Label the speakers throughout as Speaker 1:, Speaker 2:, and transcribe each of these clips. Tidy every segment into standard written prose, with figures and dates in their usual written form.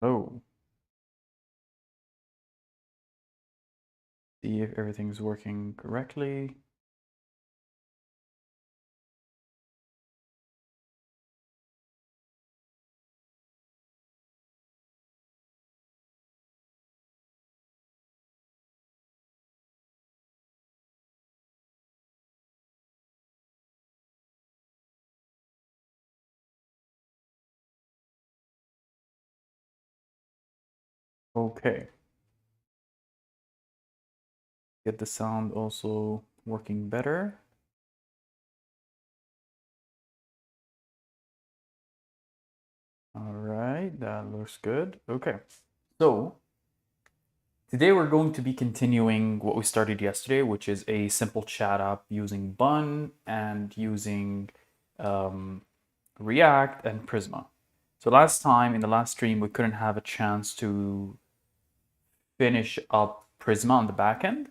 Speaker 1: Oh. See if everything's working correctly. Okay. Get the sound also working better. All right, that looks good. Okay. So today we're going to be continuing what we started yesterday, which is a simple chat app using Bun and using React and Prisma. So last time in the last stream, we couldn't have a chance to finish up Prisma on the back end.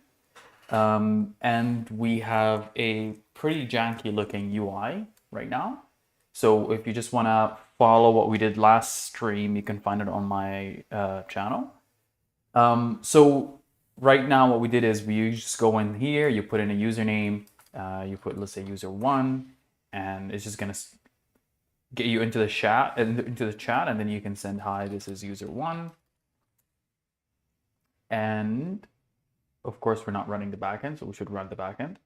Speaker 1: And we have a pretty janky looking UI right now. So if you just want to follow what we did last stream, you can find it on my channel. So right now what we did is we just go in here, you put in a username, you put, let's say, user1, and it's just gonna get you into the chat, and then you can send, hi, this is user1. And of course, we're not running the backend, so we should run the backend.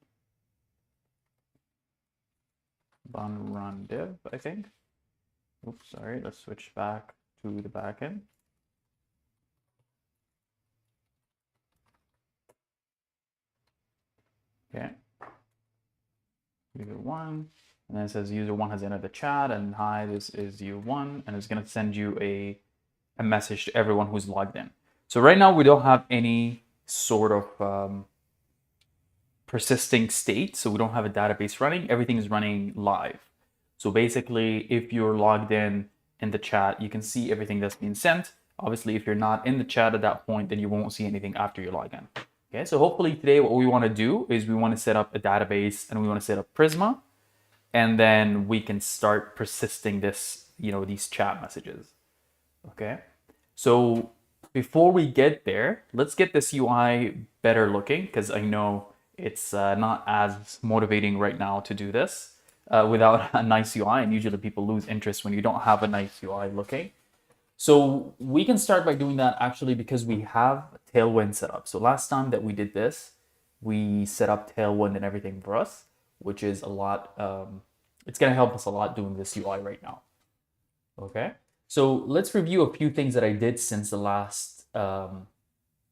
Speaker 1: Bun run div, I think. Oops, sorry, let's switch back to the backend. Okay. User1, and then it says user1 has entered the chat, and hi, this is you1, and it's going to send you a message to everyone who's logged in. So right now we don't have any sort of persisting state, so we don't have a database running. Everything is running live. So basically, if you're logged in the chat, you can see everything that's being sent. Obviously, if you're not in the chat at that point, then you won't see anything after you log in. Okay, so hopefully today what we want to do is we want to set up a database and we want to set up Prisma, and then we can start persisting this, these chat messages. Okay, so before we get there, let's get this UI better looking, because I know it's not as motivating right now to do this without a nice UI, and usually people lose interest when you don't have a nice UI looking. So we can start by doing that actually because we have Tailwind set up. So last time that we did this, we set up Tailwind and everything for us, which is a lot, it's gonna help us a lot doing this UI right now. Okay, so let's review a few things that I did since the last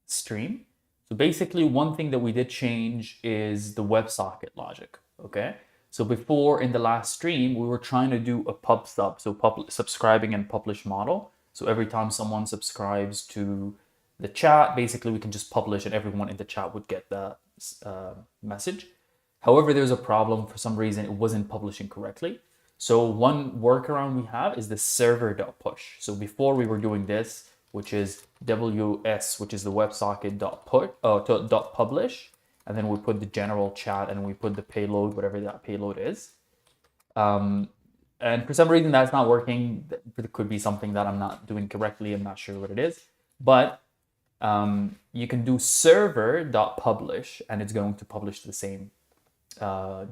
Speaker 1: stream. So basically one thing that we did change is the WebSocket logic, okay? So before in the last stream, we were trying to do a pub sub, so subscribing and publish model. So every time someone subscribes to the chat, basically we can just publish and everyone in the chat would get the message. However, there's a problem. For some reason, it wasn't publishing correctly. So one workaround we have is the server.push. So before we were doing this, which is WS, which is the WebSocket.publish, and then we put the general chat and we put the payload, whatever that payload is. And for some reason that's not working. It could be something that I'm not doing correctly. I'm not sure what it is, but you can do server.publish and it's going to publish the same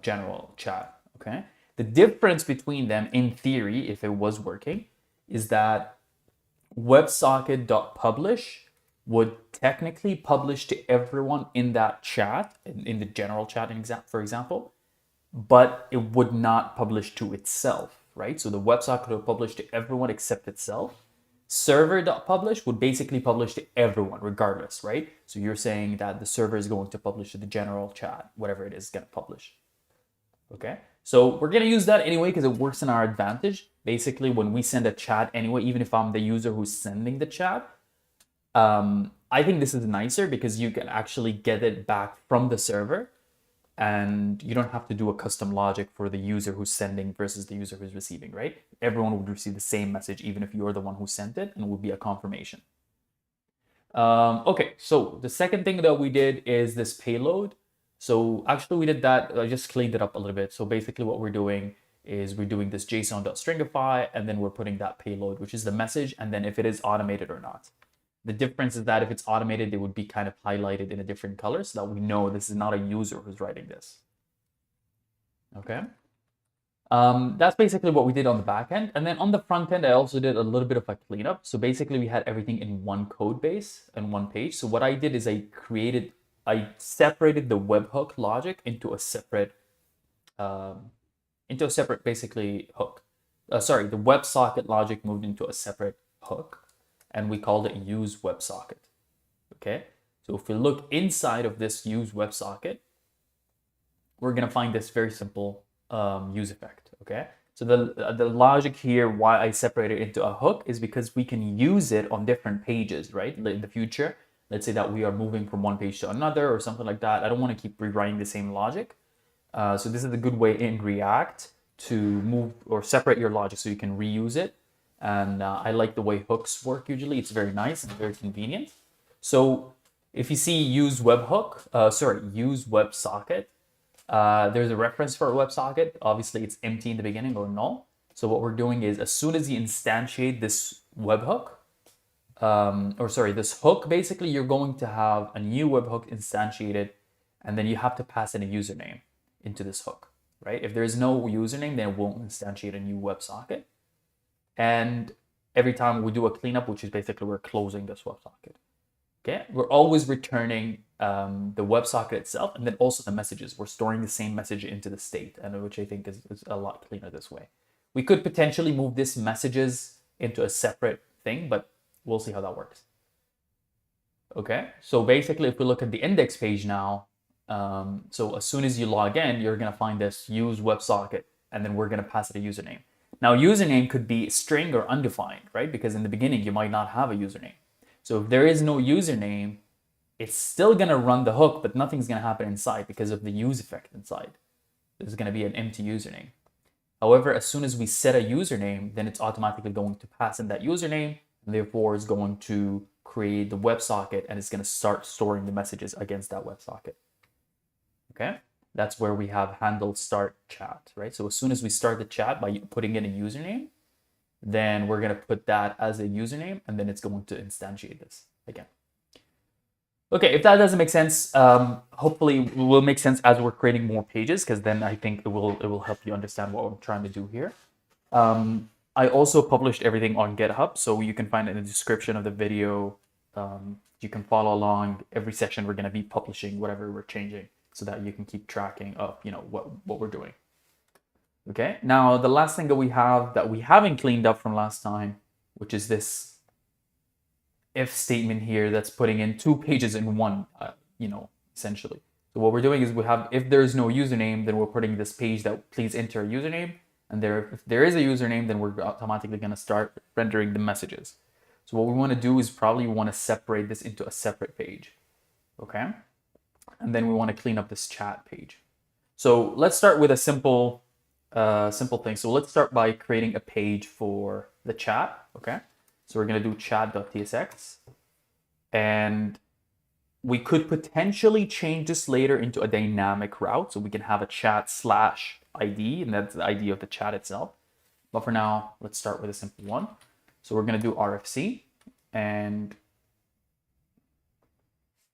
Speaker 1: general chat, okay? The difference between them, in theory, if it was working, is that WebSocket.publish would technically publish to everyone in that chat, in the general chat, for example, but it would not publish to itself, right? So the WebSocket would publish to everyone except itself. Server.publish would basically publish to everyone regardless, right? So you're saying that the server is going to publish to the general chat, whatever it is going to publish. Okay, so we're going to use that anyway because it works in our advantage. Basically, when we send a chat anyway, even if I'm the user who's sending the chat, I think this is nicer because you can actually get it back from the server and you don't have to do a custom logic for the user who's sending versus the user who's receiving, right? Everyone would receive the same message even if you're the one who sent it, and it would be a confirmation. Okay, so the second thing that we did is this payload. So actually we did that, I just cleaned it up a little bit. So basically what we're doing is we're doing this JSON.stringify, and then we're putting that payload, which is the message, and then if it is automated or not. The difference is that if it's automated, it would be kind of highlighted in a different color so that we know this is not a user who's writing this. Okay. That's basically what we did on the back end. And then on the front end, I also did a little bit of a cleanup. So basically we had everything in one code base and one page. So what I did is I separated the webhook logic into a separate basically hook. Sorry, the WebSocket logic moved into a separate hook, and we called it use WebSocket. Okay, so if we look inside of this use WebSocket, we're gonna find this very simple use effect. Okay, so the logic here, why I separated it into a hook, is because we can use it on different pages, right? In the future, let's say that we are moving from one page to another or something like that. I don't want to keep rewriting the same logic. So this is a good way in React to move or separate your logic so you can reuse it. And I like the way hooks work usually. It's very nice and very convenient. So if you see use WebSocket, there's a reference for a WebSocket. Obviously, it's empty in the beginning or null. So what we're doing is as soon as you instantiate this webhook, this hook, basically you're going to have a new webhook instantiated, and then you have to pass in a username into this hook, right? If there's no username, then it won't instantiate a new WebSocket. And every time we do a cleanup, which is basically we're closing this WebSocket. Okay, we're always returning the WebSocket itself, and then also the messages. We're storing the same message into the state, and which I think is a lot cleaner this way. We could potentially move this messages into a separate thing, but we'll see how that works. Okay, so basically if we look at the index page now, so as soon as you log in, you're gonna find this use WebSocket, and then we're gonna pass it a username. Now username could be string or undefined, right? Because in the beginning, you might not have a username. So if there is no username, it's still gonna run the hook, but nothing's gonna happen inside because of the use effect inside. There's gonna be an empty username. However, as soon as we set a username, then it's automatically going to pass in that username, and therefore it's going to create the WebSocket, and it's gonna start storing the messages against that WebSocket. Okay, that's where we have handle start chat, right? So as soon as we start the chat by putting in a username, then we're gonna put that as a username, and then it's going to instantiate this again. Okay, if that doesn't make sense, hopefully it will make sense as we're creating more pages, because then I think it will help you understand what I'm trying to do here. I also published everything on GitHub, so you can find it in the description of the video. You can follow along. Every section we're gonna be publishing whatever we're changing, so that you can keep tracking of what we're doing. Okay, now the last thing that we haven't cleaned up from last time, which is this if statement here that's putting in 2 pages in one, essentially. So what we're doing is if there is no username, then we're putting this page that please enter a username, and if there is a username, then we're automatically gonna start rendering the messages. So what we wanna do is probably wanna separate this into a separate page, okay? And then we want to clean up this chat page. So let's start with a simple thing. So let's start by creating a page for the chat. Okay, so we're going to do chat.tsx, and we could potentially change this later into a dynamic route, so we can have a chat/ID, and that's the ID of the chat itself. But for now, let's start with a simple one. So we're going to do RFC, and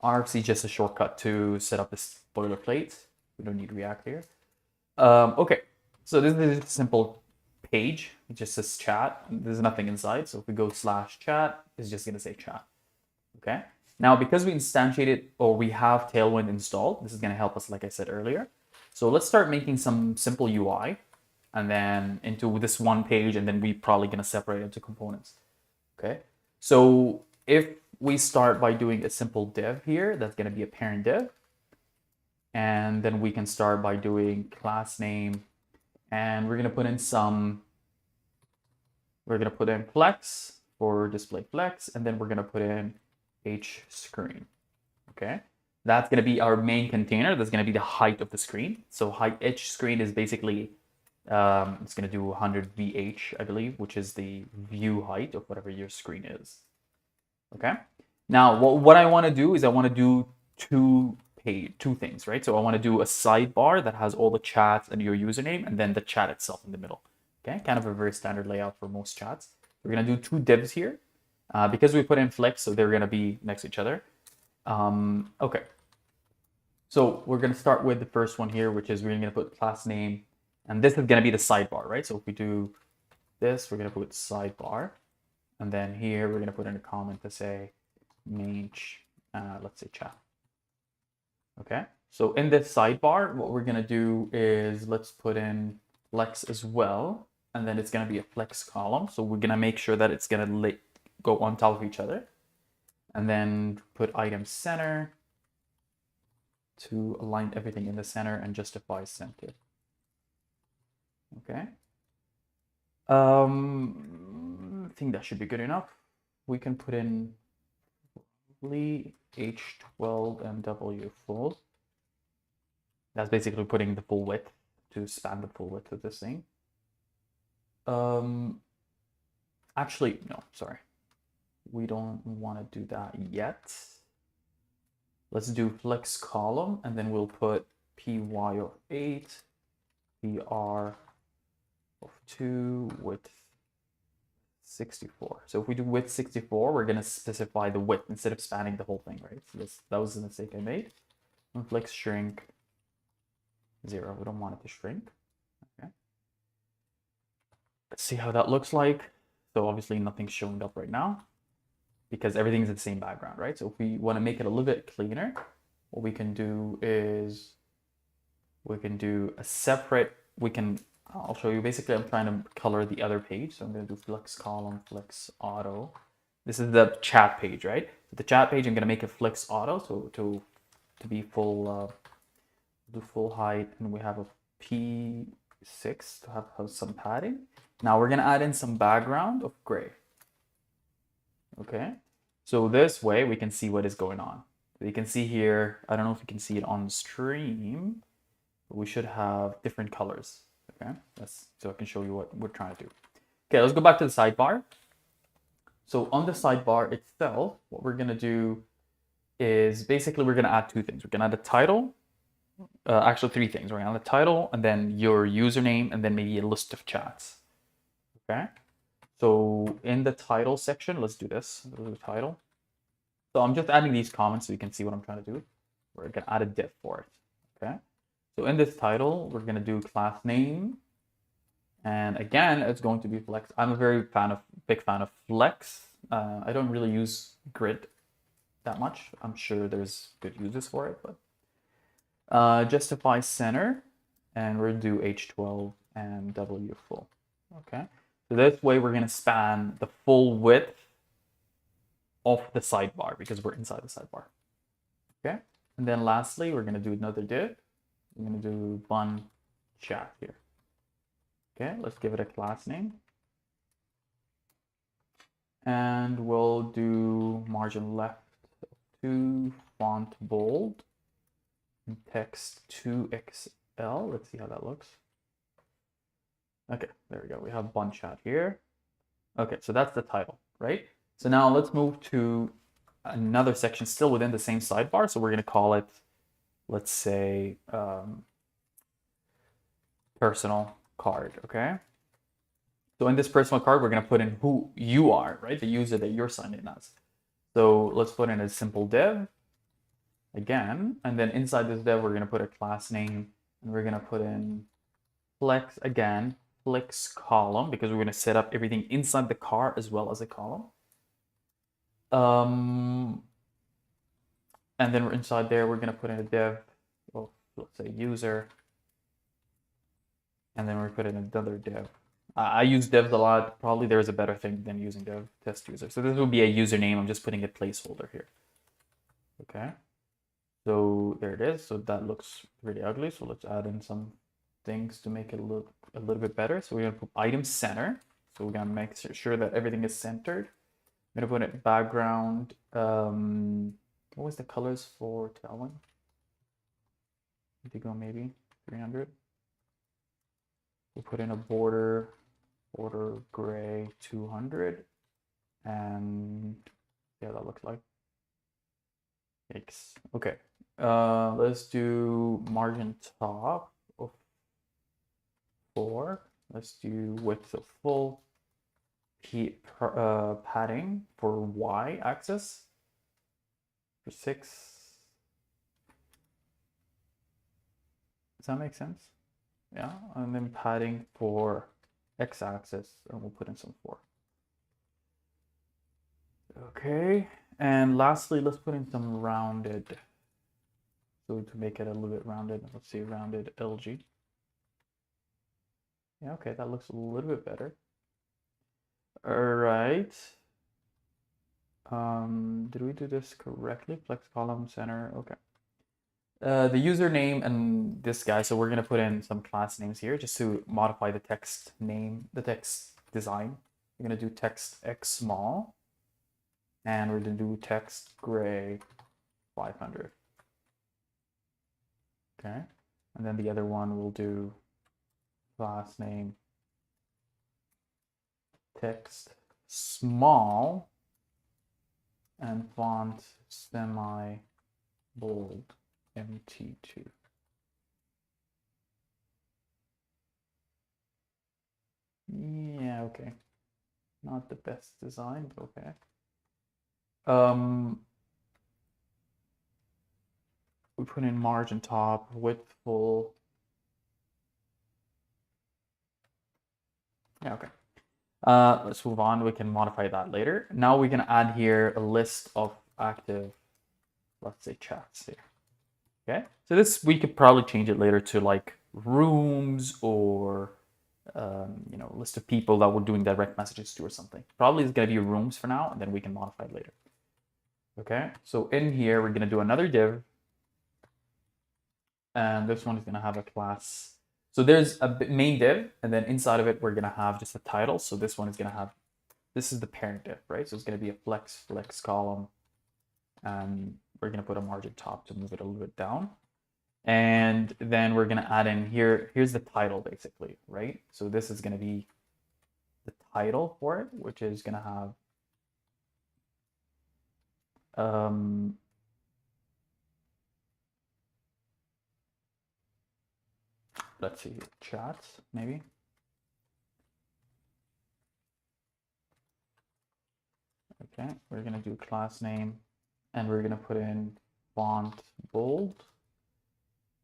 Speaker 1: RFC is just a shortcut to set up this boilerplate. We don't need React here. Okay, so this is a simple page. It just says chat. There's nothing inside. So if we go /chat, it's just going to say chat. Okay. Now, because we instantiated or we have Tailwind installed, this is going to help us, like I said earlier. So let's start making some simple UI, and then into this one page, and then we're probably going to separate it into components. Okay. So if we start by doing a simple div here, that's going to be a parent div. And then we can start by doing class name, and we're going to put in flex for display flex, and then we're going to put in h screen. Okay. That's going to be our main container. That's going to be the height of the screen. So height h screen is basically, it's going to do 100 VH, I believe, which is the view height of whatever your screen is. Okay. Now, what I want to do is I want to do 2 page, two things, right? So I want to do a sidebar that has all the chats and your username, and then the chat itself in the middle. Okay, kind of a very standard layout for most chats. We're gonna do two divs here because we put in flex, so they're gonna be next to each other. Okay, so we're gonna start with the first one here, which is we're gonna put class name, and this is gonna be the sidebar, right? So if we do this, we're gonna put sidebar, and then here we're gonna put in a comment to say main, let's say chat. Okay, so in this sidebar, what we're gonna do is let's put in flex as well, and then it's gonna be a flex column. So we're gonna make sure that it's gonna go on top of each other, and then put item center to align everything in the center and justify center. Okay. I think that should be good enough. We can put in H12 and W full. That's basically putting the full width to span the full width of this thing. Actually, no, sorry. We don't want to do that yet. Let's do flex column, and then we'll put py of 8, pr of 2, width 64. So if we do width 64, we're going to specify the width instead of spanning the whole thing, right? So that was the mistake I made. And flex shrink 0. We don't want it to shrink. Okay. Let's see how that looks like. So obviously nothing's showing up right now because everything's in the same background, right? So if we want to make it a little bit cleaner, what we can do is we can do a separate, I'll show you. Basically, I'm trying to color the other page. So I'm going to do flex column, flex auto. This is the chat page, right? The chat page, I'm going to make a flex auto. So to be full, do full height. And we have a P6 to have some padding. Now we're going to add in some background of gray. Okay. So this way we can see what is going on. So you can see here, I don't know if you can see it on the stream, but we should have different colors. Okay, so I can show you what we're trying to do. Okay, let's go back to the sidebar. So on the sidebar itself, what we're gonna do is basically we're gonna add two things. We're gonna add a title, actually three things. We're gonna add a title, and then your username, and then maybe a list of chats. Okay, so in the title section, let's do this. Go to the title. So I'm just adding these comments so you can see what I'm trying to do. We're gonna add a div for it. Okay. So in this title, we're going to do class name. And again, it's going to be flex. I'm a big fan of flex. I don't really use grid that much. I'm sure there's good uses for it, but justify center, and we're going to do H12 and W full. Okay. So this way we're going to span the full width of the sidebar because we're inside the sidebar. Okay. And then lastly, we're going to do another div. I'm going to do Bun chat here. Okay, let's give it a class name. And we'll do margin left 2, font bold, and text 2XL. Let's see how that looks. Okay, there we go. We have Bun chat here. Okay, so that's the title, right? So now let's move to another section still within the same sidebar. So we're going to call it, let's say, personal card, okay? So in this personal card, we're going to put in who you are, right? The user that you're signed in as. So let's put in a simple div again, and then inside this div, we're going to put a class name, and we're going to put in flex again, flex column, because we're going to set up everything inside the car as well as a column. And then we're inside there, we're going to put in a div of, let's say, user. And then we put in another div. I use divs a lot. Probably there's a better thing than using div, test user. So this will be a username. I'm just putting a placeholder here. Okay. So there it is. So that looks really ugly. So let's add in some things to make it look a little bit better. So we're going to put item center. So we're going to make sure that everything is centered. I'm going to put it background. What was the colors for Tailwind? Indigo maybe 300. We'll put in a border gray 200, and yeah, that looks like. Yikes. Okay. Let's do margin top of 4. Let's do width of full. Padding for Y axis for 6. Does that make sense? Yeah, and then padding for X axis, and we'll put in some 4. Okay, and lastly, let's put in some rounded. So to make it a little bit rounded, let's see, rounded LG. Yeah, okay, that looks a little bit better. All right. Did we do this correctly? Flex column center, okay. The username and this guy, so we're gonna put in some class names here just to modify the text name, the text design. We're gonna do text X small, and we're gonna do text gray 500. Okay, and then the other one we'll do class name text small and font semi bold MT2. Yeah, okay. Not the best design, but okay. We put in margin top, width full. Yeah, okay. Let's move on. We can modify that later. Now we can add here a list of active, let's say, chats here. Okay, so this we could probably change it later to like rooms or you know, list of people that we're doing direct messages to or something. Probably it's gonna be rooms for now, and then we can modify it later. Okay, so in here we're gonna do another div, and this one is gonna have a class. So there's a main div, and then inside of it we're gonna have just a title. So this one is gonna have, this is the parent div, right? So it's gonna be a flex column, and we're gonna put a margin top to move it a little bit down. And then we're gonna add in here, here's the title basically, right? So this is gonna be the title for it, which is gonna have let's see, chats maybe. Okay, we're gonna do class name, and we're gonna put in font bold,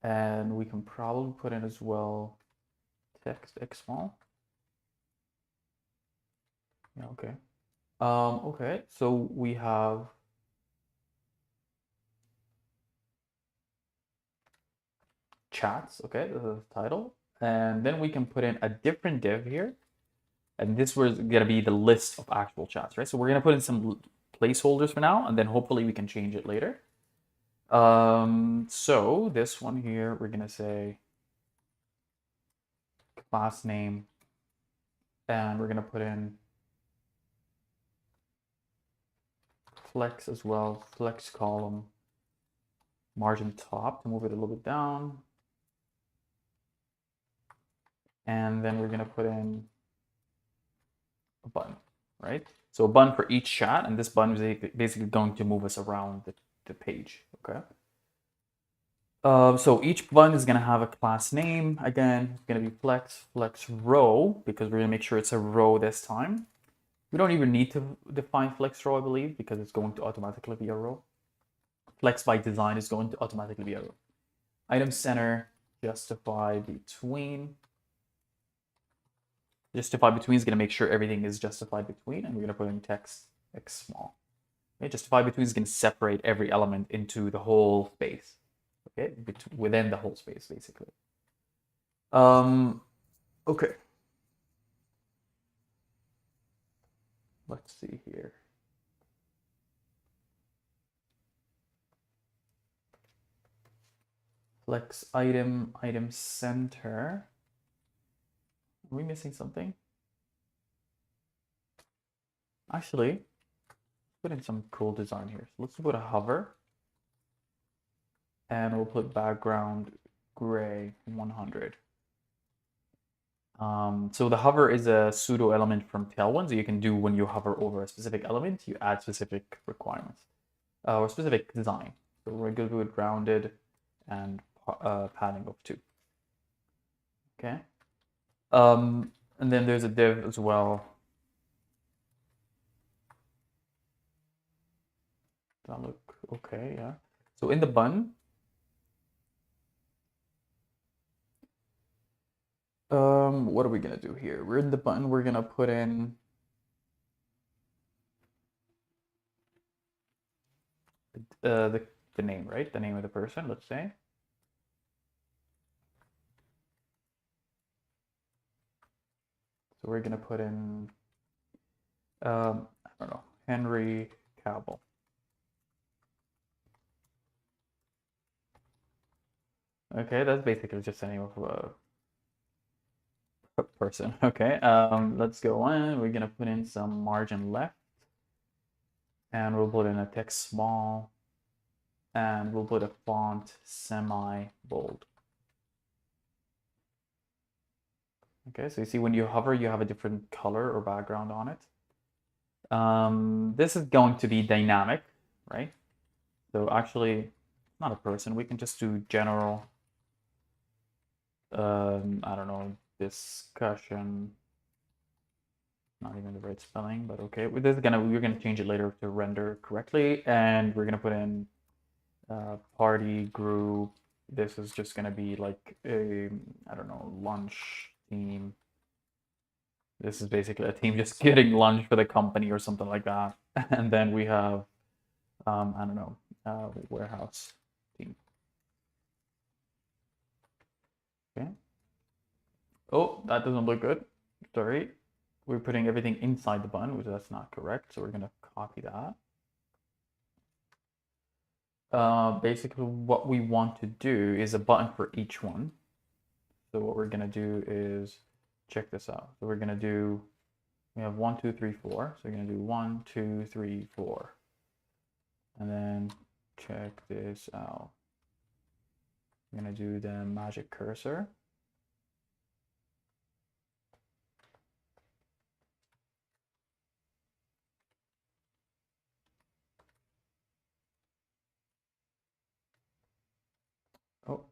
Speaker 1: and we can probably put in as well text X small. Yeah, okay. Okay, so we have chats, okay, this is the title. And then we can put in a different div here. And this was gonna be the list of actual chats, right? So we're gonna put in some placeholders for now, and then hopefully we can change it later. So this one here, we're gonna say class name, and we're gonna put in flex as well, flex column, margin top to move it a little bit down. And then we're gonna put in a button, right? So a button for each chat, and this button is basically going to move us around the page, okay? So each button is gonna have a class name. Again, it's gonna be flex row, because we're gonna make sure it's a row this time. We don't even need to define flex row, I believe, because it's going to automatically be a row. Flex by design is going to automatically be a row. Item center, justify between. Justify between is going to make sure everything is justified between, and we're going to put in text X small. Okay, justify between is going to separate every element into the whole space. Okay, within the whole space, basically. Okay. Let's see here. Flex item center. Are we missing something? Actually, put in some cool design here. So let's put a hover, and we'll put background gray 100. So the hover is a pseudo element from Tailwind. So you can do when you hover over a specific element, you add specific requirements or specific design. So we're good with rounded and padding of 2. Okay. And then there's a div as well. Does that look okay? Yeah. So in the bun, what are we gonna do here? We're in the button. We're gonna put in the name, right? The name of the person, let's say. So we're gonna put in, I don't know, Henry Cavill. Okay, that's basically just the name of a person. Okay, let's go on. We're gonna put in some margin left, and we'll put in a text small, and we'll put a font semi-bold. Okay, so you see when you hover, you have a different color or background on it. This is going to be dynamic, right? So actually, not a person. We can just do general, I don't know, discussion. Not even the right spelling, but okay. We're gonna change it later to render correctly, and we're gonna put in party group. This is just gonna be like a, I don't know, lunch theme. This is basically a team just getting lunch for the company or something like that. And then we have, I don't know, warehouse team. Okay. Oh, that doesn't look good. Sorry. We're putting everything inside the bun, which that's not correct. So we're gonna copy that. Basically what we want to do is a button for each one. So what we're gonna do is check this out. So we're gonna do, we have 1, 2, 3, 4. So we're gonna do 1, 2, 3, 4. And then check this out. We're gonna do the magic cursor. Oh.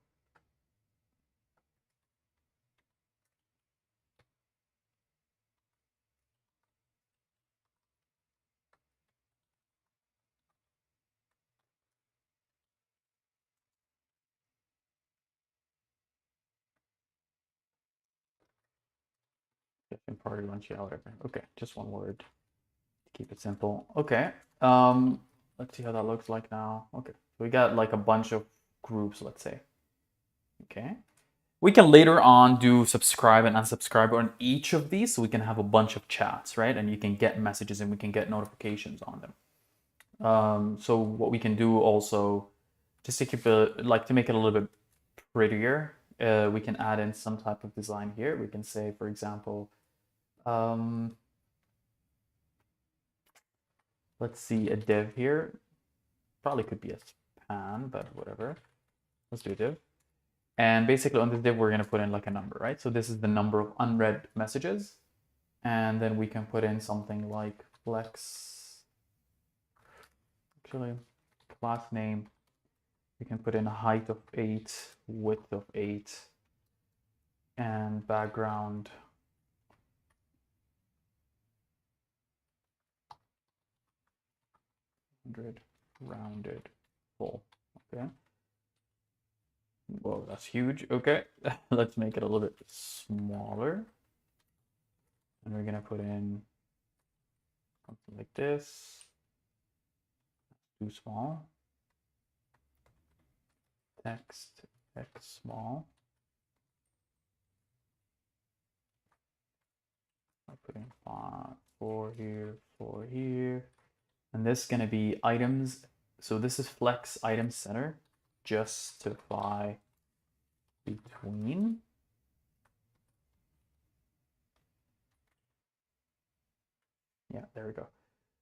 Speaker 1: In party lunch, yeah, whatever. Okay, just one word. Keep it simple. Okay. Let's see how that looks like now. Okay, so we got like a bunch of groups, let's say. Okay. We can later on do subscribe and unsubscribe on each of these, so we can have a bunch of chats, right? And you can get messages and we can get notifications on them. So what we can do also, just to keep it, like to make it a little bit prettier, we can add in some type of design here. We can say, for example, let's see, a div here. Probably could be a span, but whatever. Let's do a div. And basically on this div, we're going to put in like a number, right? So this is the number of unread messages. And then we can put in something like flex, actually class name. We can put in a height of 8, width of 8, and background. Rounded full. Okay. Whoa, that's huge. Okay. Let's make it a little bit smaller. And we're going to put in something like this. Too small. Text X small. I'll put in 4 here, 4 here. And this is going to be items. So this is flex item center. Justify between. Yeah, there we go.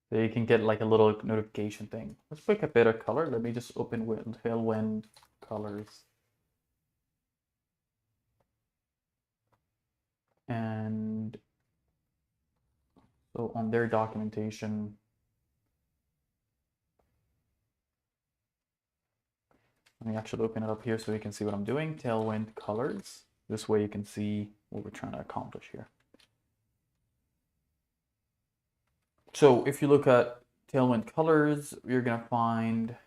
Speaker 1: So you can get like a little notification thing. Let's pick a bit of color. Let me just open Tailwind colors. And so on their documentation, Let me actually open it up here so you can see what I'm doing. Tailwind colors. This way you can see what we're trying to accomplish here. So if you look at Tailwind colors, you're gonna find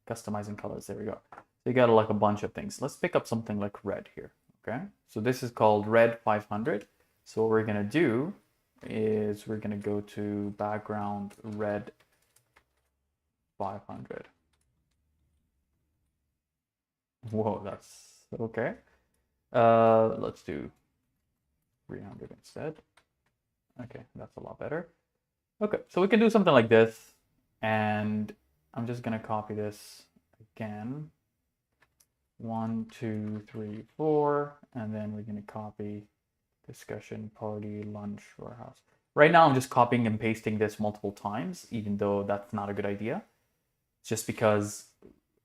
Speaker 1: customizing colors. There we go. So you got like a bunch of things. Let's pick up something like red here. Okay. So this is called red 500. So what we're gonna do is we're gonna go to background red 500. Whoa, that's okay. Let's do 300 instead. Okay, that's a lot better. Okay, so we can do something like this, and I'm just gonna copy this again. 1, 2, 3, 4, and then we're gonna copy discussion, party, lunch, warehouse. Right now, I'm just copying and pasting this multiple times, even though that's not a good idea. It's just because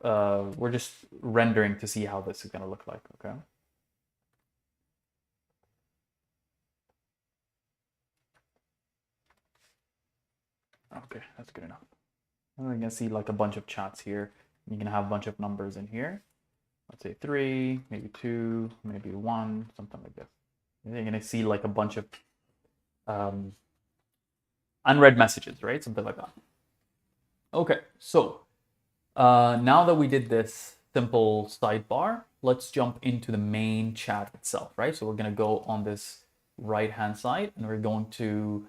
Speaker 1: we're just rendering to see how this is gonna look like, okay? Okay, that's good enough. And we're gonna see like a bunch of chats here. You're gonna have a bunch of numbers in here. Let's say 3, maybe 2, maybe 1, something like this. And you're gonna see like a bunch of unread messages, right? Something like that. Okay, so now that we did this simple sidebar, let's jump into the main chat itself, right? So we're gonna go on this right-hand side, and we're going to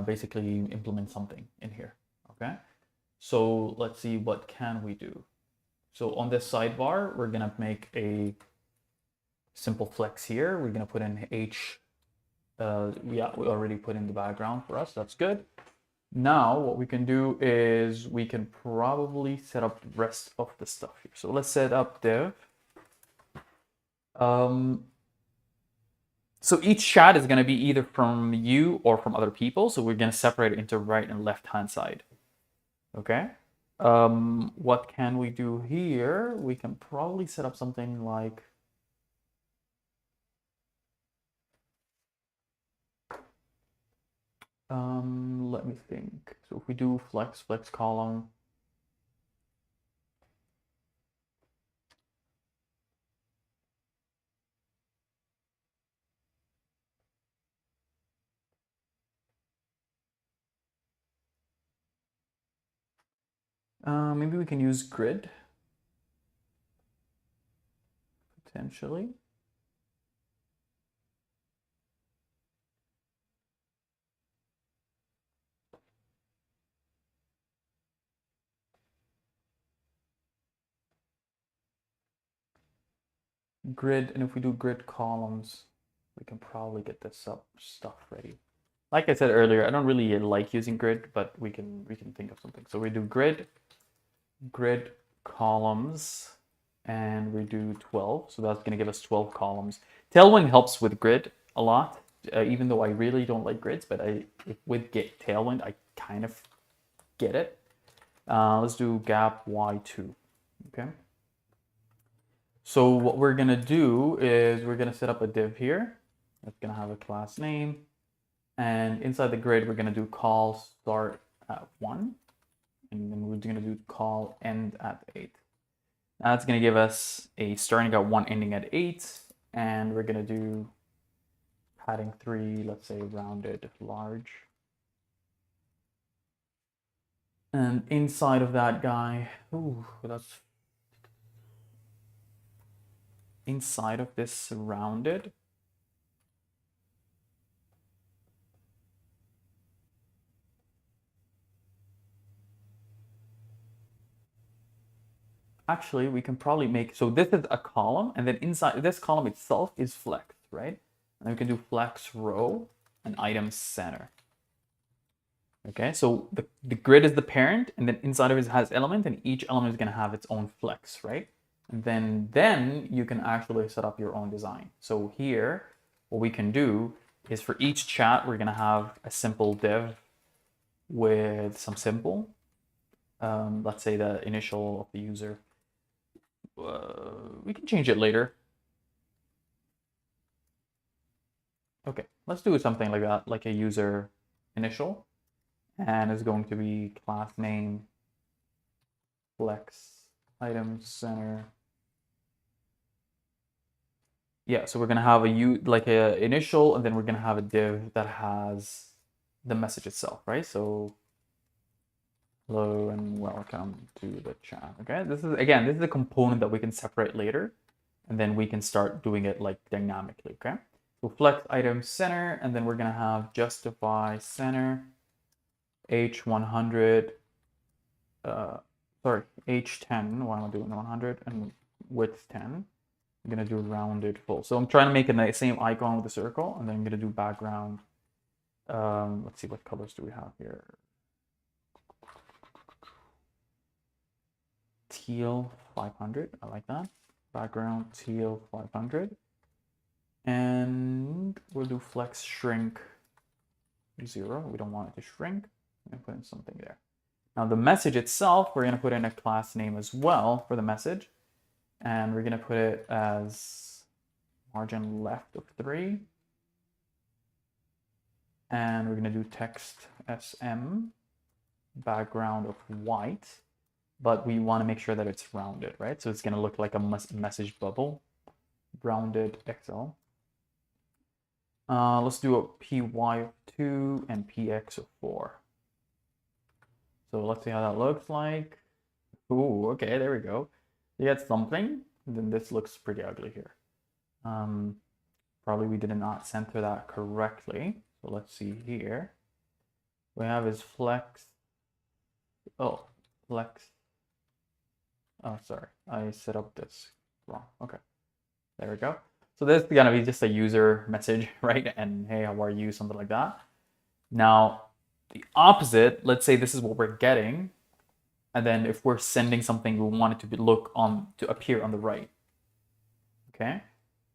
Speaker 1: basically implement something in here, okay? So let's see, what can we do? So on this sidebar, we're gonna make a simple flex here. We're gonna put in H. Yeah, we already put in the background for us. That's good. Now what we can do is we can probably set up the rest of the stuff here. So let's set up div. So each chat is gonna be either from you or from other people. So we're gonna separate it into right and left hand side. Okay. What can we do here? We can probably set up something like let me think. So if we do flex column, maybe we can use grid potentially. Grid, and if we do grid columns, we can probably get this stuff ready. Like I said earlier, I don't really like using grid, but we can think of something. So we do grid columns, and we do 12. So that's going to give us 12 columns. Tailwind helps with grid a lot, even though I really don't like grids, but with Tailwind, I kind of get it. Let's do gap y2, okay? So what we're gonna do is we're gonna set up a div here. That's gonna have a class name. And inside the grid, we're gonna do call start at 1. And then we're gonna do call end at 8. That's gonna give us a starting at 1, ending at 8. And we're gonna do padding 3, let's say rounded large. And inside of that guy, inside of this rounded, actually we can probably make, so this is a column, and then inside this column itself is flex, right? And then we can do flex row and item center. Okay, so the grid is the parent, and then inside of it has element, and each element is going to have its own flex, right? And then you can actually set up your own design. So here, what we can do is for each chat, we're going to have a simple div with some symbol. Let's say the initial of the user. We can change it later. Okay, let's do something like that, like a user initial. And it's going to be class name flex item center. Yeah, so we're gonna have a initial, and then we're gonna have a div that has the message itself, right? So hello and welcome to the chat. Okay, this is a component that we can separate later, and then we can start doing it like dynamically. Okay, so flex item center, and then we're gonna have justify center h100. Sorry, h10. Why am I doing 100 and width 10? I'm gonna do rounded full. So I'm trying to make the same icon with the circle, and then I'm gonna do background. Let's see, what colors do we have here? Teal 500. I like that. Background teal 500, and we'll do flex shrink 0. We don't want it to shrink. I'm gonna put in something there. Now the message itself, we're gonna put in a class name as well for the message. And we're going to put it as margin left of 3. And we're going to do text SM, background of white. But we want to make sure that it's rounded, right? So it's going to look like a message bubble, rounded XL. Let's do a PY of 2 and PX of 4. So let's see how that looks like. Ooh, okay, there we go. You get something, then this looks pretty ugly here. Probably we did not center that correctly. So let's see here. We have is flex. Oh, flex. Oh, sorry. I set up this wrong. Okay. There we go. So this is going to be just a user message, right? And hey, how are you? Something like that. Now, the opposite, let's say this is what we're getting. And then if we're sending something, we want it to appear on the right. Okay.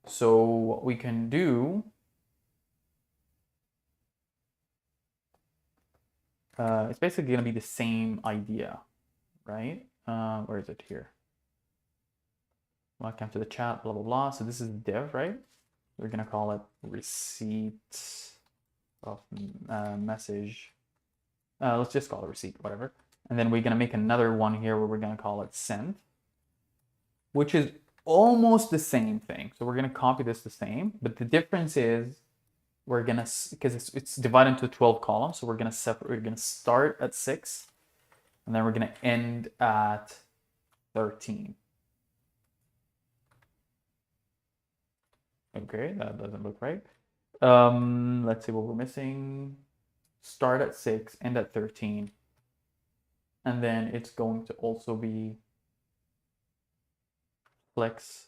Speaker 1: So what we can do, it's basically going to be the same idea, right? Where is it here? Welcome to the chat, blah, blah, blah. So this is div, right? We're going to call it receipt of message. Let's just call it receipt, whatever. And then we're going to make another one here where we're going to call it send, which is almost the same thing. So we're going to copy this the same, but the difference is we're going to, because it's divided into 12 columns. So we're going to start at 6, and then we're going to end at 13. Okay, that doesn't look right. Let's see what we're missing. Start at 6, end at 13. And then it's going to also be flex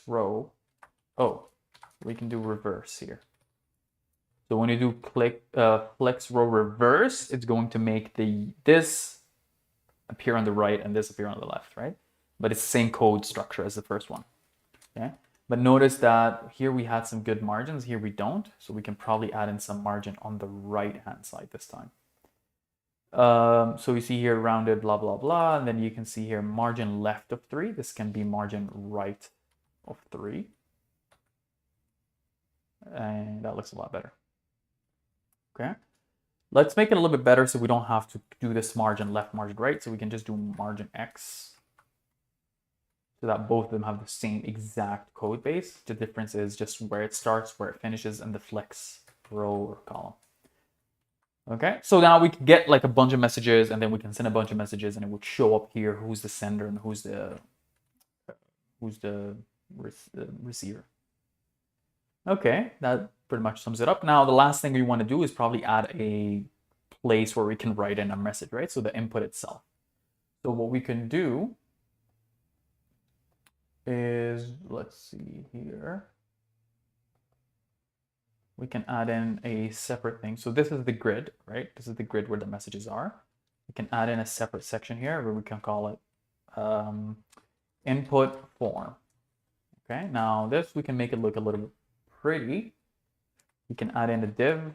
Speaker 1: row. Oh, we can do reverse here. So when you do flex row reverse, it's going to make this appear on the right and this appear on the left, right? But it's the same code structure as the first one. Okay. But notice that here we had some good margins, here we don't. So we can probably add in some margin on the right-hand side this time. So we see here rounded, blah, blah, blah. And then you can see here margin left of 3. This can be margin right of 3. And that looks a lot better. Okay. Let's make it a little bit better so we don't have to do this margin left, margin right. So we can just do margin X, so that both of them have the same exact code base. The difference is just where it starts, where it finishes, and the flex row or column. Okay, so now we can get like a bunch of messages, and then we can send a bunch of messages, and it would show up here who's the sender and who's the receiver. Okay, that pretty much sums it up. Now the last thing we want to do is probably add a place where we can write in a message, right? So the input itself. So what we can do is, let's see here. We can add in a separate thing. So this is the grid, right? This is the grid where the messages are. We can add in a separate section here where we can call it input form. Okay, now this, we can make it look a little bit pretty. We can add in a div.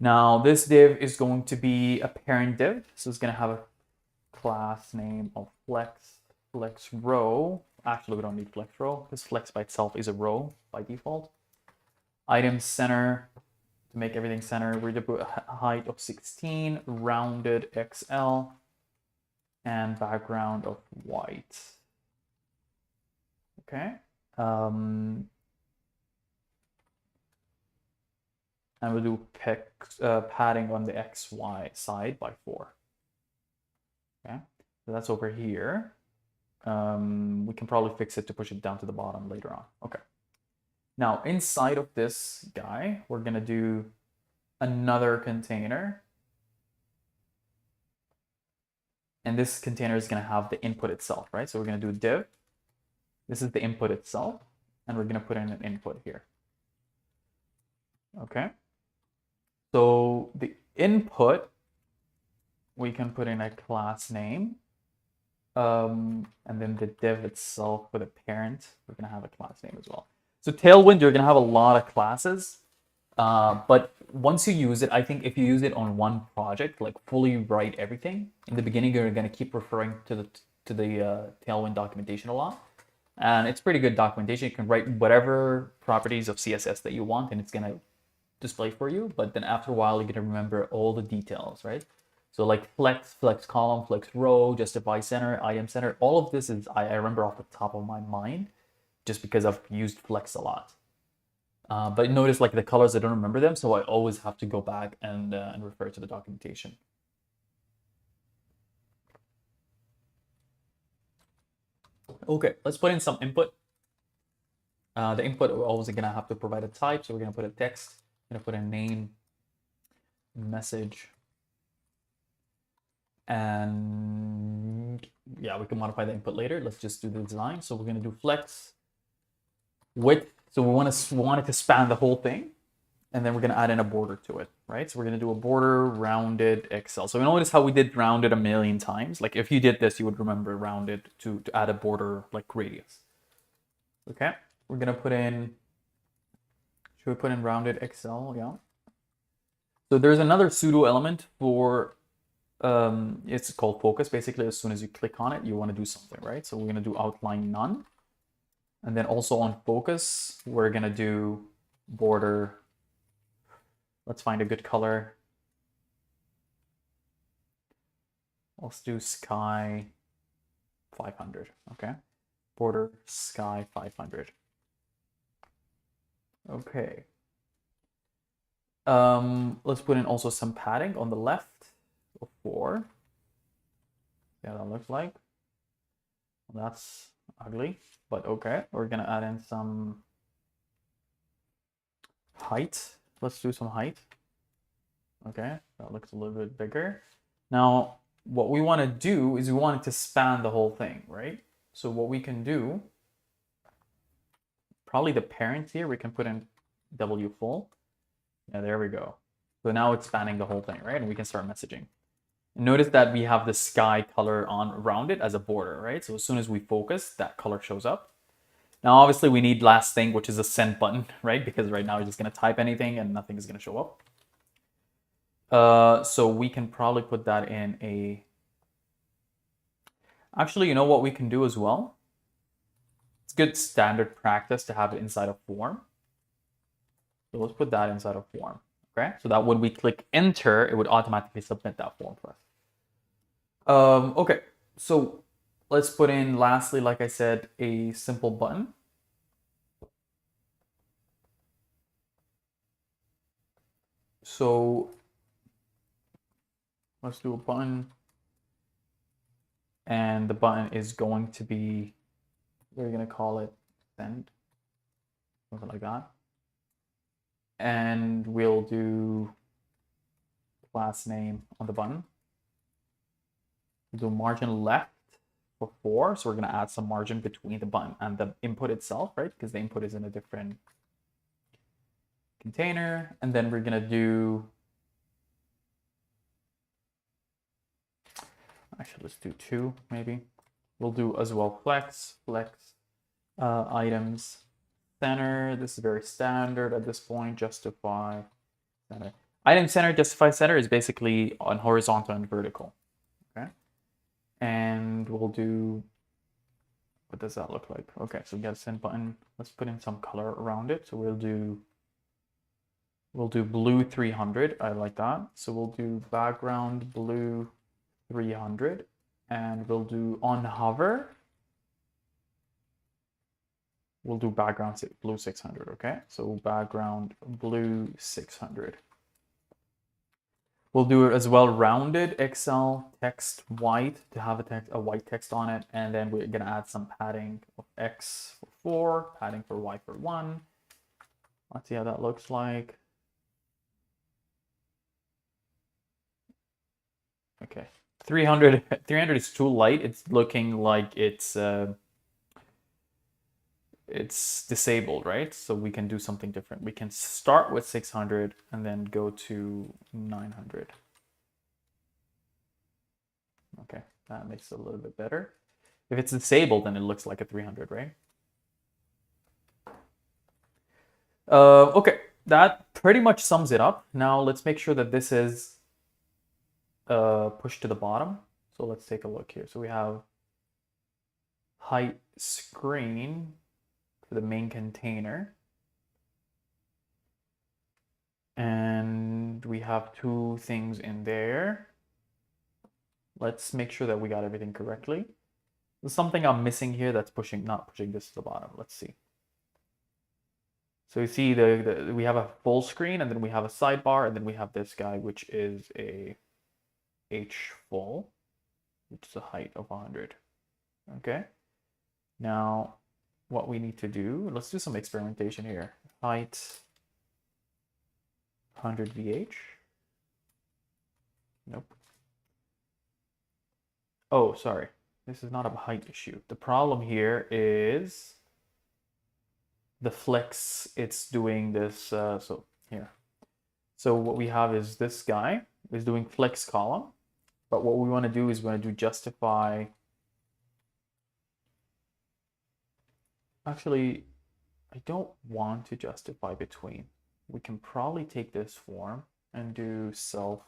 Speaker 1: Now this div is going to be a parent div. So it's going to have a class name of flex row. Actually, we don't need flex row because flex by itself is a row by default. Item center, to make everything center, we're going to put a height of 16, rounded XL. and background of white. Okay. And we'll do padding on the XY side by 4. Okay, so that's over here. We can probably fix it to push it down to the bottom later on. Okay. Now inside of this guy, we're gonna do another container. And this container is gonna have the input itself, right? So we're gonna do div. This is the input itself, and we're gonna put in an input here. Okay. So the input, we can put in a class name. And then the div itself with a parent, we're gonna have a class name as well. So Tailwind, you're gonna have a lot of classes, but once you use it, I think if you use it on one project, like fully write everything, in the beginning you're gonna keep referring to the Tailwind documentation a lot, and it's pretty good documentation. You can write whatever properties of CSS that you want, and it's gonna display for you. But then after a while, you're gonna remember all the details, right? So like flex, flex column, flex row, justify center, item center, all of this is I remember off the top of my mind, just because I've used flex a lot. But notice like the colors, I don't remember them, so I always have to go back and refer to the documentation. Okay, let's put in some input. The input, we're always gonna have to provide a type, so we're gonna put a text, I'm gonna put a name, message, and yeah, we can modify the input later. Let's just do the design. So we're gonna do flex width. So we want it to span the whole thing, and then we're gonna add in a border to it, right? So we're gonna do a border rounded XL. So notice how we did rounded a million times. Like if you did this, you would remember rounded to add a border like radius. Okay, we're gonna put in. Should we put in rounded XL? Yeah. So there's another pseudo element for. It's called focus. Basically, as soon as you click on it, you want to do something, right? So we're gonna do outline none, and then also on focus, we're gonna do border. Let's find a good color. Let's do sky 500. Okay, border sky 500. Okay. Let's put in also some padding on the left. 4. Yeah, that looks like. Well, that's ugly, but okay. We're gonna add in some height. Let's do some height. Okay, that looks a little bit bigger. Now, what we want to do is we want it to span the whole thing, right? So what we can do, probably the parent here, we can put in W full. Yeah, there we go. So now it's spanning the whole thing, right? And we can start messaging. Notice that we have the sky color on around it as a border, right? So as soon as we focus, that color shows up. Now, obviously, we need last thing, which is a send button, right? Because right now, you're just going to type anything and nothing is going to show up. So we can probably put that in a... Actually, you know what we can do as well? It's good standard practice to have it inside a form. So let's put that inside a form, okay? So that when we click enter, it would automatically submit that form for us. Okay, so let's put in, lastly, like I said, a simple button. So let's do a button. And the button is going to be, we're going to call it send, something like that. And we'll do class name on the button. We'll do margin left for 4. So we're going to add some margin between the button and the input itself, right? Because the input is in a different container. And then we're going to do, actually, let's do 2 maybe. We'll do as well flex, items, center. This is very standard at this point. Justify center. Item center, justify center is basically on horizontal and vertical. Okay. And we'll do, what does that look like? Okay, so we got a send button. Let's put in some color around it. So we'll do blue 300. I like that. So we'll do background blue 300. and we'll do on hover. We'll do background blue 600, okay? So background blue 600. We'll do it as well rounded XL text white to have a white text on it, and then we're gonna add some padding of X for 4, padding for Y for 1. Let's see how that looks like. Okay, 300 is too light. It's looking like it's disabled, right? So we can do something different. We can start with 600 and then go to 900. Okay, that makes it a little bit better. If it's disabled, then it looks like a 300, right? Okay, that pretty much sums it up. Now let's make sure that this is pushed to the bottom. So let's take a look here. So we have height screen for the main container. And we have 2 things in there. Let's make sure that we got everything correctly. There's something I'm missing here that's not pushing this to the bottom. Let's see. So you see we have a full screen, and then we have a sidebar, and then we have this guy, which is a H full, which is a height of 100. Okay. Now, what we need to do, let's do some experimentation here. Height 100 VH. Nope. Oh, sorry. This is not a height issue. The problem here is the flex. It's doing this. So here. So what we have is this guy is doing flex column. But what we want to do is we want to do justify. Actually, I don't want to justify between. We can probably take this form and do self.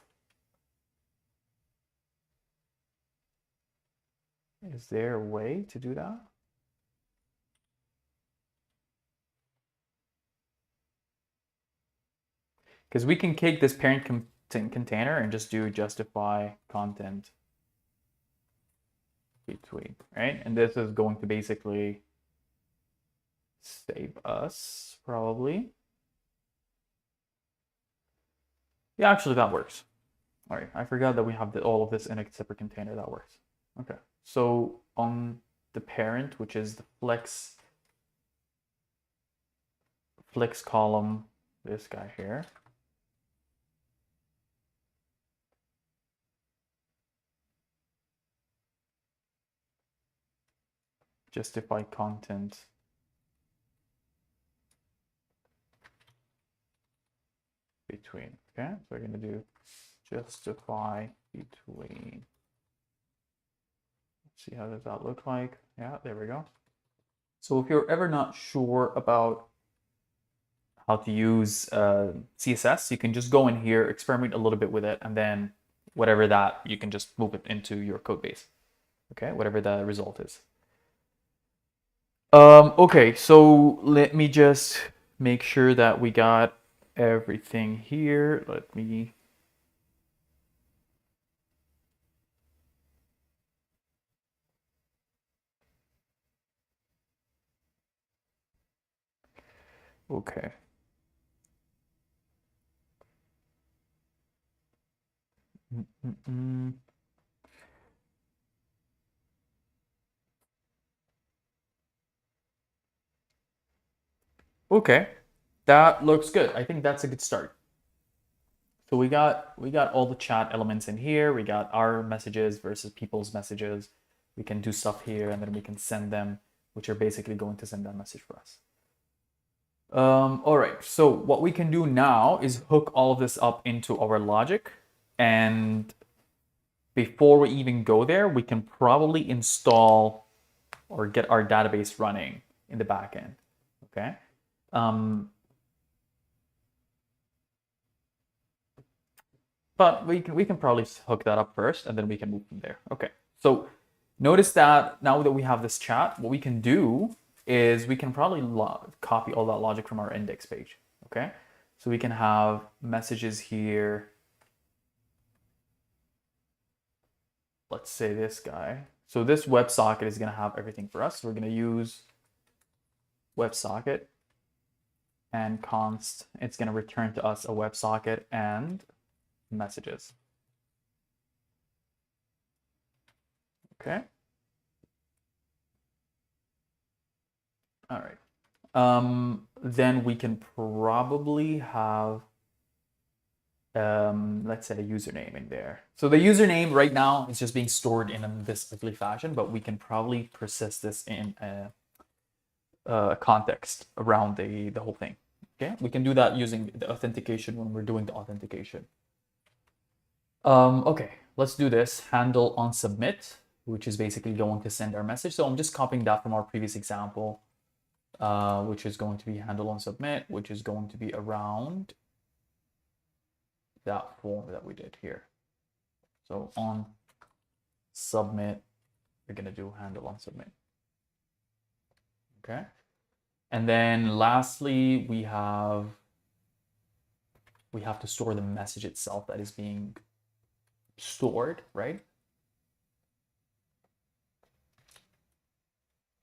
Speaker 1: Is there a way to do that? Because we can take this parent container and just do justify content between, right? And this is going to basically save us, probably. Yeah, actually that works. All right, I forgot that we have all of this in a separate container. That works. Okay, so on the parent, which is the flex column, this guy here. Justify content between. Okay, so we're going to do justify between. Let's see, how does that look like? Yeah, there we go. So if you're ever not sure about how to use CSS, you can just go in here, experiment a little bit with it, and then whatever that, you can just move it into your code base. Okay, whatever the result is. Okay, so let me just make sure that we got everything here. Let me. Okay. Okay, that looks good. I think that's a good start. So we got all the chat elements in here. We got our messages versus people's messages. We can do stuff here, and then we can send them, which are basically going to send that message for us. All right, so what we can do now is hook all of this up into our logic. And before we even go there, we can probably install or get our database running in the backend. Okay. But we can probably hook that up first, and then we can move from there. Okay, so notice that now that we have this chat, what we can do is we can probably copy all that logic from our index page. Okay, so we can have messages here. let's say this guy. So this WebSocket is going to have everything for us. So we're going to use WebSocket and const. It's going to return to us a WebSocket and messages. Okay. All right. Then we can probably have, let's say, a username in there. So the username right now is just being stored in this ugly fashion, but we can probably persist this in a context around the whole thing. Okay, we can do that using the authentication when we're doing the authentication. Okay, let's do this. Handle on submit, which is basically going to send our message. So I'm just copying that from our previous example, which is going to be handle on submit, which is going to be around that form that we did here. So on submit, we're going to do handle on submit. Okay. And then lastly, we have to store the message itself that is being stored, right?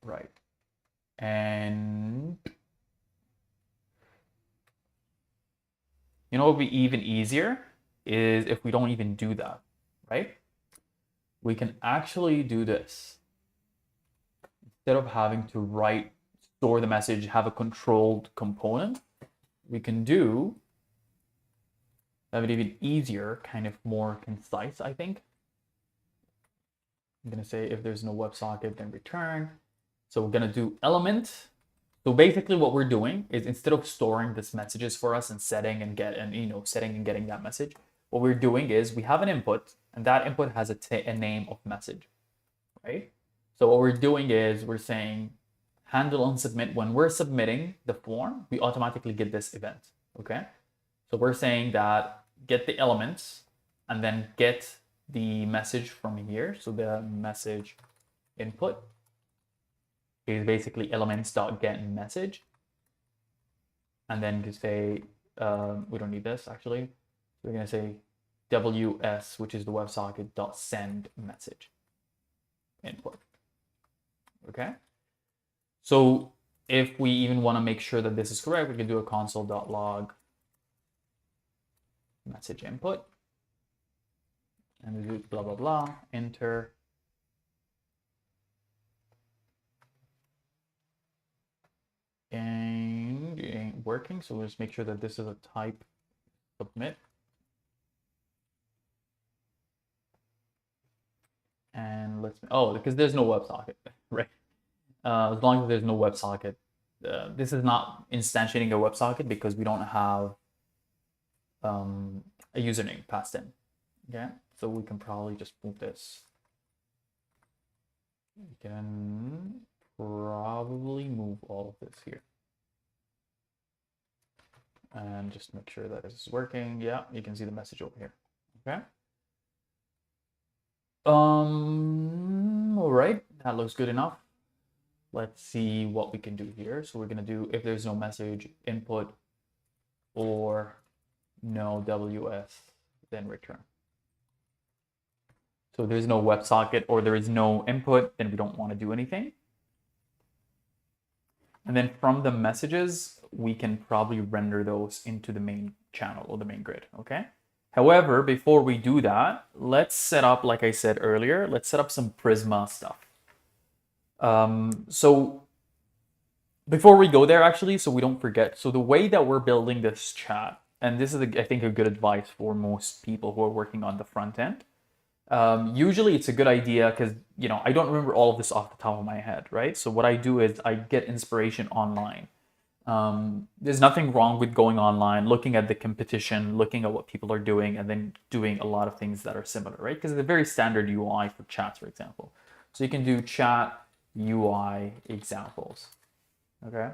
Speaker 1: Right. And you know what would be even easier is if we don't even do that, right? We can actually do this. Instead of having to store the message, have a controlled component, we can have it even easier, kind of more concise, I think. I'm going to say if there's no WebSocket, then return. So we're going to do element. So basically what we're doing is instead of storing this messages for us and setting and getting that message, what we're doing is we have an input, and that input has a name of message, right? So what we're doing is we're saying handle on submit. When we're submitting the form, we automatically get this event, okay? So we're saying that get the elements and then get the message from here. So the message input is basically elements.getMessage. And then to say, we don't need this actually. So we're going to say WS, which is the WebSocket.send message input. Okay. So if we even want to make sure that this is correct, we can do a console.log message input. And we do blah, blah, blah, enter. And it ain't working, so let's make sure that this is a type submit. And because there's no WebSocket, right? As long as there's no WebSocket, this is not instantiating a WebSocket because we don't have a username passed in. Okay, so we can probably just move this. We can probably move all of this here. And just make sure that this is working. Yeah, you can see the message over here. Okay. All right, that looks good enough. Let's see what we can do here. So we're gonna do if there's no message input or no WS, then return. So there's no WebSocket or there is no input, then we don't want to do anything. And then from the messages, we can probably render those into the main channel or the main grid, okay? However, before we do that, let's set up, like I said earlier, let's set up some Prisma stuff. So before we go there, actually, so we don't forget, so the way that we're building this chat, and this is, I think, a good advice for most people who are working on the front end. Usually it's a good idea because, I don't remember all of this off the top of my head, right? So what I do is I get inspiration online. There's nothing wrong with going online, looking at the competition, looking at what people are doing, and then doing a lot of things that are similar, right? Because it's a very standard UI for chats, for example. So you can do chat UI examples, okay?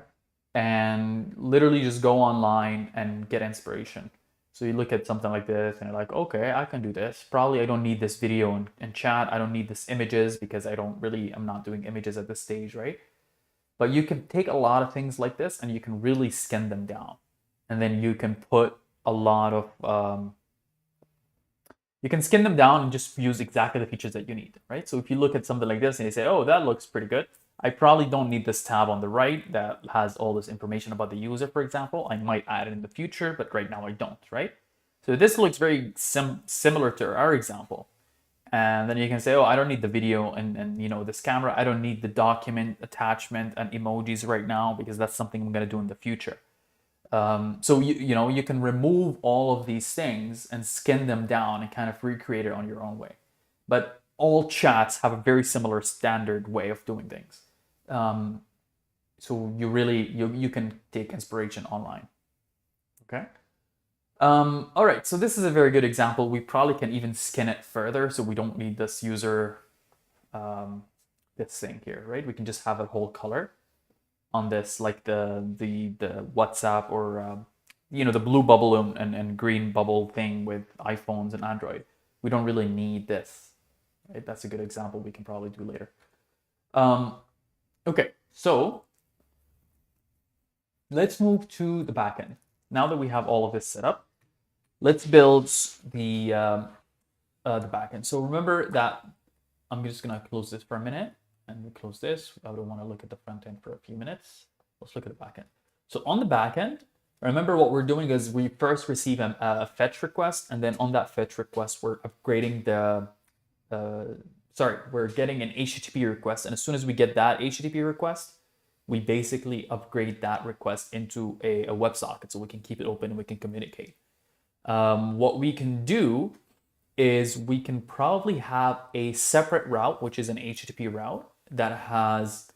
Speaker 1: And literally just go online and get inspiration. So you look at something like this and you're like, okay, I can do this. Probably I don't need this video and chat. I don't need this images because I'm not doing images at this stage, right? But you can take a lot of things like this and you can really skin them down. And then you can put a lot of, you can skin them down and just use exactly the features that you need, right? So if you look at something like this and you say, oh, that looks pretty good. I probably don't need this tab on the right that has all this information about the user, for example. I might add it in the future, but right now I don't, right? So this looks very similar to our example. And then you can say, oh, I don't need the video and you know, this camera. I don't need the document attachment and emojis right now because that's something I'm going to do in the future. So you know, you can remove all of these things and skin them down and kind of recreate it on your own way. But all chats have a very similar standard way of doing things. So you can take inspiration online. Okay. All right, so this is a very good example. We probably can even skin it further, so we don't need this user, this thing here, right? We can just have a whole color on this, like the WhatsApp or you know, the blue bubble and green bubble thing with iPhones and Android. We don't really need this, right? That's a good example we can probably do later. Okay, so let's move to the backend. Now that we have all of this set up, let's build the backend. So remember that I'm just gonna close this for a minute and we close this. I don't want to look at the front end for a few minutes. Let's look at the backend. So on the backend, remember what we're doing is we first receive a fetch request, and then on that fetch request, we're upgrading the we're getting an HTTP request, and as soon as we get that HTTP request, we basically upgrade that request into a WebSocket so we can keep it open and we can communicate. What we can do is we can probably have a separate route, which is an HTTP route that has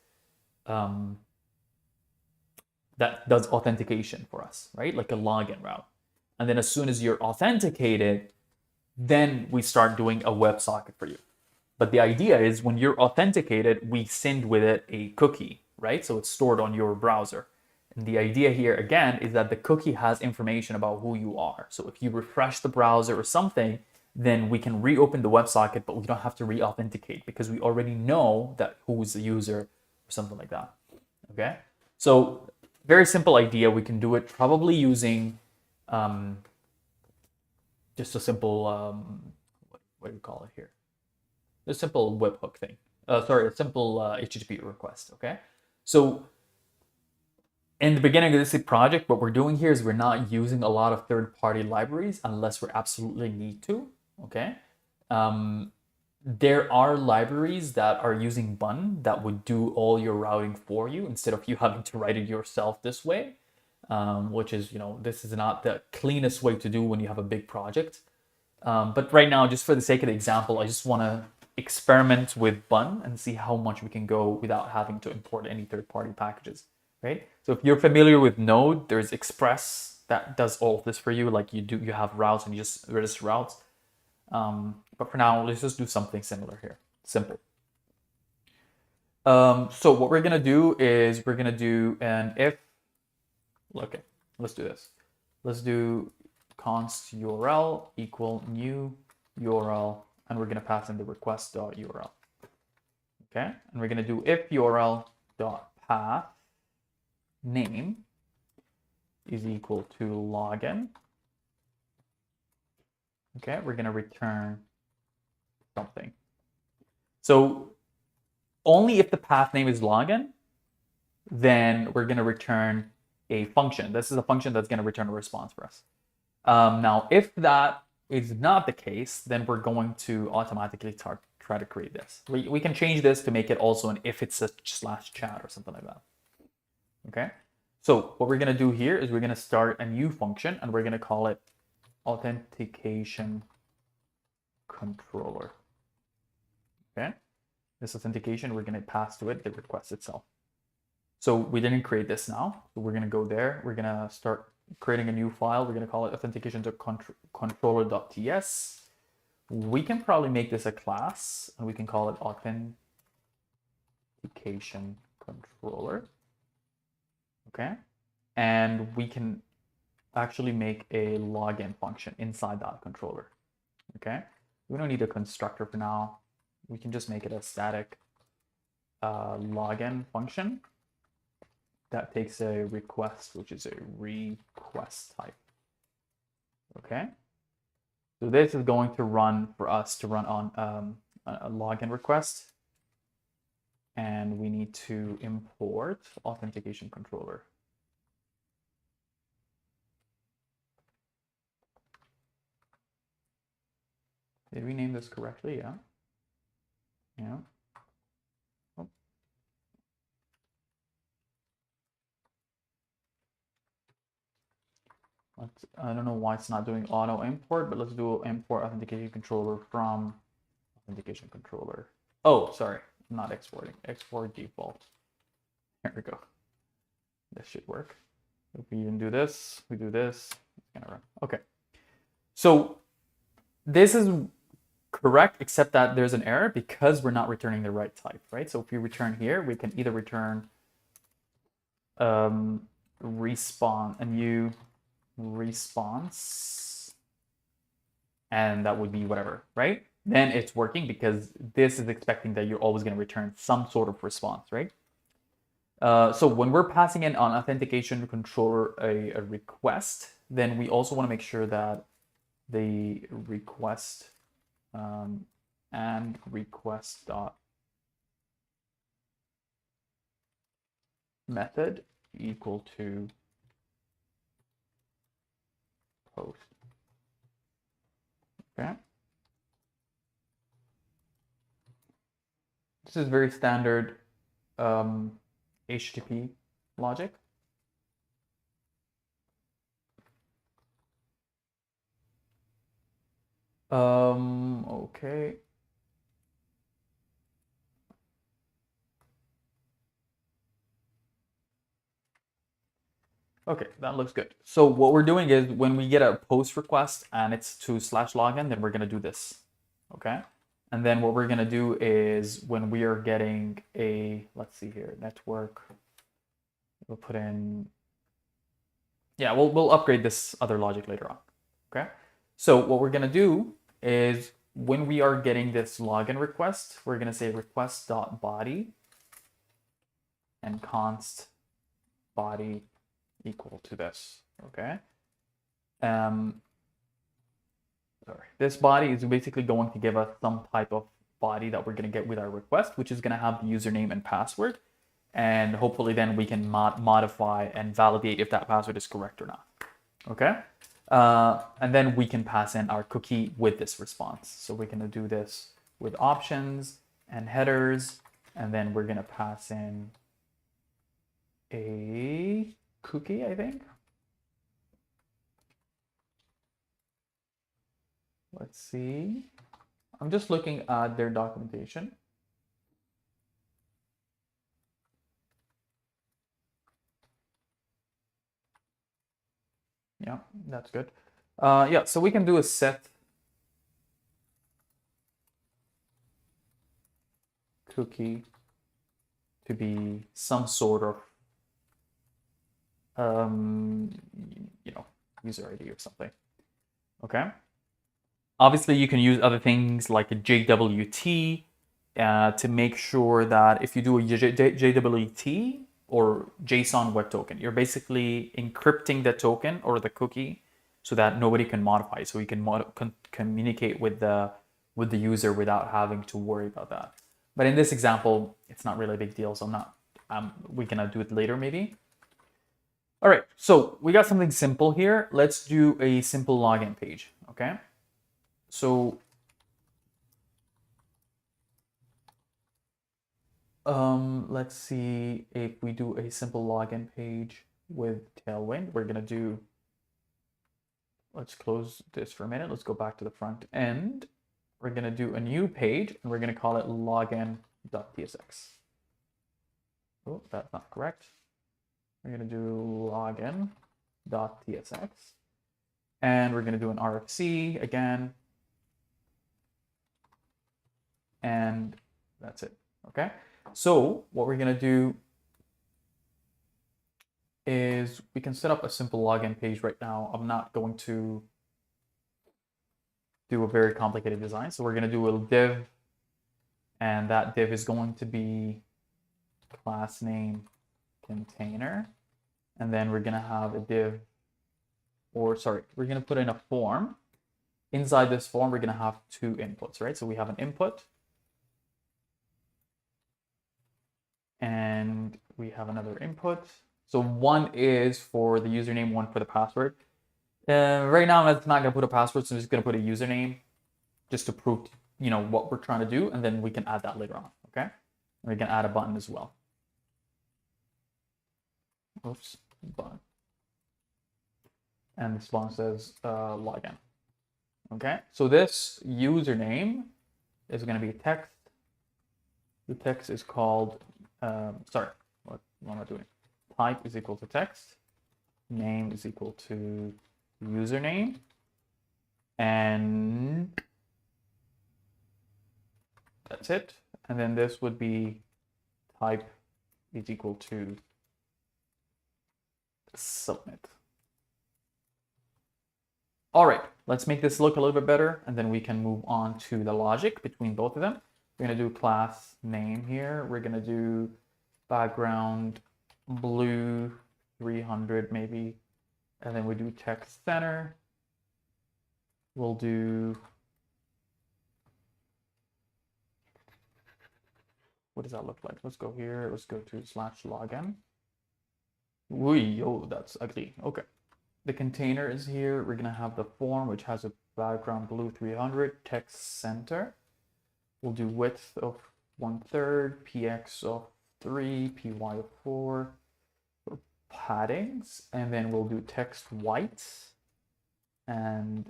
Speaker 1: that does authentication for us, right? Like a login route. And then as soon as you're authenticated, then we start doing a WebSocket for you. But the idea is when you're authenticated, we send with it a cookie, right? So it's stored on your browser. And the idea here, again, is that the cookie has information about who you are. So if you refresh the browser or something, then we can reopen the WebSocket, but we don't have to re-authenticate because we already know that who is the user or something like that, okay? So very simple idea. We can do it probably using just a simple, what do you call it here? A simple webhook thing. A simple HTTP request, okay? So in the beginning of this project, what we're doing here is we're not using a lot of third-party libraries unless we absolutely need to, okay? There are libraries that are using Bun that would do all your routing for you instead of you having to write it yourself this way, which is, you know, this is not the cleanest way to do when you have a big project. But right now, just for the sake of the example, I just want to experiment with Bun and see how much we can go without having to import any third-party packages, right? So if you're familiar with Node, there's Express that does all of this for you. Like you have routes and you just register routes. But for now, let's just do something similar here. Simple. So what we're gonna do is we're gonna do an if. Okay, let's do this. Let's do const URL equal new URL, and we're gonna pass in the request.url. Okay, and we're gonna do if URL.path name is equal to login. Okay, we're gonna return something. So only if the path name is login, then we're gonna return a function. This is a function that's gonna return a response for us. Now, if that is not the case, then we're going to automatically try to create this. We can change this to make it also an if it's a /chat or something like that. Okay, so what we're gonna do here is we're gonna start a new function and we're gonna call it authentication controller. Okay, this authentication, we're gonna pass to it the request itself. So we didn't create this now, so we're gonna go there. We're gonna start creating a new file. We're gonna call it authentication controller.ts. We can probably make this a class and we can call it authentication controller. Okay, and we can actually make a login function inside that controller. Okay, we don't need a constructor for now. We can just make it a static login function that takes a request, which is a request type. Okay, So this is going to run for us to run on a login request. And we need to import authentication controller. Did we name this correctly? Yeah. Yeah. Oh. I don't know why it's not doing auto import, but let's do import authentication controller from authentication controller. Oh, sorry, I'm not exporting. Export default. Here we go. This should work. If we even do this, we do this, it's gonna run. Okay. So this is correct, except that there's an error because we're not returning the right type, right? So if we return here, we can either return respawn, a new response, and that would be whatever, right? Then it's working because this is expecting that you're always going to return some sort of response, right? So when we're passing in on authentication controller a request, then we also want to make sure that the request and request dot method equal to post. Okay. This is very standard HTTP logic. Okay. Okay, that looks good. So what we're doing is when we get a post request and it's to /login, then we're gonna do this, okay? And then what we're gonna do is when we are getting a, let's see here, network, we'll put in, yeah, we'll upgrade this other logic later on, okay? So what we're gonna do is when we are getting this login request, we're gonna say request.body and const body equal to this, okay? Sorry, this body is basically going to give us some type of body that we're going to get with our request, which is going to have the username and password, and hopefully then we can modify and validate if that password is correct or not, okay? And then we can pass in our cookie with this response. So we're going to do this with options and headers, and then we're going to pass in a cookie, I think. Let's see. I'm just looking at their documentation. Yeah, that's good. Yeah, so we can do a set cookie to be some sort of user ID or something. Okay. Obviously, you can use other things like a JWT to make sure that if you do a JWT or JSON web token, you're basically encrypting the token or the cookie so that nobody can modify it. So you can communicate with the user without having to worry about that. But in this example, it's not really a big deal. So I'm not. We can do it later maybe. All right, so we got something simple here. Let's do a simple login page, okay? So let's see if we do a simple login page with Tailwind. We're gonna do, let's close this for a minute. Let's go back to the front end. We're gonna do a new page and we're gonna call it login.tsx. Oh, that's not correct. We're going to do login.tsx, and we're going to do an RFC again, and that's it, okay? So what we're going to do is we can set up a simple login page right now. I'm not going to do a very complicated design, so we're going to do a div, and that div is going to be class name container. And then we're going to have a div, or sorry, we're going to put in a form. inside this form, we're going to have two inputs, right? So we have an input and we have another input. So one is for the username, one for the password. Right now, it's not going to put a password, so I'm just going to put a username just to prove, what we're trying to do, and then we can add that later on, okay? And we can add a button as well. Oops, button. And this one says login. Okay, so this username is going to be text. The text is called, sorry, what am I doing? Type is equal to text. Name is equal to username. And that's it. And then this would be type is equal to submit. All right, let's make this look a little bit better, and then we can move on to the logic between both of them. We're going to do class name here. We're going to do background blue 300 maybe, and then we do text center. We'll do, what does that look like? Let's go here. Let's go to /login. Ooh, oh, that's ugly. Okay. The container is here. We're going to have the form, which has a background blue 300, text center. We'll do width of 1/3, px of 3, py of 4 for paddings. And then we'll do text white and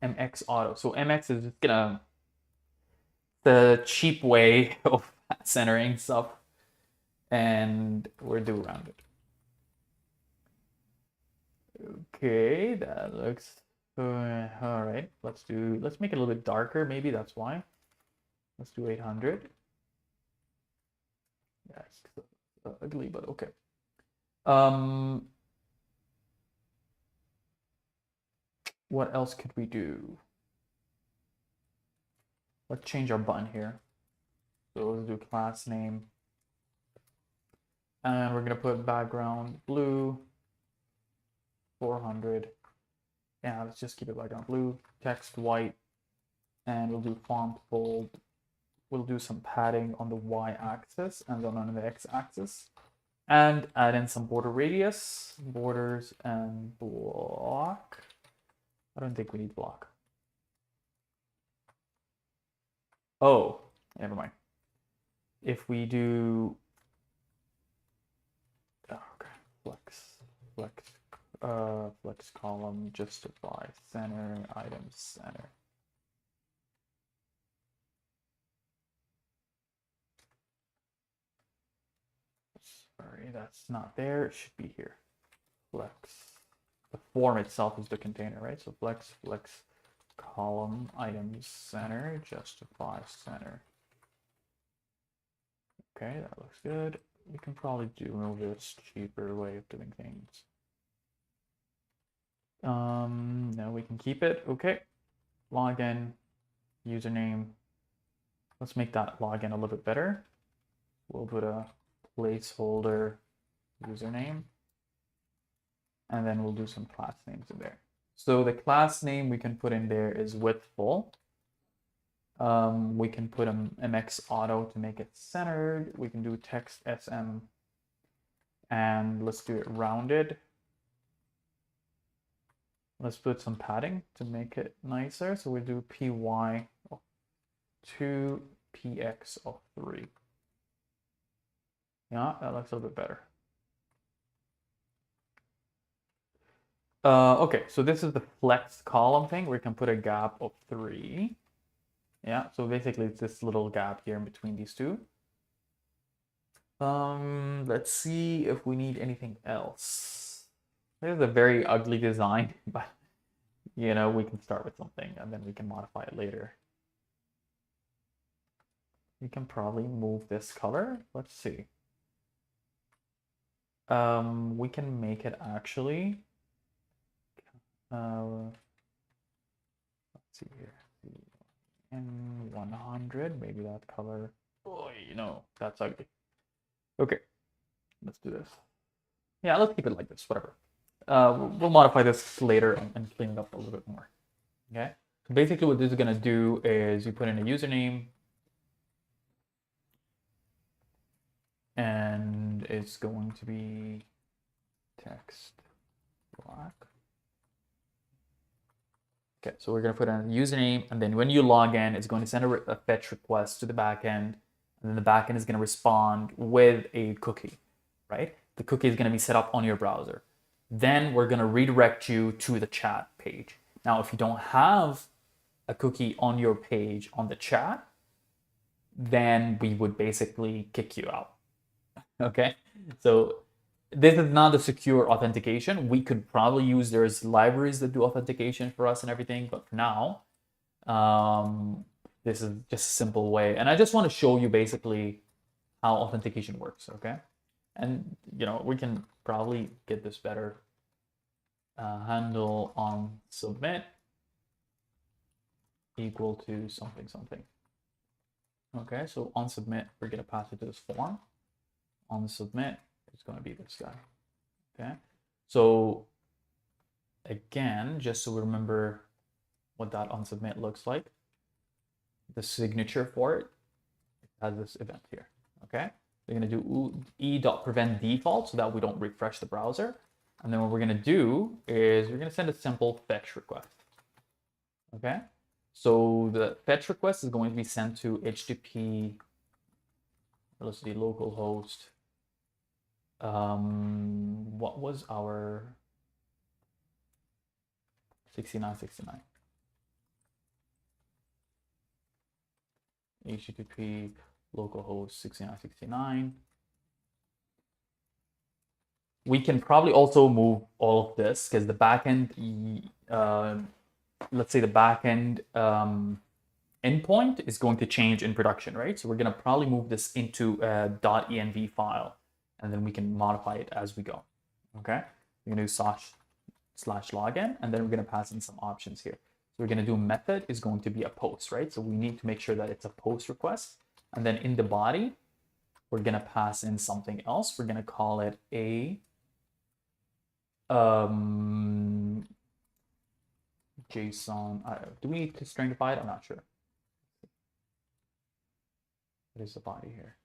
Speaker 1: mx auto. So mx is just gonna the cheap way of centering stuff, and we're do rounded. Okay, that looks all right. Let's make it a little bit darker. Maybe that's why. Let's do 800. That's ugly, but okay. What else could we do? Let's change our button here. So let's do class name. And we're going to put background blue 400. Yeah, let's just keep it background blue, text white, and we'll do font bold. We'll do some padding on the y-axis and then on the x-axis, and add in some border radius, borders, and block. I don't think we need block. Oh, never mind. If we do, okay, flex column, justify center, items center. Sorry, that's not there. It should be here. Flex. The form itself is the container, right? So flex column, items center, justify center. Okay, that looks good. We can probably do this cheaper way of doing things. No, we can keep it. Okay. Login, username. Let's make that login a little bit better. We'll put a placeholder username, and then we'll do some class names in there. So the class name we can put in there is widthful. We can put an mx auto to make it centered. We can do text sm, and let's do it rounded. Let's put some padding to make it nicer. So we do py of 2, px of 3. Yeah, that looks a little bit better. Okay, so this is the flex column thing. We can put a gap of 3. Yeah, so basically it's this little gap here in between these two. Let's see if we need anything else. This is a very ugly design, but we can start with something and then we can modify it later. We can probably move this color. Let's see. We can make it actually. Let's see here. And 100, maybe that color. Oh, that's ugly. Okay, let's do this. Yeah, let's keep it like this, whatever. We'll modify this later and clean it up a little bit more. Okay. So basically what this is going to do is you put in a username, and it's going to be text block. Okay, so we're going to put in a username, and then when you log in, it's going to send a fetch request to the backend, and then the backend is going to respond with a cookie, right? The cookie is going to be set up on your browser. Then we're going to redirect you to the chat page. Now, if you don't have a cookie on your page on the chat, then we would basically kick you out. Okay, so this is not a secure authentication. We could probably use, there's libraries that do authentication for us and everything, but for now, this is just a simple way. And I just want to show you basically how authentication works, okay? And you know, we can probably get this better. Handle on submit equal to something something. Okay, so on submit, we're gonna pass it to this form. On submit, it's gonna be this guy. Okay, so again, just so we remember what that on submit looks like, the signature for it has this event here. Okay, we're gonna do e.prevent default so that we don't refresh the browser. And then what we're gonna do is we're gonna send a simple fetch request. Okay, so the fetch request is going to be sent to HTTP, let's see, localhost. What was our 6969? HTTP localhost 6969. We can probably also move all of this because the backend, let's say the backend endpoint is going to change in production, right? So we're going to probably move this into a .env file, and then we can modify it as we go. Okay, we're going to do slash login, and then we're going to pass in some options here. So we're going to do method is going to be a post, right? So we need to make sure that it's a post request, and then in the body, we're going to pass in something else. We're going to call it a JSON. Do we need to stringify it? I'm not sure. What is the body here?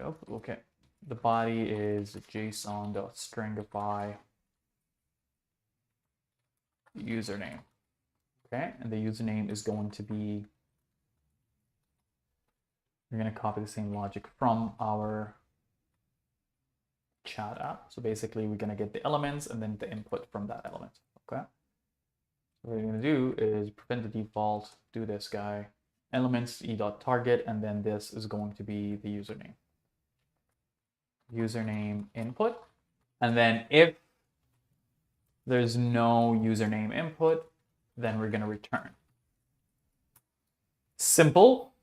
Speaker 1: Yep, okay. The body is JSON.stringify username. Okay, and the username is going to be, we're going to copy the same logic from our chat app. So basically we're going to get the elements and then the input from that element. Okay, so what we're going to do is prevent the default, do this guy, elements e.target, and then this is going to be the username input. And then if there's no username input, then we're going to return simple,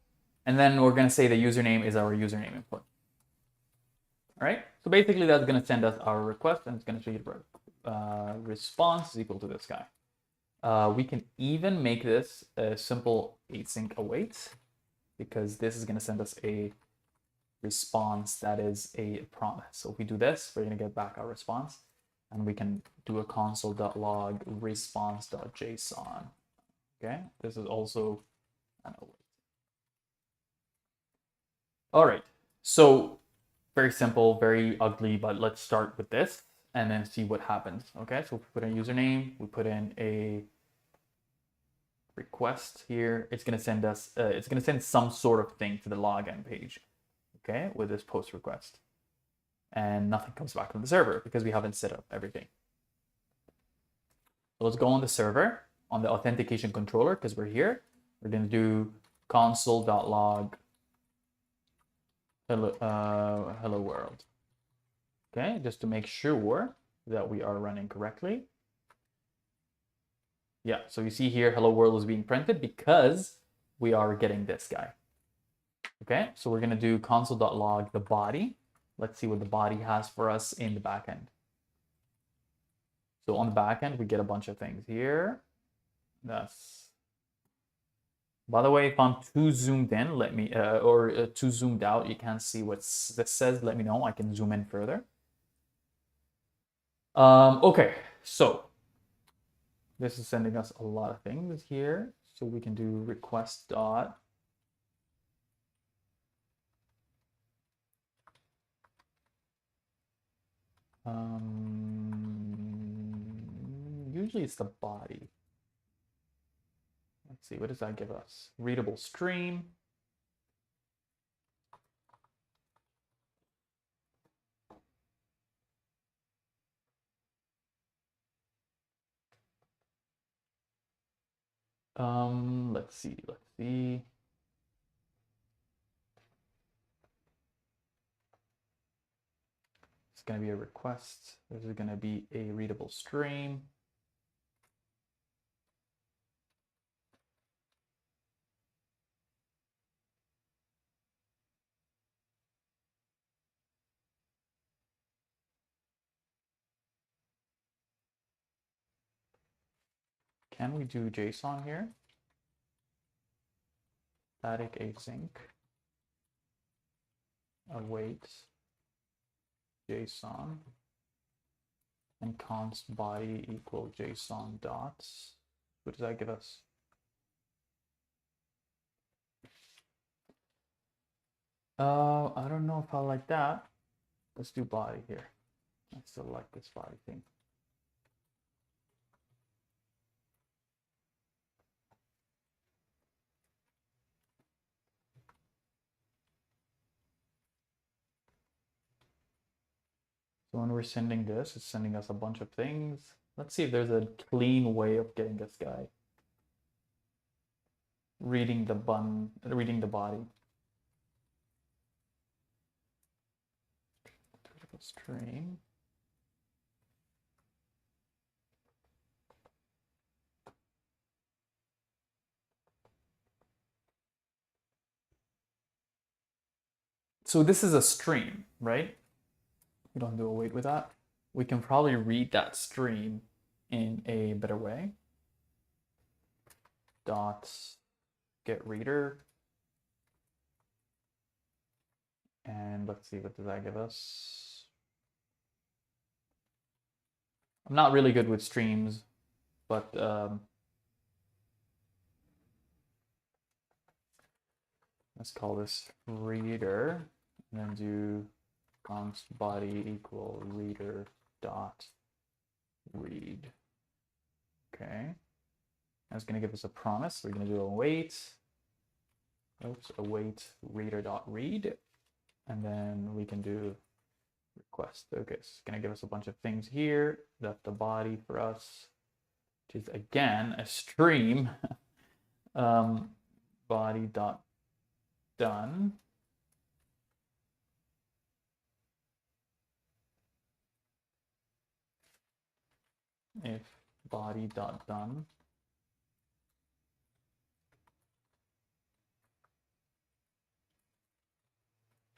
Speaker 1: and then we're going to say the username is our username input. All right, so basically that's going to send us our request, and it's going to show you response is equal to this guy. We can even make this a simple async await, because this is going to send us a response that is a promise. So if we do this, we're going to get back our response, and we can do a console.log response.json. Okay, this is also an await. All right, so very simple, very ugly, but let's start with this and then see what happens. Okay, so we put in a username, we put in a request here. It's going to send us, it's going to send some sort of thing to the login page, okay, with this post request. And nothing comes back from the server because we haven't set up everything. So let's go on the server, on the authentication controller, because we're here. We're going to do console.log hello world. Okay, just to make sure that we are running correctly. Yeah, so you see here, hello world is being printed because we are getting this guy. Okay, so we're going to do console.log the body. Let's see what the body has for us in the backend. So on the backend, we get a bunch of things here. That's, by the way, if I'm too zoomed in, let me, or too zoomed out, you can't see what this says, let me know. I can zoom in further. Okay, so This is sending us a lot of things here. So we can do request dot. Usually it's the body. Let's see, what does that give us? Readable stream. Let's see. It's going to be a request. This is going to be a readable stream. Can we do JSON here? Static async await JSON and const body equal JSON dots. What does that give us? I don't know if I like that. Let's do body here. Let's select this body thing. So when we're sending this, it's sending us a bunch of things. Let's see if there's a clean way of getting this guy reading the body. Stream. So this is a stream, right? We don't do await with that. We can probably read that stream in a better way. Dot get reader. And let's see, what does that give us? I'm not really good with streams, but let's call this reader and then do const body equal reader dot read. Okay. That's going to give us a promise. We're going to do await. Oops, await reader dot read. And then we can do request. Okay, so it's going to give us a bunch of things here. That's the body for us, which is again a stream. Body dot done. If body dot done,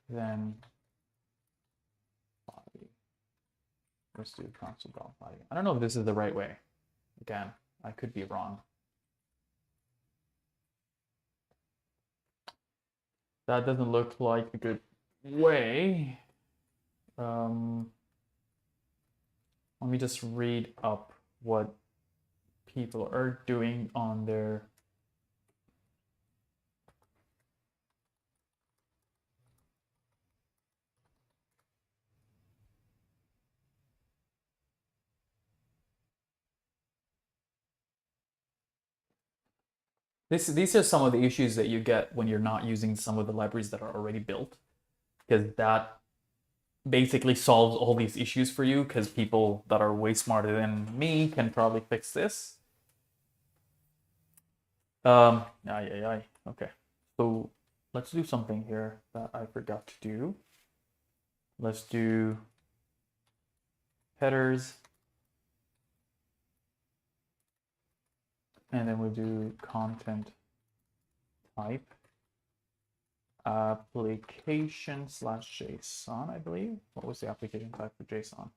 Speaker 1: then body. Let's do console dot body. I don't know if this is the right way. Again, I could be wrong. That doesn't look like a good way. Let me just read up what people are doing on their these are some of the issues that you get when you're not using some of the libraries that are already built, because that basically solves all these issues for you, because people that are way smarter than me can probably fix this. Okay, so let's do something here that I forgot to do. Let's do headers, and then we'll do content type application/JSON, I believe. What was the application type for JSON?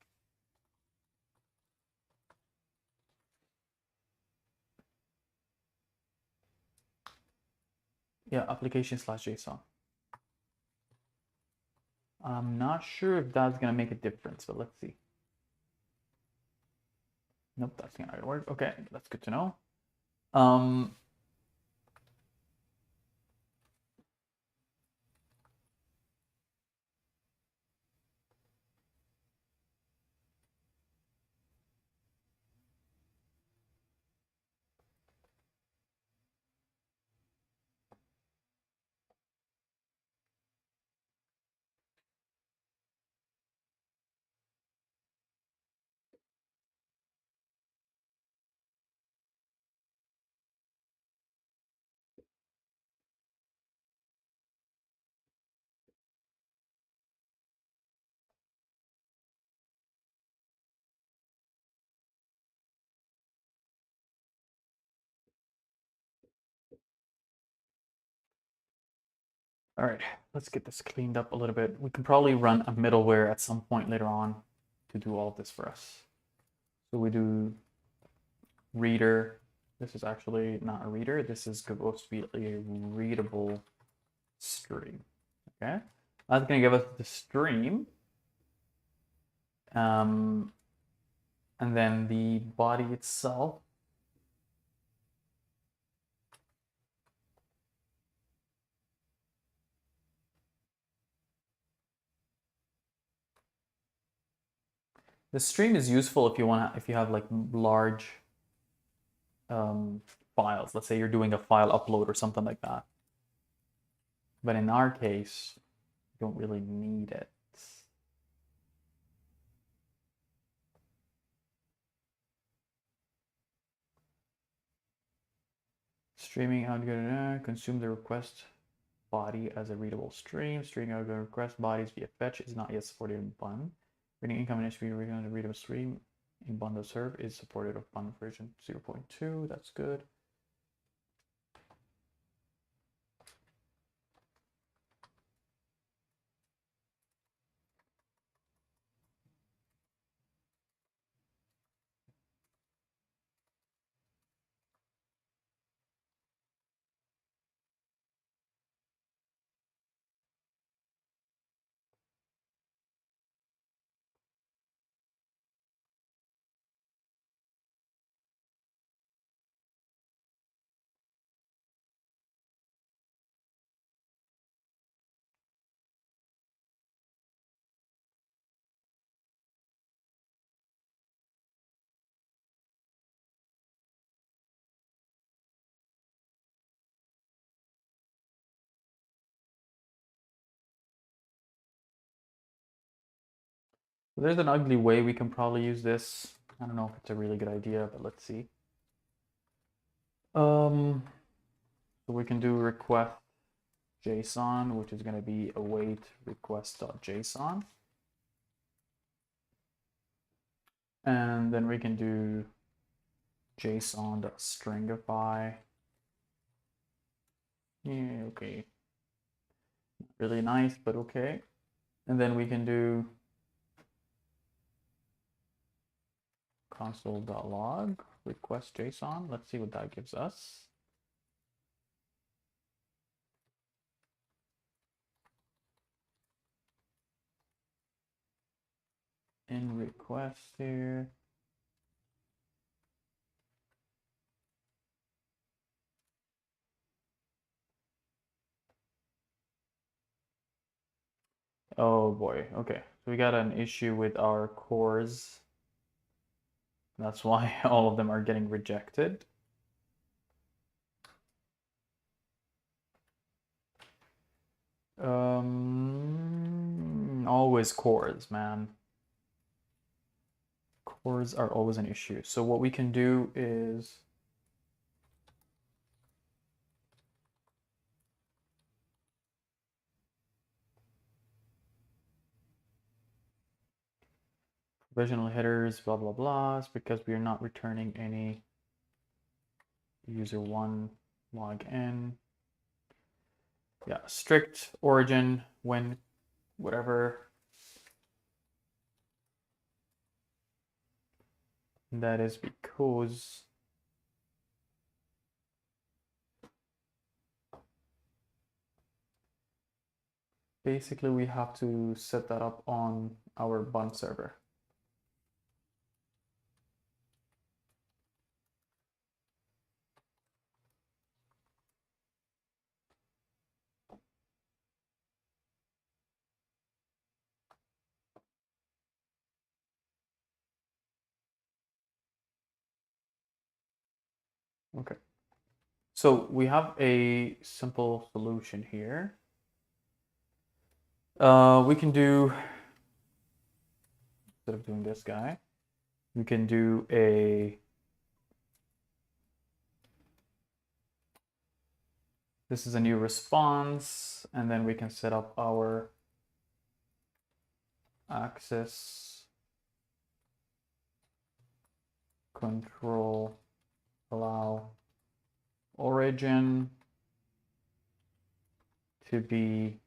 Speaker 1: Yeah, application/JSON. I'm not sure if that's gonna make a difference, but let's see. Nope, that's not gonna work. Okay, that's good to know. Um, all right, let's get this cleaned up a little bit. We can probably run a middleware at some point later on to do all of this for us. So we do reader. This is actually not a reader. This is supposed to be a readable stream. Okay, that's gonna give us the stream, and then the body itself. The stream is useful if you have like large files. Let's say you're doing a file upload or something like that. But in our case, you don't really need it. Streaming out, consume the request body as a readable stream. Streaming out request bodies via fetch is not yet supported in Bun. Reading incoming HTTP reading on a readable stream in Bun.serve is supported of Bun version 0.2. That's good. So there's an ugly way we can probably use this. I don't know if it's a really good idea, but let's see. So we can do request JSON, which is going to be await request.json. And then we can do JSON.stringify. Yeah, okay. Really nice, but okay. And then we can do console.log request JSON. Let's see what that gives us. In request here. Oh boy, okay. So we got an issue with our cores. That's why all of them are getting rejected. Always cores, man. Cores are always an issue. So what we can do is provisional headers, blah, blah, blah, because we are not returning any user1 login. Yeah, strict origin when whatever. That is because basically we have to set that up on our Bun server. Okay. So we have a simple solution here. We can do, instead of doing this guy, we can do this is a new response, and then we can set up our access control allow origin to be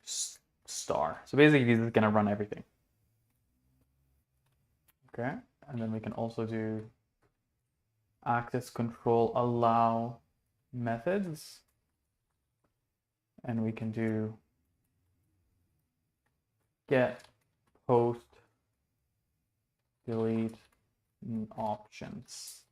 Speaker 1: star. So basically this is going to run everything. Okay, and then we can also do access control allow methods, and we can do get post delete options.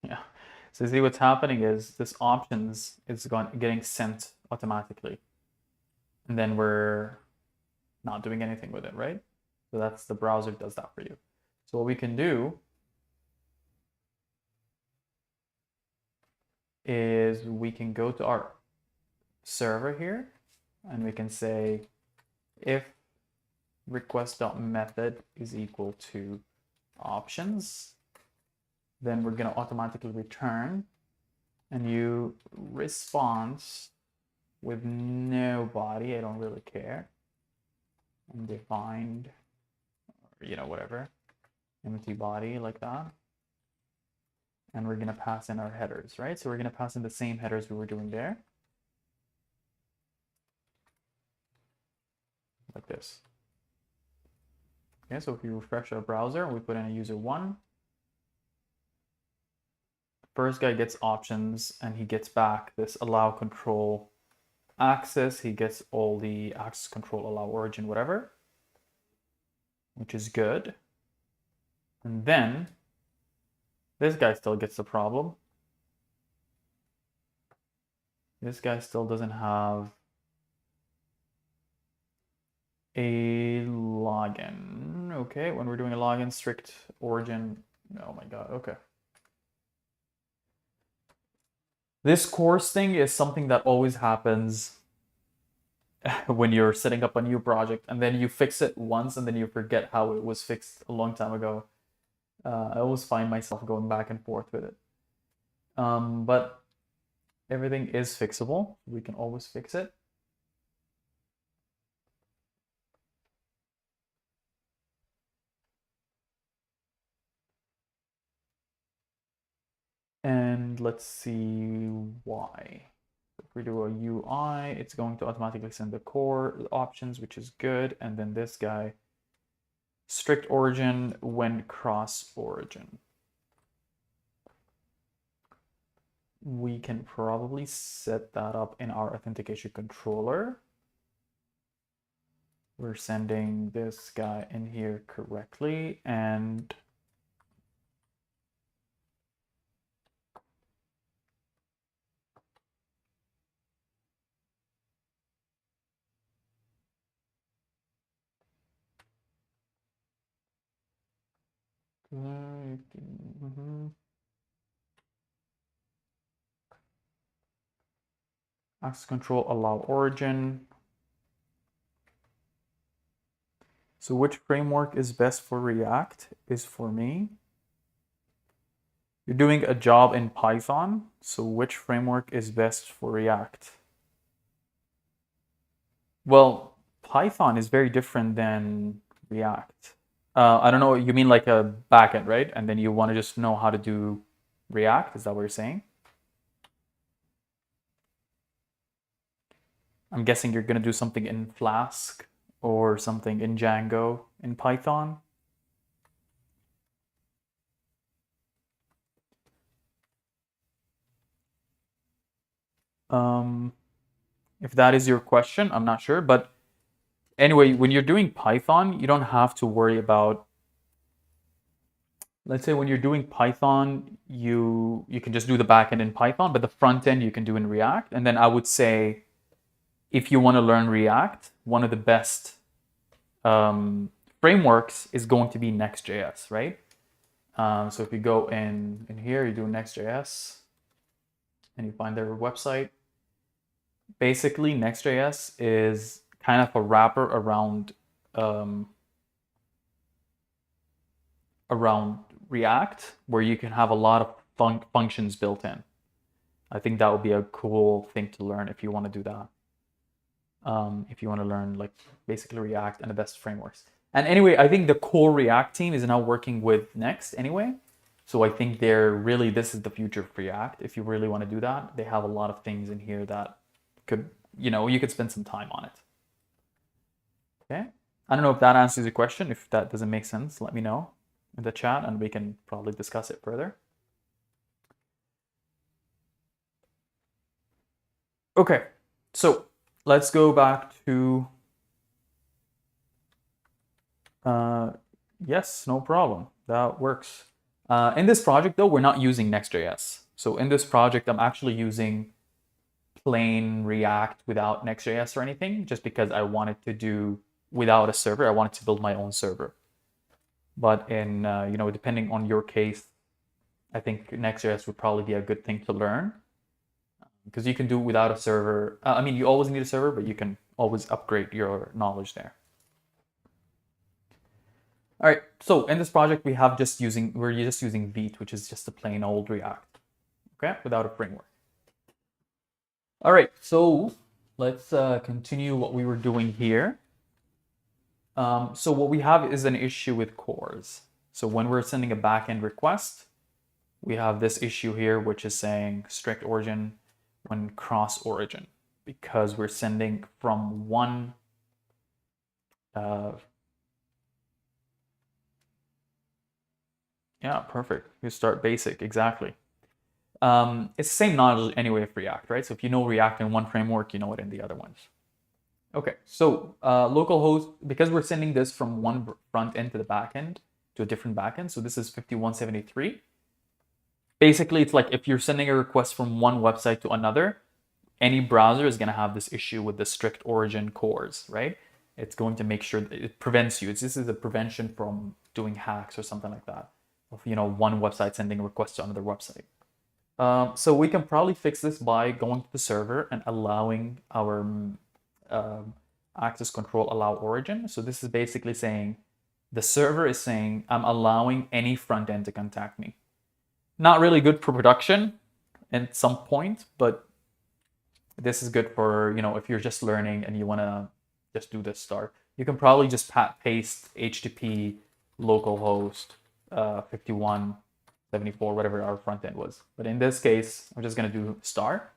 Speaker 1: Yeah. So see what's happening is this options is getting sent automatically. And then we're not doing anything with it, right? So that's the browser does that for you. So what we can do is we can go to our server here and we can say if request.method is equal to options, then we're going to automatically return a new response with no body. I don't really care. Undefined, or whatever, empty body like that. And we're going to pass in our headers, right? So we're going to pass in the same headers we were doing there. Like this. Okay, so if we refresh our browser and we put in a user 1, first guy gets options and he gets back this allow control access. He gets all the access control, allow origin, whatever, which is good. And then this guy still gets the problem. This guy still doesn't have a login. Okay, when we're doing a login, strict origin. Oh my God, okay. This course thing is something that always happens when you're setting up a new project and then you fix it once and then you forget how it was fixed a long time ago. I always find myself going back and forth with it. But everything is fixable. We can always fix it. And let's see why. If we do a UI, it's going to automatically send the core options, which is good. And then this guy, strict origin when cross origin. We can probably set that up in our authentication controller. We're sending this guy in here correctly, and access control allow origin. So which framework is best for React is for me. You're doing a job in Python, so which framework is best for React? Well, Python is very different than React. I don't know, you mean like a backend, right? And then you want to just know how to do React? Is that what you're saying? I'm guessing you're going to do something in Flask or something in Django in Python. If that is your question, I'm not sure. But anyway, when you're doing Python, you don't have to worry about let's say when you're doing Python, you can just do the backend in Python, but the front end you can do in React. And then I would say, if you want to learn React, one of the best frameworks is going to be Next.js, right? So if you go in here, you do Next.js, and you find their website. Basically, Next.js is kind of a wrapper around React, where you can have a lot of functions built in. I think that would be a cool thing to learn if you want to do that. If you want to learn like basically React and the best frameworks. And anyway, I think the core React team is now working with Next anyway. So I think this is the future of React. If you really want to do that, they have a lot of things in here that could, you could spend some time on it. Okay. I don't know if that answers your question. If that doesn't make sense, let me know in the chat and we can probably discuss it further. Okay, so let's go back to, yes, no problem, that works. In this project though, we're not using Next.js. So in this project, I'm actually using plain React without Next.js or anything, just because I wanted to do without a server. I wanted to build my own server. But in, depending on your case, I think Next.js would probably be a good thing to learn, because you can do it without a server. I mean, you always need a server, but you can always upgrade your knowledge there. All right, so in this project, we're just using Vite, which is just a plain old React, okay, without a framework. All right, so let's continue what we were doing here. So what we have is an issue with cores. So when we're sending a backend request, we have this issue here, which is saying strict origin when cross origin, because we're sending from one yeah, perfect. You start basic, exactly. It's the same knowledge anyway of React, right? So if you know React in one framework, you know it in the other ones. Okay, so localhost, because we're sending this from one front end to the back end to a different backend, so this is 5173. Basically, it's like if you're sending a request from one website to another, any browser is going to have this issue with the strict origin cores, right? It's going to make sure that it prevents you. This is a prevention from doing hacks or something like that, of one website sending a request to another website. So we can probably fix this by going to the server and allowing our access control allow origin. So this is basically saying the server is saying I'm allowing any front end to contact me. Not really good for production at some point, but this is good for, if you're just learning and you want to just do this start. You can probably just paste HTTP localhost 5174, whatever our front end was. But in this case, I'm just going to do star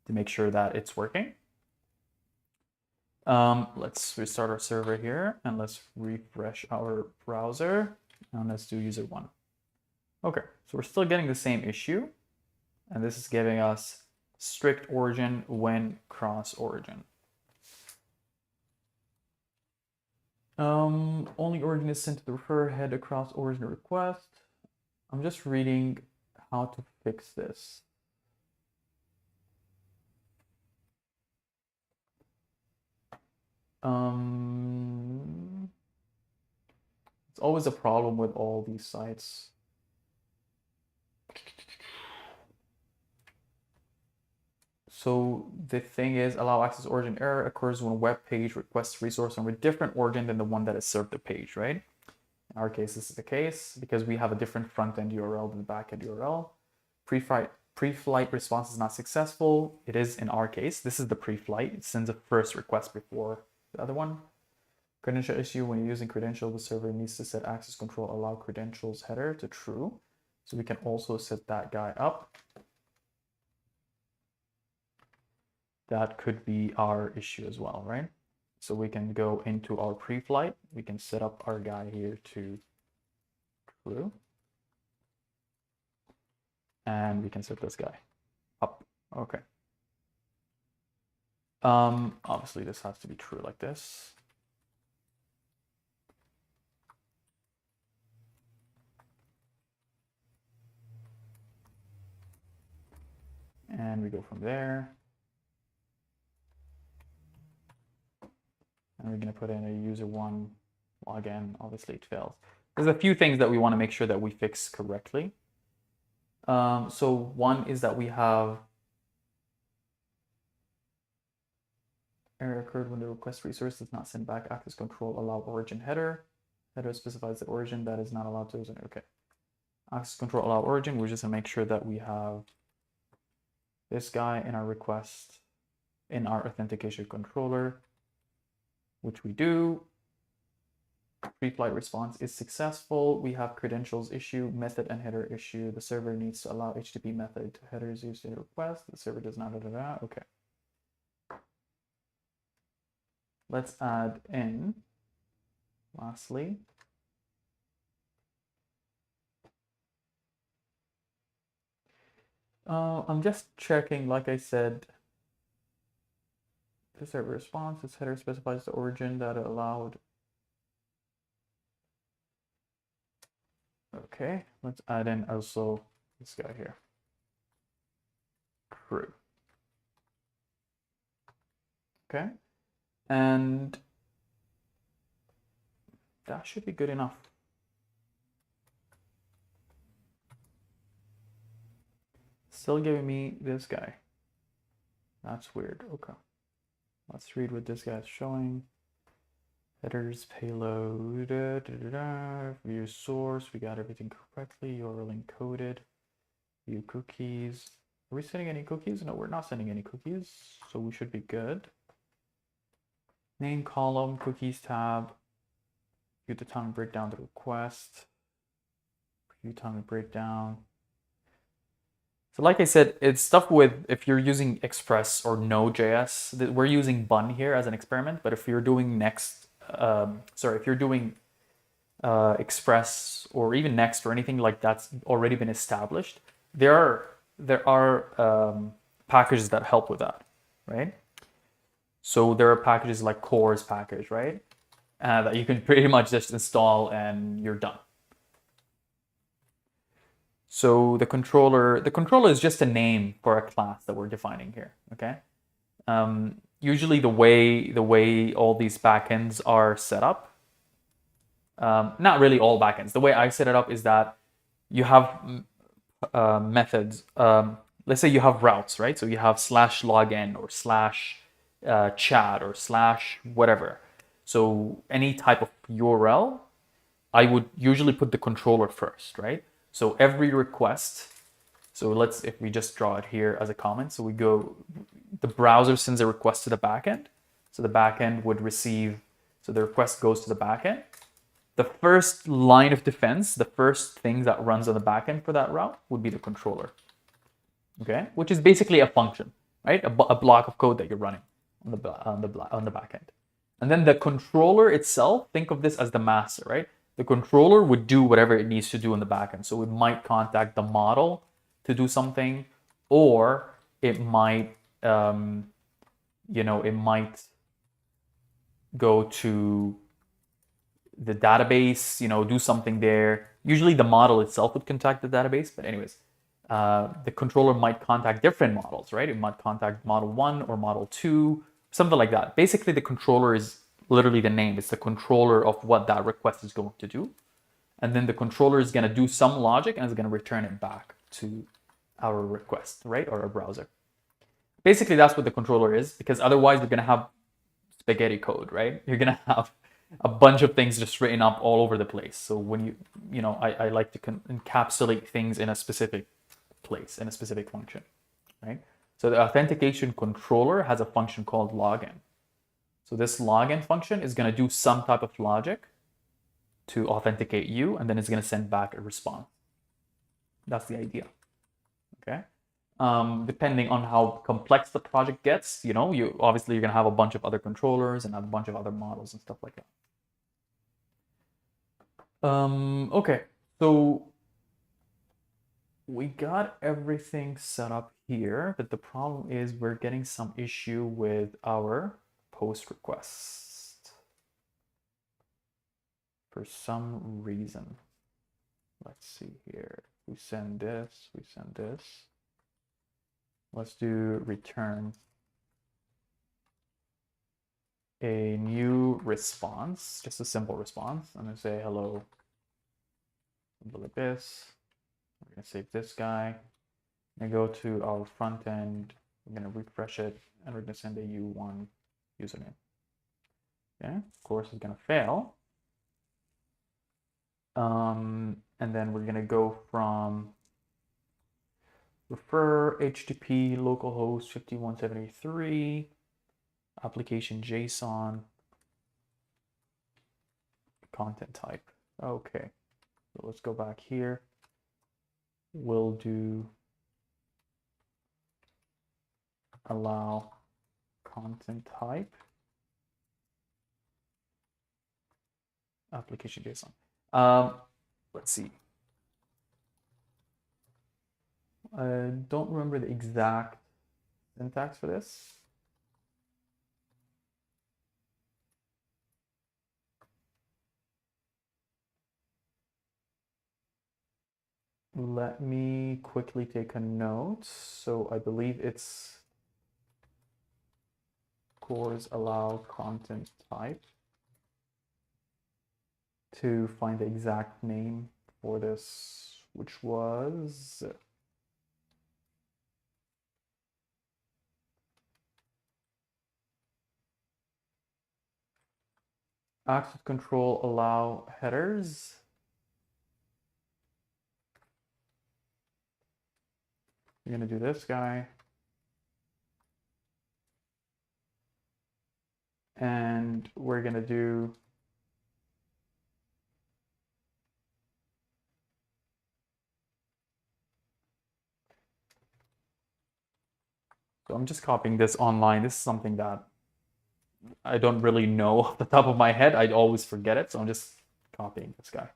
Speaker 1: to make sure that it's working. Let's restart our server here and let's refresh our browser and let's do user 1. Okay, so we're still getting the same issue, and this is giving us strict origin when cross origin. Only origin is sent to the refer head across origin request. I'm just reading how to fix this. It's always a problem with all these sites. So the thing is, allow access origin error occurs when a web page requests resource from a different origin than the one that has served the page, right? In our case, this is the case because we have a different front-end URL than the back-end URL. Pre-flight response is not successful. It is in our case. This is the pre-flight. It sends a first request before the other one. Credential issue, when you're using credential, the server needs to set access control allow credentials header to true. So we can also set that guy up. That could be our issue as well, right? So we can go into our pre-flight. We can set up our guy here to true. And we can set this guy up. Okay. Obviously this has to be true like this. And we go from there. And we're going to put in a user1 login. Obviously, it fails. There's a few things that we want to make sure that we fix correctly. So one is that we have error occurred when the request resource does not send back access control allow origin header. Header specifies the origin that is not allowed to. Okay. Access control allow origin. We're just going to make sure that we have this guy in our request in our authentication controller, which we do. Pre-flight response is successful. We have credentials issue, method and header issue. The server needs to allow HTTP method to headers used in the request. The server does not. Okay. Let's add in, lastly, I'm just checking, like I said, the server response, this header specifies the origin that it allowed. Okay, let's add in also this guy here, crew. Okay, and that should be good enough. Still giving me this guy. That's weird. Okay, let's read what this guy is showing. Headers, payload, view source, we got everything correctly, URL encoded, view cookies. Are we sending any cookies? No, we're not sending any cookies, so we should be good. Name column, cookies tab, view the time and break down the request, view time and breakdown. So like I said, it's stuff with, if you're using Express or Node.js, we're using Bun here as an experiment, but if you're doing if you're doing Express or even Next or anything like that's already been established, there are packages that help with that, right? So there are packages like Cores package, right? That you can pretty much just install and you're done. So the controller is just a name for a class that we're defining here, okay? Usually the way all these backends are set up, not really all backends. The way I set it up is that you have methods. Let's say you have routes, right? So you have /login or /chat or /whatever. So any type of URL, I would usually put the controller first, right? So every request, so if we just draw it here as a comment, so we go, the browser sends a request to the backend. So the backend would receive, so the request goes to the backend. The first line of defense, the first thing that runs on the backend for that route would be the controller, okay? Which is basically a function, right? A block of code that you're running on the backend. And then the controller itself, think of this as the master, right? The controller would do whatever it needs to do in the backend. So it might contact the model to do something, or it might, it might go to the database, do something there. Usually the model itself would contact the database, but anyways, the controller might contact different models, right? It might contact model 1 or model 2, something like that. Basically, the controller is literally the name. It's the controller of what that request is going to do. And then the controller is going to do some logic and is going to return it back to our request, right? Or our browser. Basically, that's what the controller is, because otherwise you're going to have spaghetti code, right? You're going to have a bunch of things just written up all over the place. So when I like to encapsulate things in a specific place, in a specific function, right? So the authentication controller has a function called login. So this login function is going to do some type of logic to authenticate you, and then it's going to send back a response. That's the idea, okay? Depending on how complex the project gets, you're going to have a bunch of other controllers and a bunch of other models and stuff like that. Okay, so we got everything set up here, but the problem is we're getting some issue with our post request for some reason. Let's see here. We send this. let's do return a new response, just a simple response. I'm gonna say hello, something like this. We're gonna save this guy. I'm gonna go to our front end. We're gonna refresh it, and we're gonna send a U1 username. Okay, of course it's gonna fail. And then we're gonna go from refer HTTP localhost 5173 application JSON content type. Okay, so let's go back here. We'll do allow content type application JSON. Let's see. I don't remember the exact syntax for this. Let me quickly take a note. So I believe it's cores allow content type to find the exact name for this, which was access control allow headers. You're gonna do this guy. And we're gonna do so I'm just copying this online. This is something that I don't really know off the top of my head. I'd always forget it, so I'm just copying this guy.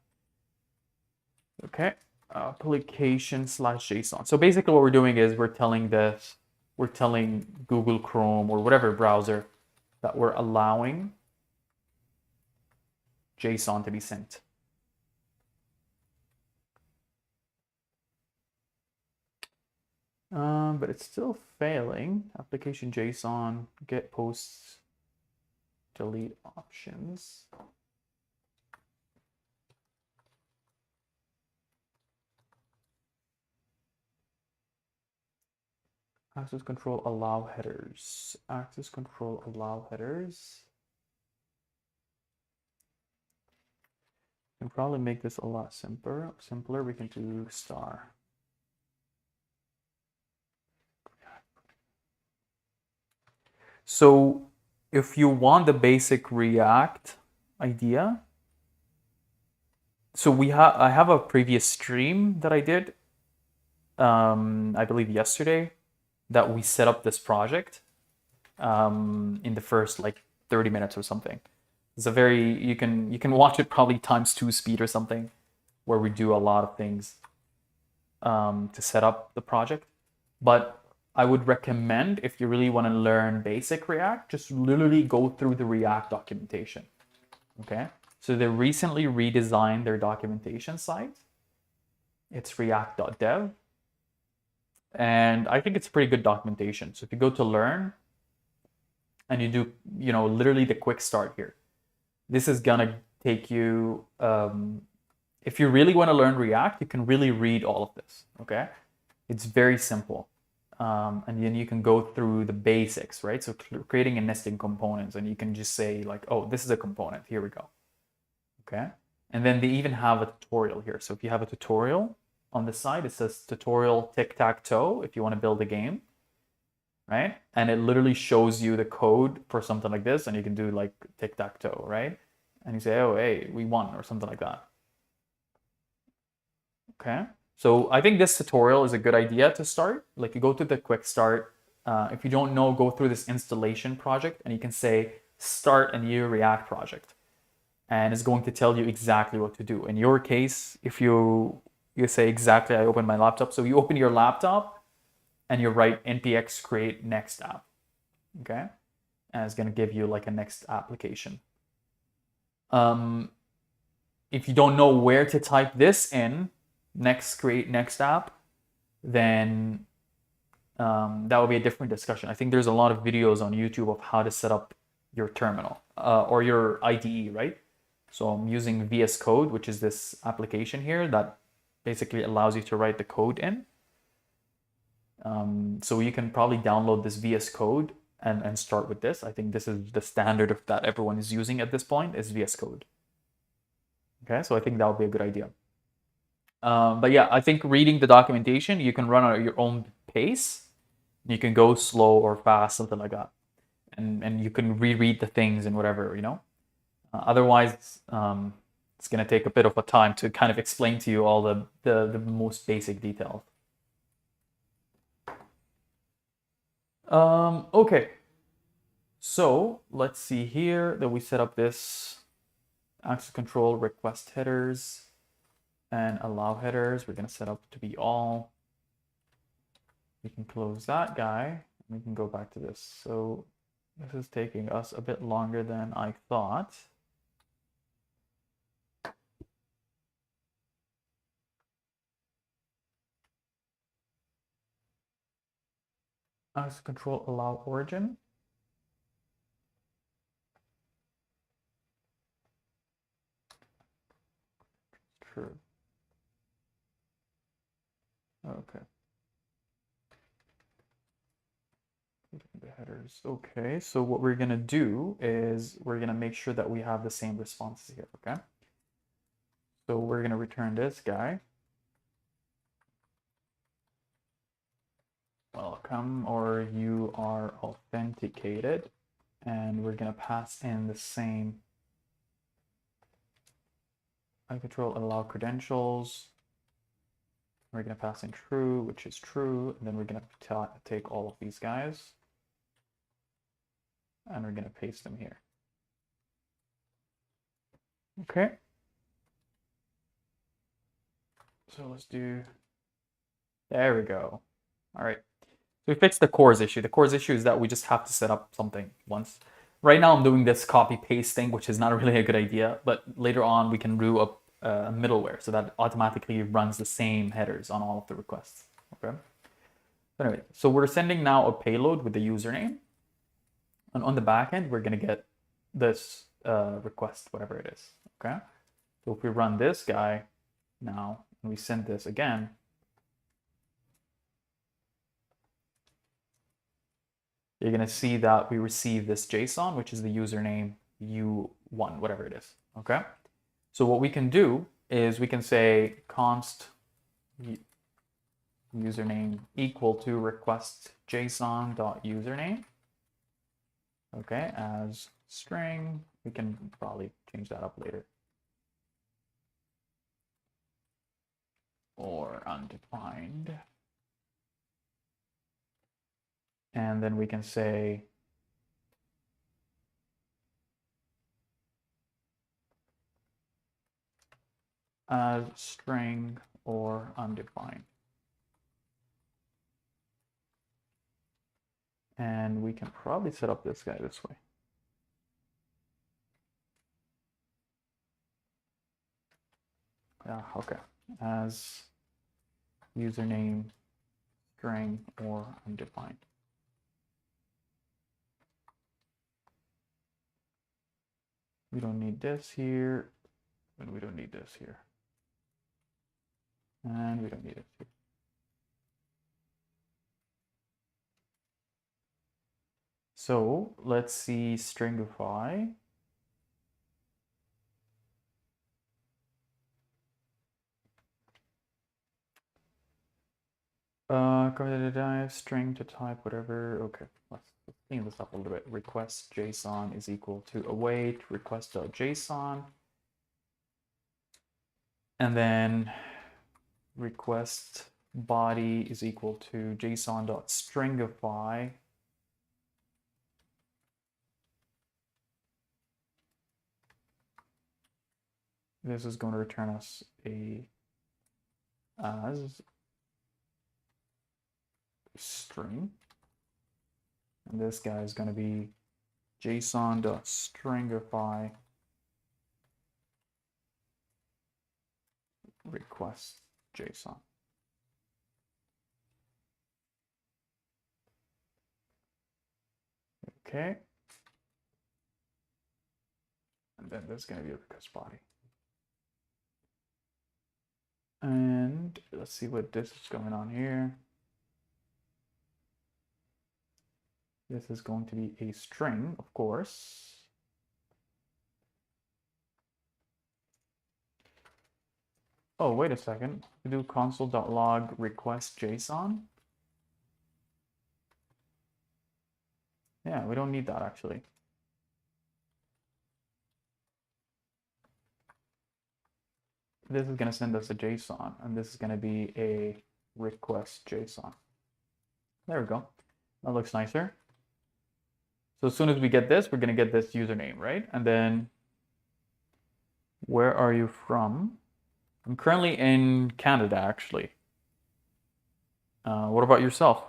Speaker 1: Okay, application slash JSON. So basically what we're doing is we're telling Google Chrome or whatever browser that we're allowing JSON to be sent. But it's still failing. Application JSON, get posts, delete options. Access control allow headers. Access control allow headers. We can probably make this a lot simpler. We can do star. So if you want the basic React idea, so I have a previous stream that I did, I believe yesterday, that we set up this project in the first like 30 minutes or something. It's you can watch it probably ×2 speed or something, where we do a lot of things to set up the project. But I would recommend, if you really want to learn basic React, just literally go through the React documentation. Okay, so they recently redesigned their documentation site. It's react.dev. And I think it's pretty good documentation. So if you go to learn and you do, literally the quick start here, this is gonna take you, if you really want to learn React, you can really read all of this, okay? It's very simple. And then you can go through the basics, right? So creating and nesting components, and you can just say like, oh, this is a component, here we go, okay? And then they even have a tutorial here. So if you have a tutorial on the side, it says tutorial tic-tac-toe if you want to build a game, right? And it literally shows you the code for something like this, and you can do like tic-tac-toe, right? And you say, oh, hey, we won, or something like that. Okay, so I think this tutorial is a good idea to start. Like you go to the quick start. If you don't know, go through this installation project, and you can say start a new React project, and it's going to tell you exactly what to do. In your case, if you say exactly, I open my laptop. So you open your laptop and you write npx create next app, okay? And it's gonna give you like a next application. If you don't know where to type this in, next create next app, then that would be a different discussion. I think there's a lot of videos on YouTube of how to set up your terminal or your IDE, right? So I'm using VS Code, which is this application here that basically allows you to write the code in. So you can probably download this VS Code and start with this. I think this is the standard of that everyone is using at this point is VS Code. Okay, so I think that would be a good idea. But yeah, I think reading the documentation, you can run at your own pace. You can go slow or fast, something like that. And you can reread the things and whatever, you know. Otherwise, it's going to take a bit of a time to kind of explain to you all the most basic details. Okay. So let's see here that we set up this access control request headers and allow headers. We're going to set up to be all. We can close that guy. We can go back to this. So this is taking us a bit longer than I thought. Access control allow origin. True. Okay. The headers. Okay, so what we're gonna do is we're gonna make sure that we have the same responses here, okay? So we're gonna return this guy. Welcome, or you are authenticated. And we're gonna pass in the same control allow credentials. We're gonna pass in true, which is true, and then we're gonna take all of these guys and we're gonna paste them here. Okay. So let's do, there we go. All right. So we fixed the cores issue. The cores issue is that we just have to set up something once. Right now I'm doing this copy paste thing, which is not really a good idea, but later on we can do a middleware so that automatically runs the same headers on all of the requests. Okay. Anyway, so we're sending now a payload with the username. And on the back end, we're going to get this request, whatever it is. Okay. So if we run this guy now and we send this again, you're going to see that we receive this JSON, which is the username u1, whatever it is. Okay. So what we can do is we can say const username equal to request JSON.username. Okay, as string. We can probably change that up later. Or undefined. And then we can say as string or undefined. And we can probably set up this guy this way. Yeah, okay. As username, string, or undefined. We don't need this here, and we don't need this here. And we don't need it here. So let's see stringify. String to type, whatever. Okay, let's clean this up a little bit. Request JSON is equal to await request.json. And then request body is equal to json.stringify. This is going to return us a as string. And this guy is going to be json.stringify request JSON. Okay. And then there's going to be a request body. And let's see what this is going on here. This is going to be a string, of course. Oh, wait a second. We do console.log request JSON. Yeah, we don't need that actually. This is going to send us a JSON, and this is going to be a request JSON. There we go. That looks nicer. So as soon as we get this, we're going to get this username, right? And then, where are you from? I'm currently in Canada, actually. What about yourself?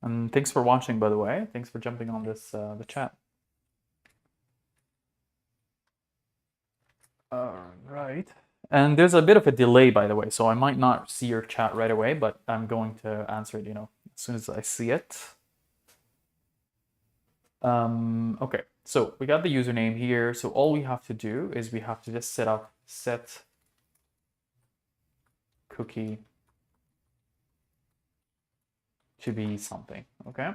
Speaker 1: And thanks for watching, by the way. Thanks for jumping on this the chat. All right. And there's a bit of a delay, by the way, so I might not see your chat right away, but I'm going to answer it, as soon as I see it. Okay, so we got the username here. So all we have to do is we have to just set up set cookie to be something, okay?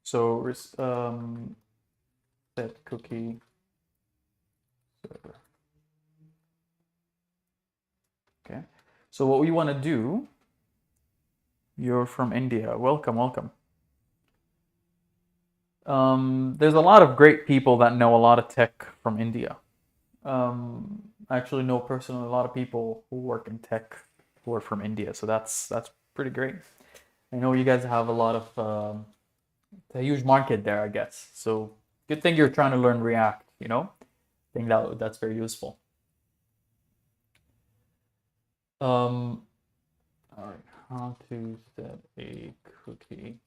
Speaker 1: So set cookie server. Okay, so what we want to do, you're from India, welcome. There's a lot of great people that know a lot of tech from India. I actually know personally a lot of people who work in tech who are from India, so that's pretty great. I know you guys have a lot of a huge market there, I guess. So good thing you're trying to learn React. I think that's very useful. All right, how to set a cookie.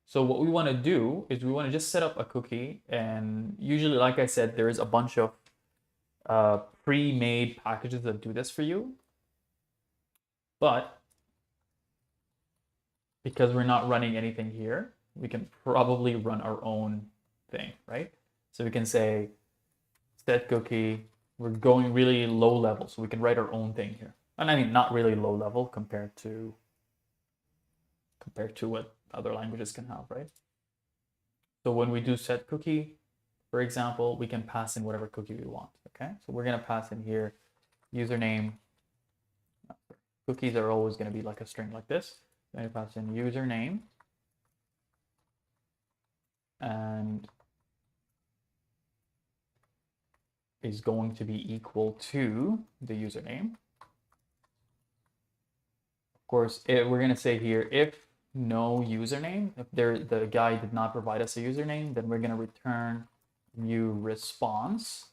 Speaker 1: So what we want to do is we want to just set up a cookie, and usually, like I said, there is a bunch of pre-made packages that do this for you. But because we're not running anything here, we can probably run our own thing, right? So we can say set cookie, we're going really low level, so we can write our own thing here. And I mean, not really low level compared to what other languages can have, right? So when we do set cookie, for example, we can pass in whatever cookie we want, okay? So we're gonna pass in here username. Cookies are always gonna be like a string like this. I'm gonna pass in username, and is going to be equal to the username. Of course, we're gonna say here, if no username, if the guy did not provide us a username, then we're gonna return new response,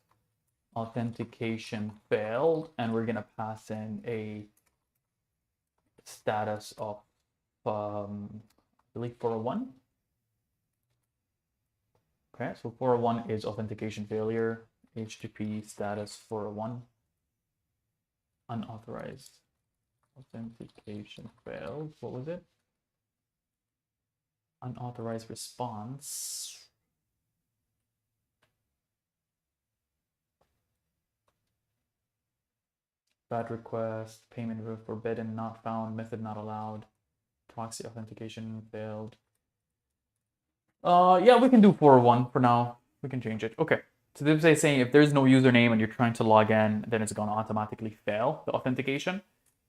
Speaker 1: authentication failed, and we're gonna pass in a status of I believe 401. Okay, so 401 is authentication failure, HTTP status 401, unauthorized authentication failed. What was it? Unauthorized response. Bad request, payment forbidden, not found, method not allowed, proxy authentication failed. Yeah, we can do 401 for now. We can change it. Okay. So this is saying if there's no username and you're trying to log in, then it's going to automatically fail the authentication.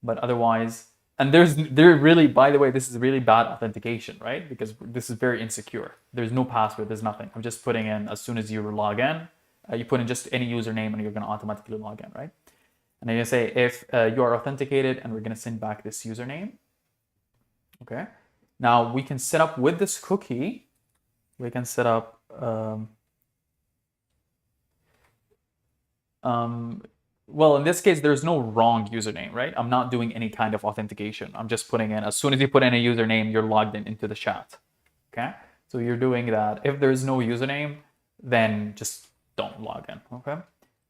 Speaker 1: But otherwise, and there really, by the way, this is really bad authentication, right? Because this is very insecure. There's no password, there's nothing. I'm just putting in, as soon as you log in, you put in just any username and you're going to automatically log in, right? And then you say if you are authenticated, and we're going to send back this username. Okay. Now we can set up with this cookie, we can set up well, in this case, there's no wrong username, right? I'm not doing any kind of authentication. I'm just putting in, as soon as you put in a username, you're logged in into the chat. Okay. So you're doing that. If there's no username, then just don't log in. Okay.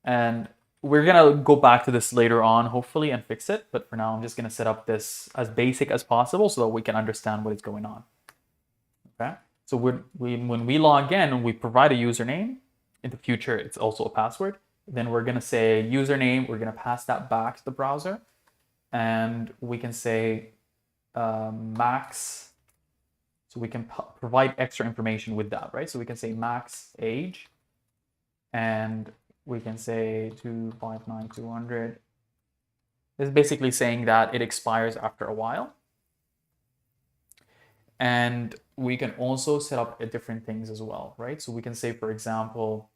Speaker 1: And we're gonna go back to this later on, hopefully, and fix it. But for now, I'm just gonna set up this as basic as possible so that we can understand what is going on. Okay. So when we log in, we provide a username. In the future, it's also a password. Then we're gonna say username. We're gonna pass that back to the browser, and we can say max. So we can provide extra information with that, right? So we can say max age, and we can say 259,200. This is basically saying that it expires after a while. And we can also set up different things as well, right? So we can say, for example,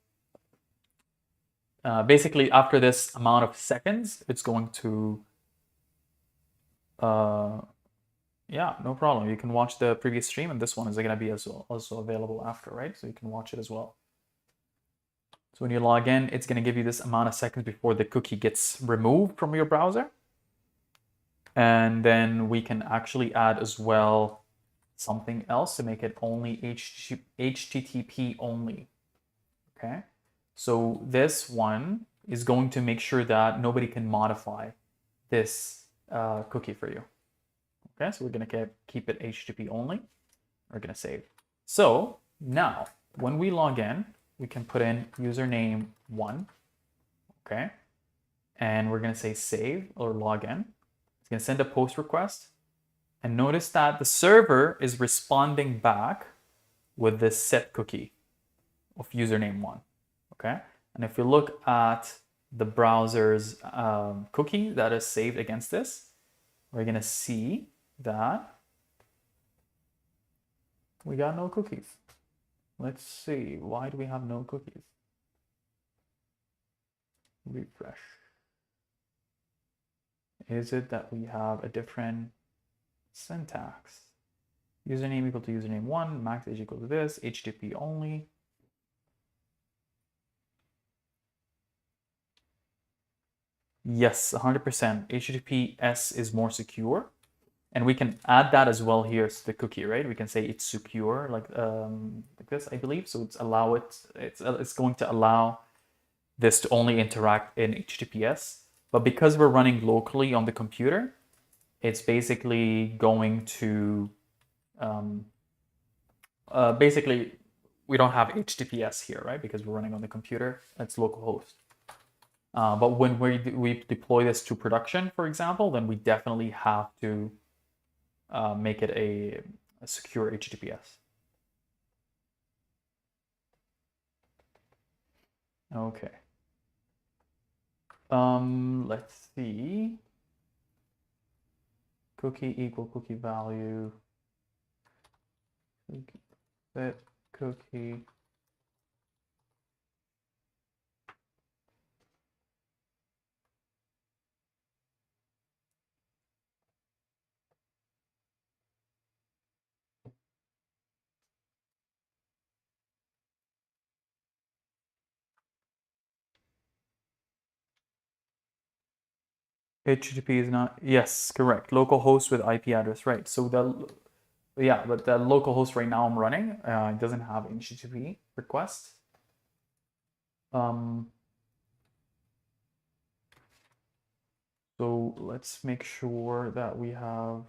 Speaker 1: basically after this amount of seconds, it's going to, yeah, no problem. You can watch the previous stream, and this one is going to be also available after, right? So you can watch it as well. So when you log in, it's going to give you this amount of seconds before the cookie gets removed from your browser. And then we can actually add as well something else to make it only HTTP only. Okay. So this one is going to make sure that nobody can modify this cookie for you. Okay. So we're going to keep it HTTP only. We're going to save. So now when we log in, we can put in username 1. Okay. And we're going to say save or log in. It's going to send a post request. And notice that the server is responding back with this set cookie of username 1. Okay. And if you look at the browser's cookie that is saved against this, we're going to see that we got no cookies. Let's see. Why do we have no cookies? Refresh. Is it that we have a different syntax? Username equal to username 1, max age equal to this, HTTP only. Yes, 100%. HTTPS is more secure. And we can add that as well here to the cookie, right? We can say it's secure, like this, I believe. So it's going to allow this to only interact in HTTPS. But because we're running locally on the computer, it's basically going to basically we don't have HTTPS here, right? Because we're running on the computer. It's localhost. But when we deploy this to production, for example, then we definitely have to make it a secure HTTPS. Okay. Let's see. Cookie equal cookie value. Set cookie. HTTP is not, yes, correct. Localhost with IP address, right? So but the localhost right now I'm running, it doesn't have HTTP request. So let's make sure that we have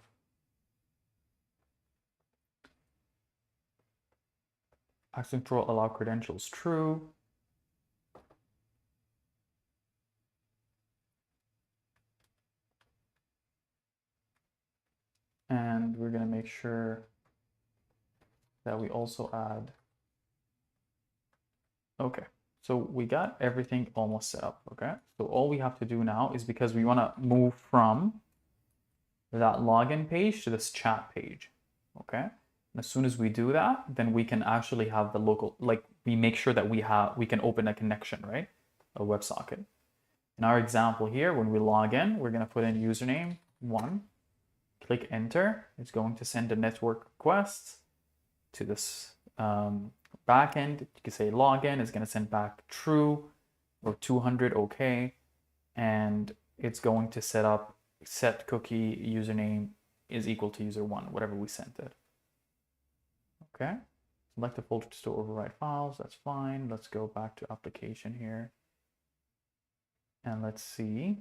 Speaker 1: access control allow credentials true. And we're going to make sure that we also add. Okay, so we got everything almost set up. Okay, so all we have to do now is, because we want to move from that login page to this chat page. Okay, and as soon as we do that, then we can actually have the local, like we make sure that we can open a connection, right? A WebSocket. In our example here, when we log in, we're going to put in username 1. Click enter. It's going to send a network request to this backend. You can say login. It's going to send back true or 200 okay, and it's going to set cookie username is equal to user1, whatever we sent it. Okay. Select the folder to store override files. That's fine. Let's go back to application here. And let's see.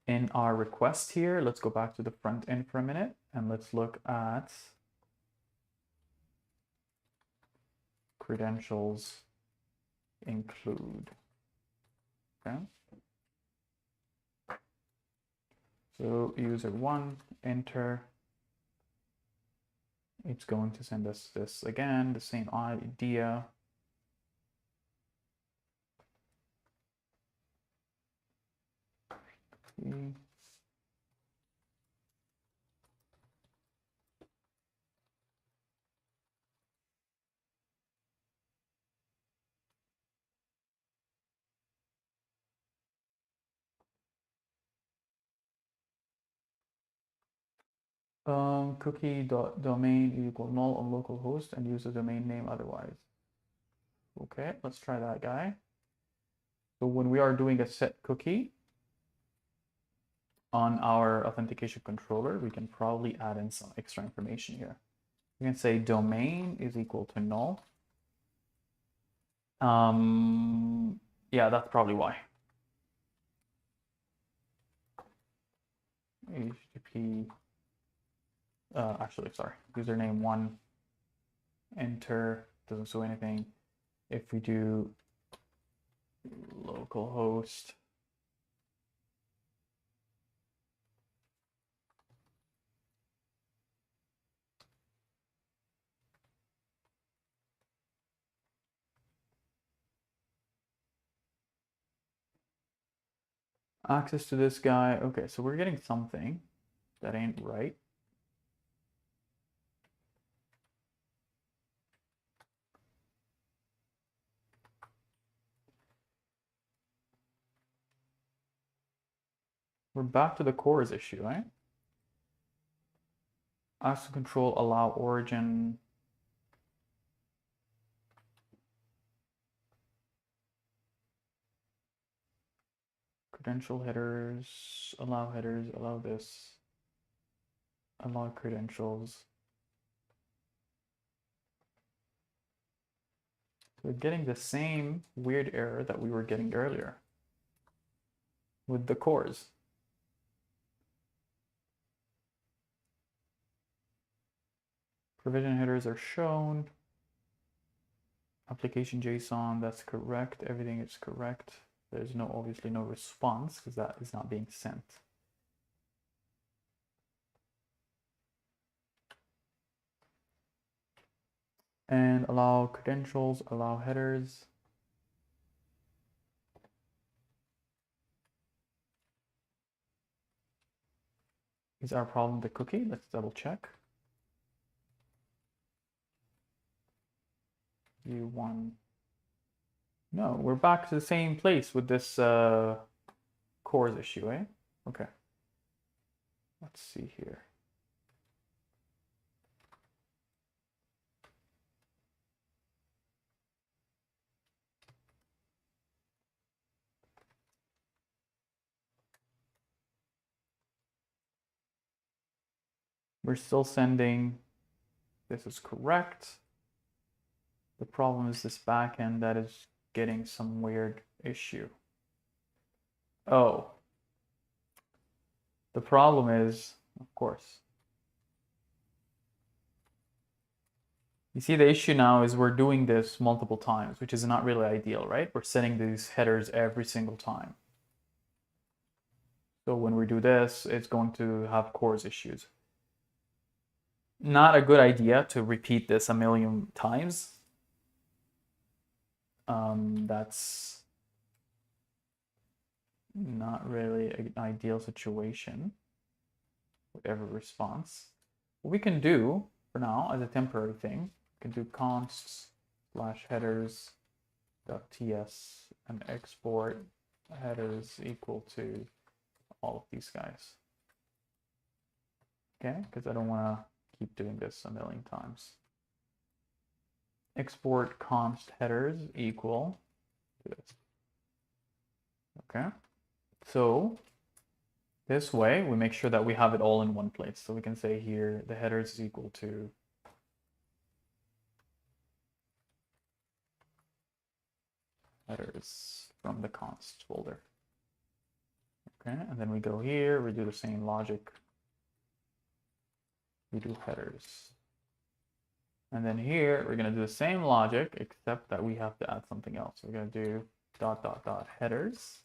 Speaker 1: In our request here, let's go back to the front end for a minute and let's look at credentials include. Okay. So user 1, enter. It's going to send us this again, the same idea. Cookie.domain equal null on localhost and use the domain name otherwise. Okay, let's try that guy. So when we are doing a set cookie on our authentication controller, we can probably add in some extra information here. We can say domain is equal to null. Yeah, that's probably why. HTTP, actually, sorry, username 1, enter, doesn't show anything. If we do localhost, access to this guy. Okay, so we're getting something that ain't right. We're back to the cores issue, right? Access control, allow origin. Credential headers, allow this, allow credentials. We're getting the same weird error that we were getting earlier with the cores. Provision headers are shown. Application JSON, that's correct. Everything is correct. There's obviously no response because that is not being sent. And allow credentials, allow headers. Is our problem the cookie? Let's double check. U1. No, we're back to the same place with this cores issue, eh? Okay. Let's see here. We're still sending. This is correct. The problem is this backend that is getting some weird issue. Oh. The problem is, of course. You see, the issue now is we're doing this multiple times, which is not really ideal, right? We're sending these headers every single time. So when we do this, it's going to have cores issues. Not a good idea to repeat this a million times. That's not really an ideal situation with every response. What we can do for now as a temporary thing, we can do const/headers.ts and export headers equal to all of these guys. Okay, because I don't want to keep doing this a million times. Export const headers equal to this. Okay, so this way we make sure that we have it all in one place. So we can say here the headers is equal to headers from the const folder. Okay, and then we go here, we do the same logic. We do headers. And then here, we're going to do the same logic, except that we have to add something else. We're going to do ... headers.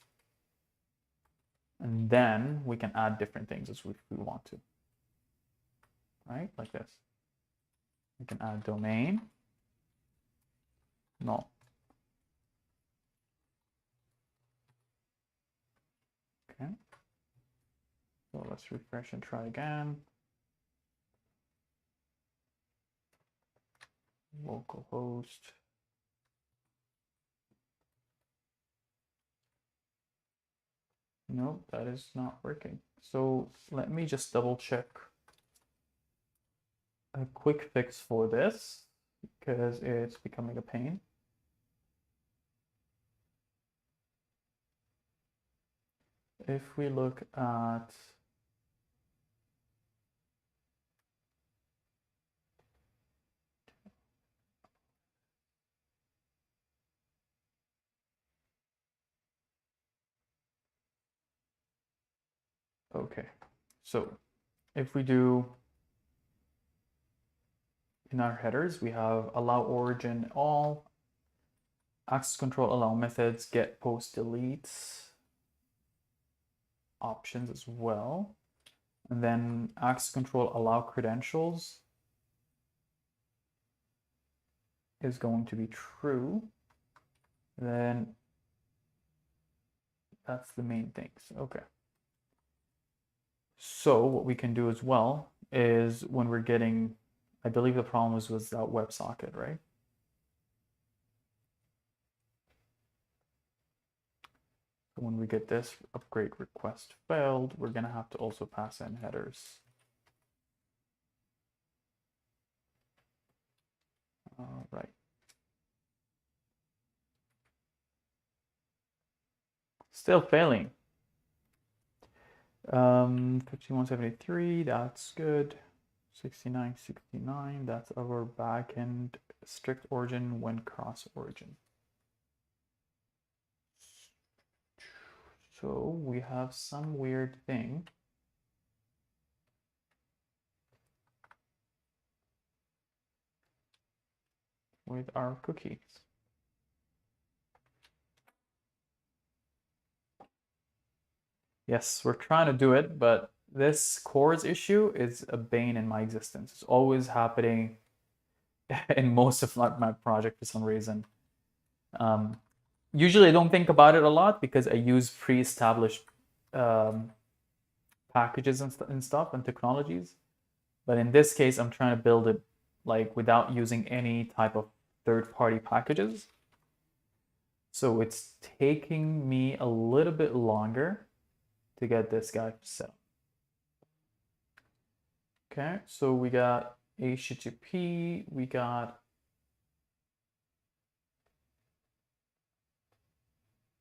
Speaker 1: And then we can add different things as we want to. Right, like this. We can add domain. No. Okay. So let's refresh and try again. Localhost. Nope, that is not working. So let me just double check a quick fix for this because it's becoming a pain. If we look at okay, so if we do in our headers, we have allow origin all, access control allow methods, get post deletes options as well. And then access control allow credentials is going to be true. Then that's the main things. Okay. So what we can do as well is when we're getting, I believe the problem was that WebSocket, right? So when we get this upgrade request failed, we're going to have to also pass in headers. All right. Still failing. 5173, that's good. 6969, that's our backend strict origin when cross origin. So we have some weird thing. With our cookies. Yes, we're trying to do it, but this cores issue is a bane in my existence. It's always happening in most of my project for some reason. Usually I don't think about it a lot because I use pre-established packages and stuff and technologies. But in this case, I'm trying to build it like without using any type of third-party packages. So it's taking me a little bit longer to get this guy set up. Okay, so we got HTTP, we got,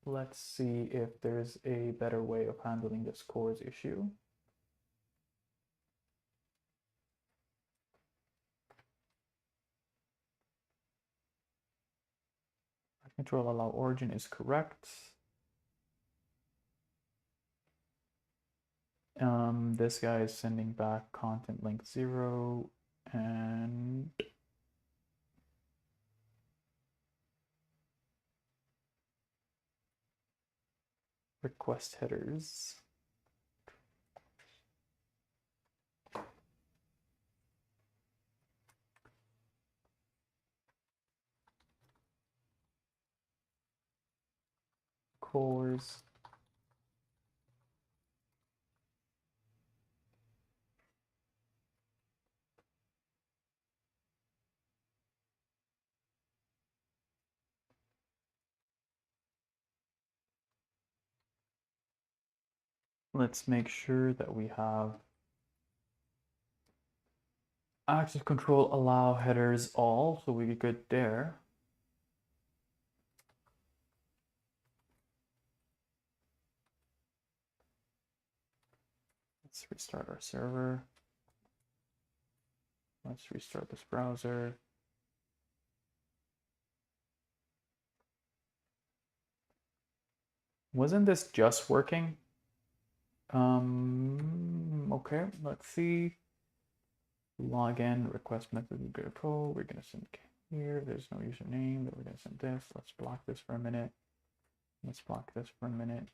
Speaker 1: let's see if there's a better way of handling this cores issue. Control allow origin is correct. This guy is sending back content link 0 and request headers. Cores. Let's make sure that we have access control allow headers all, so we're good there. Let's restart our server. Let's restart this browser. Wasn't this just working? Okay, let's see. Login, request method, we go code. We're gonna send here. There's no username, but we're gonna send this. Let's block this for a minute. Let's block this for a minute.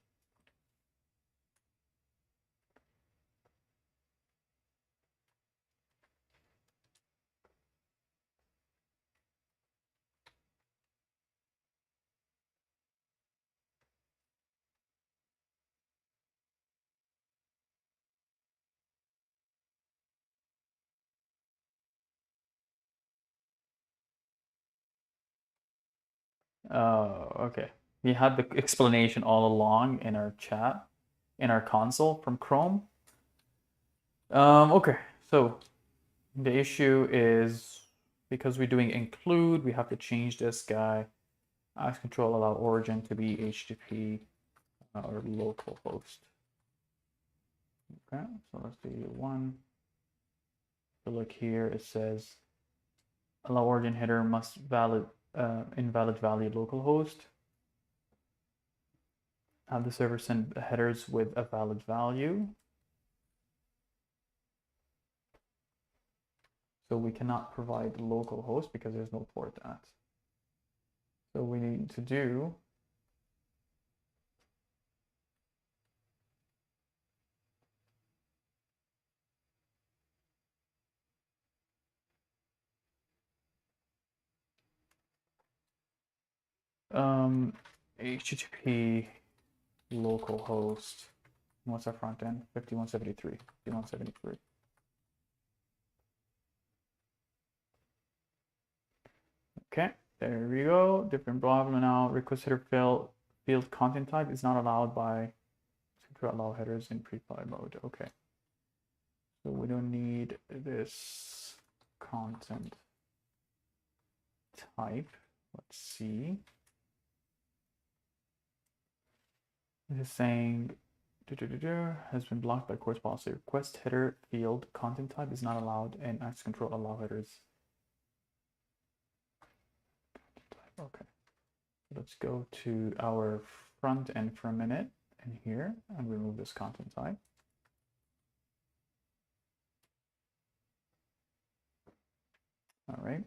Speaker 1: Okay. We had the explanation all along in our chat, in our console from Chrome. Okay, so the issue is because we're doing include, we have to change this guy. Access control allow origin to be HTTP or localhost. Okay, so let's do one. So look here, it says allow origin header must invalid value localhost. Have the server send headers with a valid value. So we cannot provide localhost because there's no port at. So we need to do HTTP localhost. What's our front end? 5173. 5173. Okay, there we go. Different problem now. Request header field content type is not allowed by to allow headers in pre-fly mode. Okay. So we don't need this content type. Let's see. This is saying has been blocked by course policy. Request header field content type is not allowed and access control allow headers. Okay. Let's go to our front end for a minute and here and remove this content type. All right.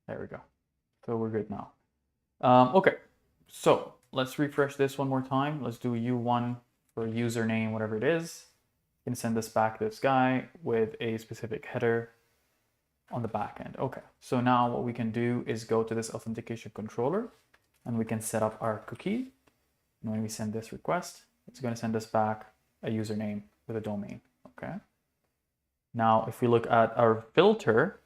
Speaker 1: There we go. So we're good now. Okay. So let's refresh this one more time. Let's do U1 for username, whatever it is. You can send this back this guy with a specific header on the back end. Okay, so now what we can do is go to this authentication controller and we can set up our cookie. And when we send this request, it's going to send us back a username with a domain. Okay. Now, if we look at our filter,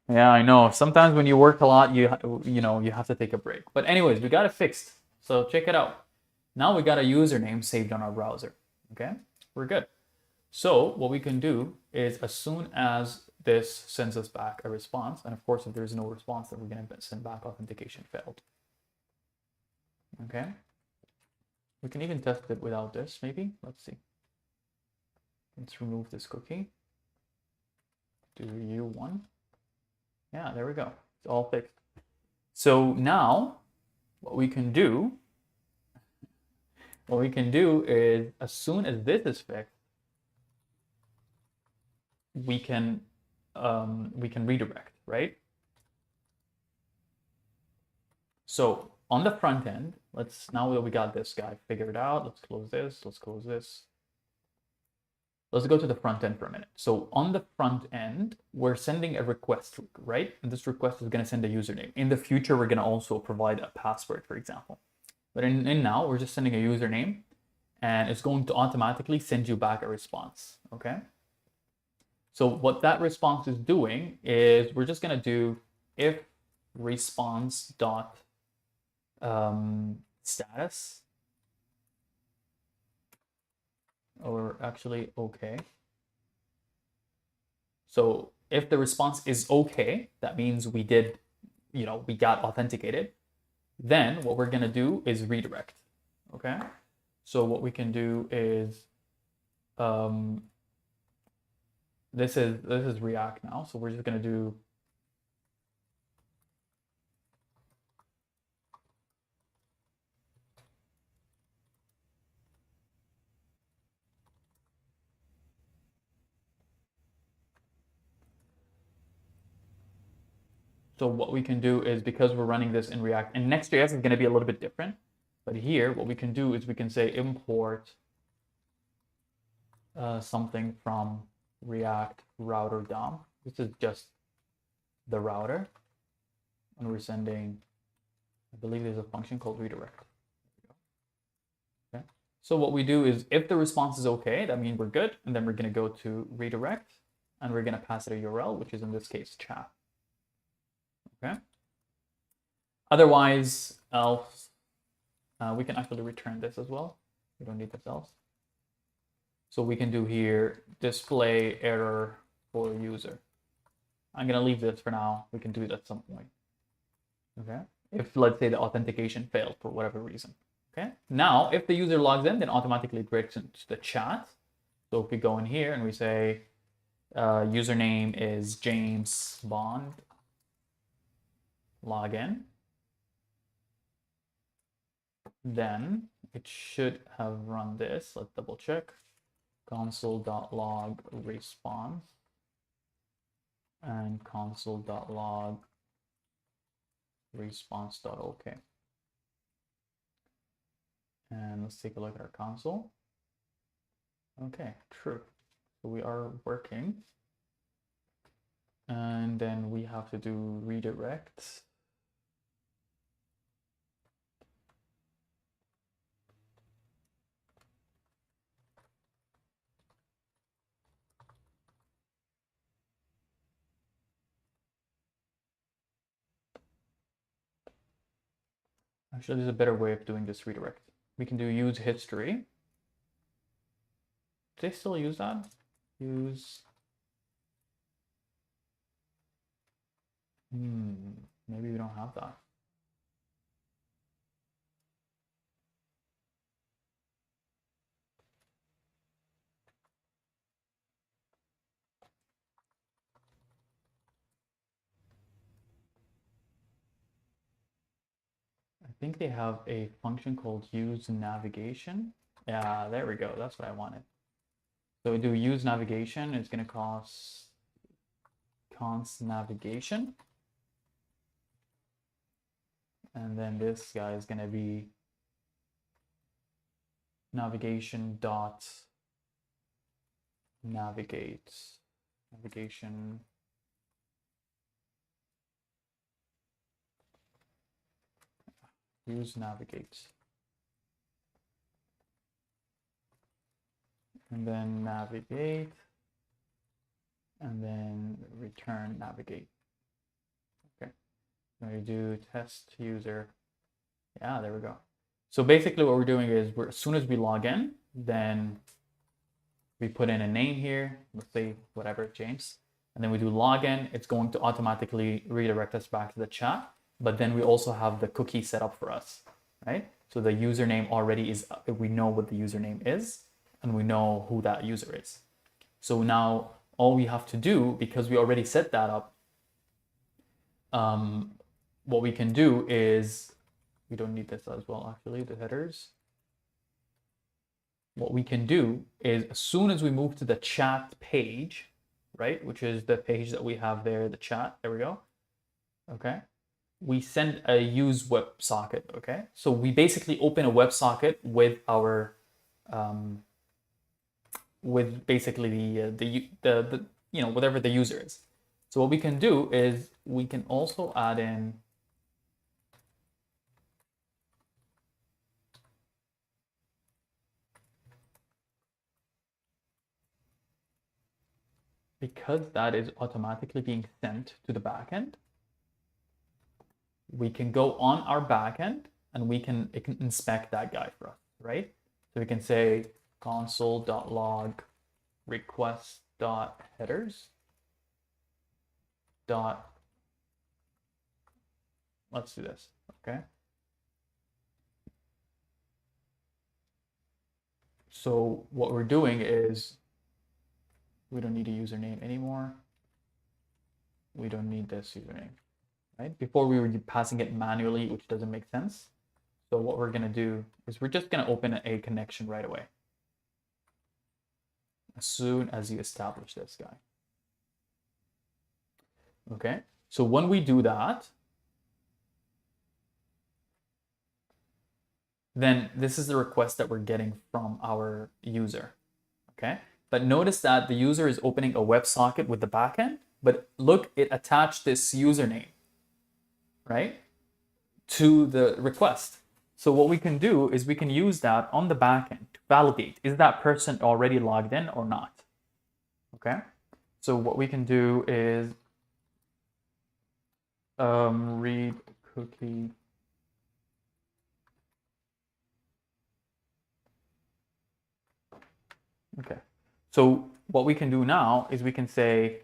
Speaker 1: yeah, I know. Sometimes when you work a lot, you have to take a break. But anyways, we got it fixed. So check it out. Now we got a username saved on our browser. Okay, we're good. So what we can do is as soon as this sends us back a response, and of course, if there's no response, then we're going to send back authentication failed. Okay. We can even test it without this, maybe. Let's see. Let's remove this cookie. Do U1. Yeah, there we go. It's all fixed. So now what we can do is as soon as this is fixed, we can redirect, right? So on the front end, now that we got this guy figured out, let's close this, let's close this. Let's go to the front end for a minute. So on the front end, we're sending a request, right? And this request is going to send a username. In the future, we're going to also provide a password, for example. But in now, we're just sending a username, and it's going to automatically send you back a response, okay? So what that response is doing is we're just going to do if response dot status, or actually okay. So if the response is okay, that means we did, we got authenticated. Then what we're gonna do is redirect. Okay. So what we can do is, this is React now. So we're just gonna do So what we can do is, because we're running this in React, and Next.js is going to be a little bit different, but here what we can do is we can say import something from React router DOM. This is just the router, and we're sending, I believe there's a function called redirect. Okay. So what we do is, if the response is okay, that means we're good, and then we're going to go to redirect, and we're going to pass it a URL, which is in this case chat. Okay. Otherwise, else, we can actually return this as well. We don't need this else. So we can do here display error for user. I'm going to leave this for now. We can do it at some point. Okay. If, let's say, the authentication failed for whatever reason. Okay. Now, if the user logs in, then automatically it breaks into the chat. So if we go in here and we say username is James Bond, log in, then it should have run this. Let's double check. Console.log response and console.log response.ok. And let's take a look at our console. Okay, true. So we are working. And then we have to do redirect. Actually, there's a better way of doing this redirect. We can do use history. Do they still use that? Use. Maybe we don't have that. I think they have a function called use navigation. Yeah, there we go. That's what I wanted. So we do use navigation. It's going to cost const navigation. And then this guy is going to be navigation dot navigate. Navigation. Use navigate. And then navigate. And then return navigate. Okay. So we do test user. Yeah, there we go. So basically what we're doing is, as soon as we log in, then we put in a name here. Let's say whatever, James. And then we do login. It's going to automatically redirect us back to the chat. But then we also have the cookie set up for us, right? So the username already is, we know what the username is, and we know who that user is. So now all we have to do, because we already set that up, what we can do is, we don't need this as well, actually, the headers. What we can do is, as soon as we move to the chat page, right, which is the page that we have there, the chat, there we go, okay, we send a use WebSocket, okay? So we basically open a WebSocket with our, with basically the you know, whatever the user is. So what we can do is, we can also add in because that is automatically being sent to the backend, we can go on our backend and it can inspect that guy for us, right? So we can say console.log request.headers dot, let's do this, okay? So what we're doing is, we don't need a username anymore. We don't need this username, right? Before we were passing it manually, which doesn't make sense. So what we're gonna do is, we're just gonna open a connection right away, as soon as you establish this guy. Okay, So when we do that, then this is the request that we're getting from our user, okay? But notice that the user is opening a WebSocket with the backend, but look, it attached this username, right, to the request. So what we can do is we can use that on the backend to validate, is that person already logged in or not, okay? So what we can do is read cookie. Okay, so what we can do now is we can say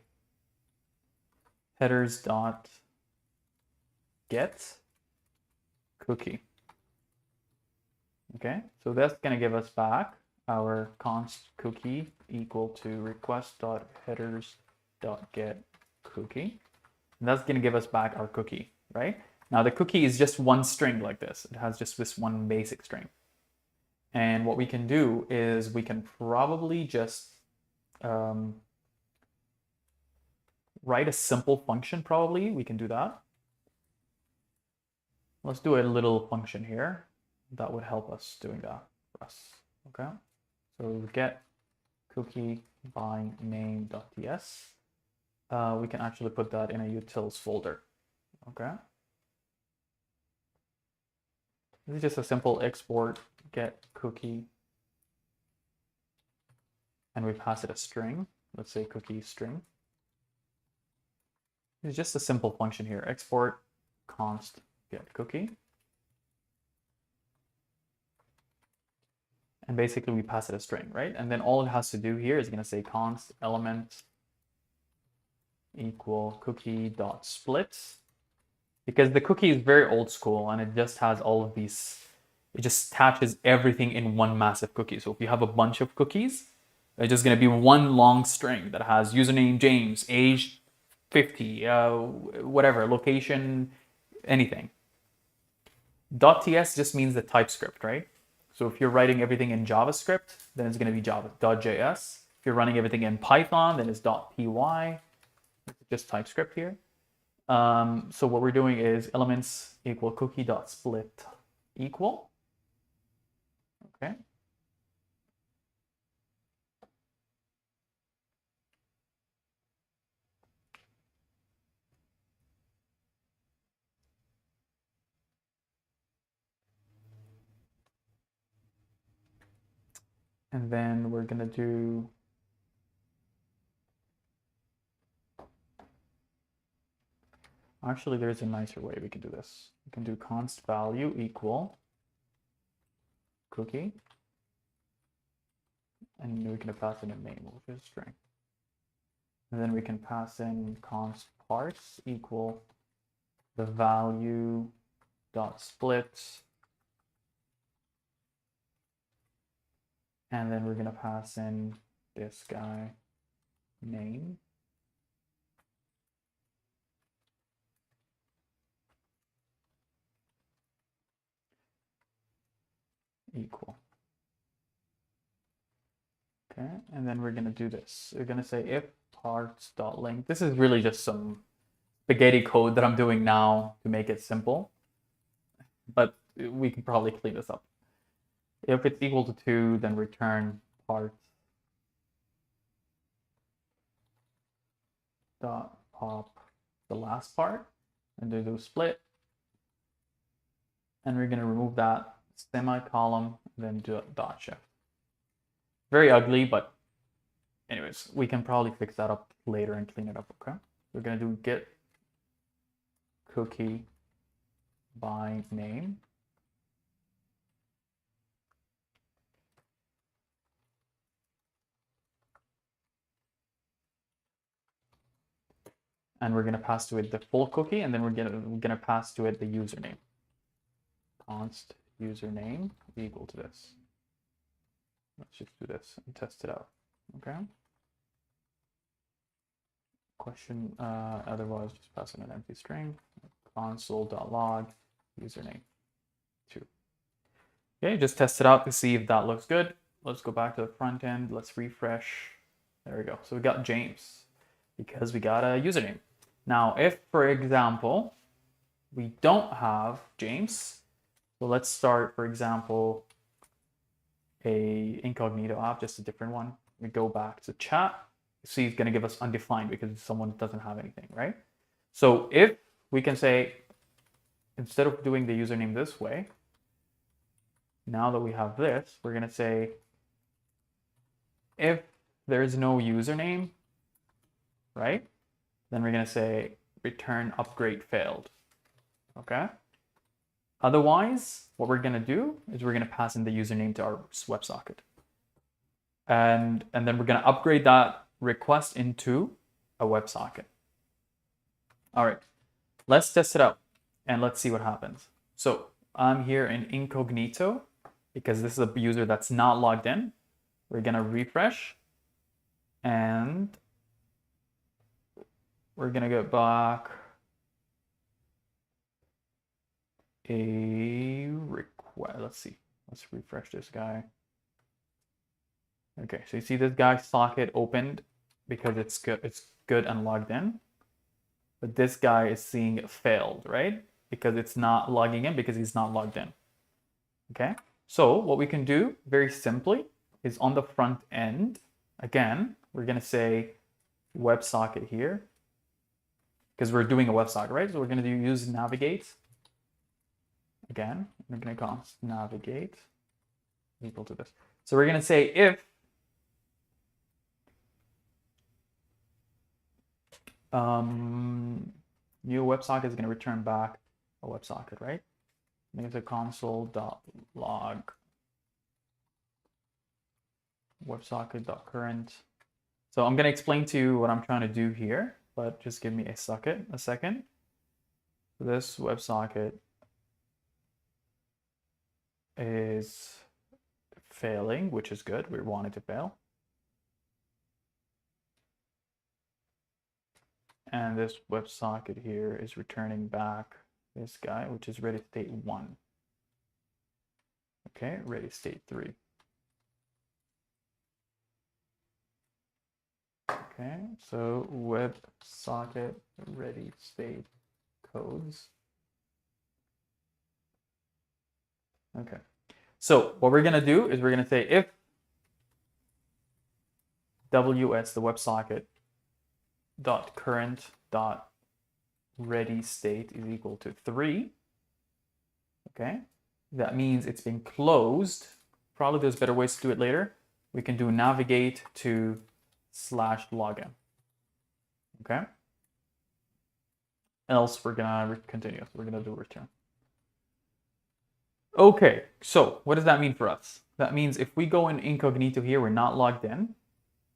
Speaker 1: headers dot get cookie. Okay, so that's going to give us back our const cookie equal to request dot headers dot get cookie. And that's going to give us back our cookie, right? Now the cookie is just one string like this. It has just this one basic string. And what we can do is we can probably just write a simple function, probably. We can do that. Let's do a little function here that would help us doing that for us, okay? So we get cookie by name.ts. We can actually put that in a utils folder, okay? This is just a simple export get cookie, and we pass it a string. Let's say cookie string. It's just a simple function here. Export const get cookie. And basically we pass it a string, right? And then all it has to do here is going to say const element equal cookie dot split, because the cookie is very old school and it just has all of these, it just attaches everything in one massive cookie. So if you have a bunch of cookies, it's just going to be one long string that has username James, age 50, whatever, location, anything. .ts just means the TypeScript, right? So if you're writing everything in JavaScript, then it's going to be Java. .js. If you're running everything in Python, then it's .py. It's just TypeScript here. So what we're doing is elements equal cookie dot split equal. Okay. And then we're going to do actually, there's a nicer way we can do this. We can do const value equal cookie, and we can pass in a name, which is string. And then we can pass in const parse equal the value dot split, and then we're going to pass in this guy name equal. Okay, and then we're going to do this. We're going to say if parts.length. This is really just some spaghetti code that I'm doing now to make it simple, but we can probably clean this up. If it's equal to 2, then return parts dot pop the last part and do split, and we're going to remove that semicolon, then do dot shift. Very ugly, but anyways, we can probably fix that up later and clean it up. Okay, we're going to do get cookie by name. And we're going to pass to it the full cookie, and then we're going to pass to it the username. Const username equal to this. Let's just do this and test it out. Okay. Question, otherwise just pass in an empty string. Console.log username 2. Okay, just test it out to see if that looks good. Let's go back to the front end. Let's refresh. There we go. So we got James because we got a username. Now, if, for example, we don't have James, so let's start, for example, a incognito app, just a different one. We go back to chat. See, it's going to give us undefined because someone doesn't have anything, right? So if we can say, instead of doing the username this way, now that we have this, we're going to say, if there's no username, right? Then we're going to say return upgrade failed. Okay. Otherwise, what we're going to do is we're going to pass in the username to our WebSocket. And then we're going to upgrade that request into a WebSocket. All right, let's test it out and let's see what happens. So I'm here in incognito because this is a user that's not logged in. We're going to refresh and we're going to get back a request. Let's see. Let's refresh this guy. Okay, so you see this guy's socket opened because it's good and logged in. But this guy is seeing it failed, right? Because it's not logging in because he's not logged in. Okay, so what we can do very simply is on the front end, again, we're going to say WebSocket here because we're doing a WebSocket, right? So we're going to use navigate. Again, we're going to call navigate equal to this. So we're going to say if new WebSocket is going to return back a WebSocket, right? I think it's a console.log WebSocket.current. So I'm going to explain to you what I'm trying to do here, but just give me a second. This WebSocket is failing, which is good. We want it to fail. And this WebSocket here is returning back this guy, which is ready state 1. Okay, ready state 3. Okay, so WebSocket ready state codes. Okay, so what we're gonna do is we're gonna say if WS, the WebSocket, dot current dot ready state is equal to 3. Okay, that means it's been closed. Probably there's better ways to do it later. We can do navigate to /login. Okay, else we're gonna continue. We're gonna do return. Okay, so what does that mean for us? That means if we go in incognito here, we're not logged in,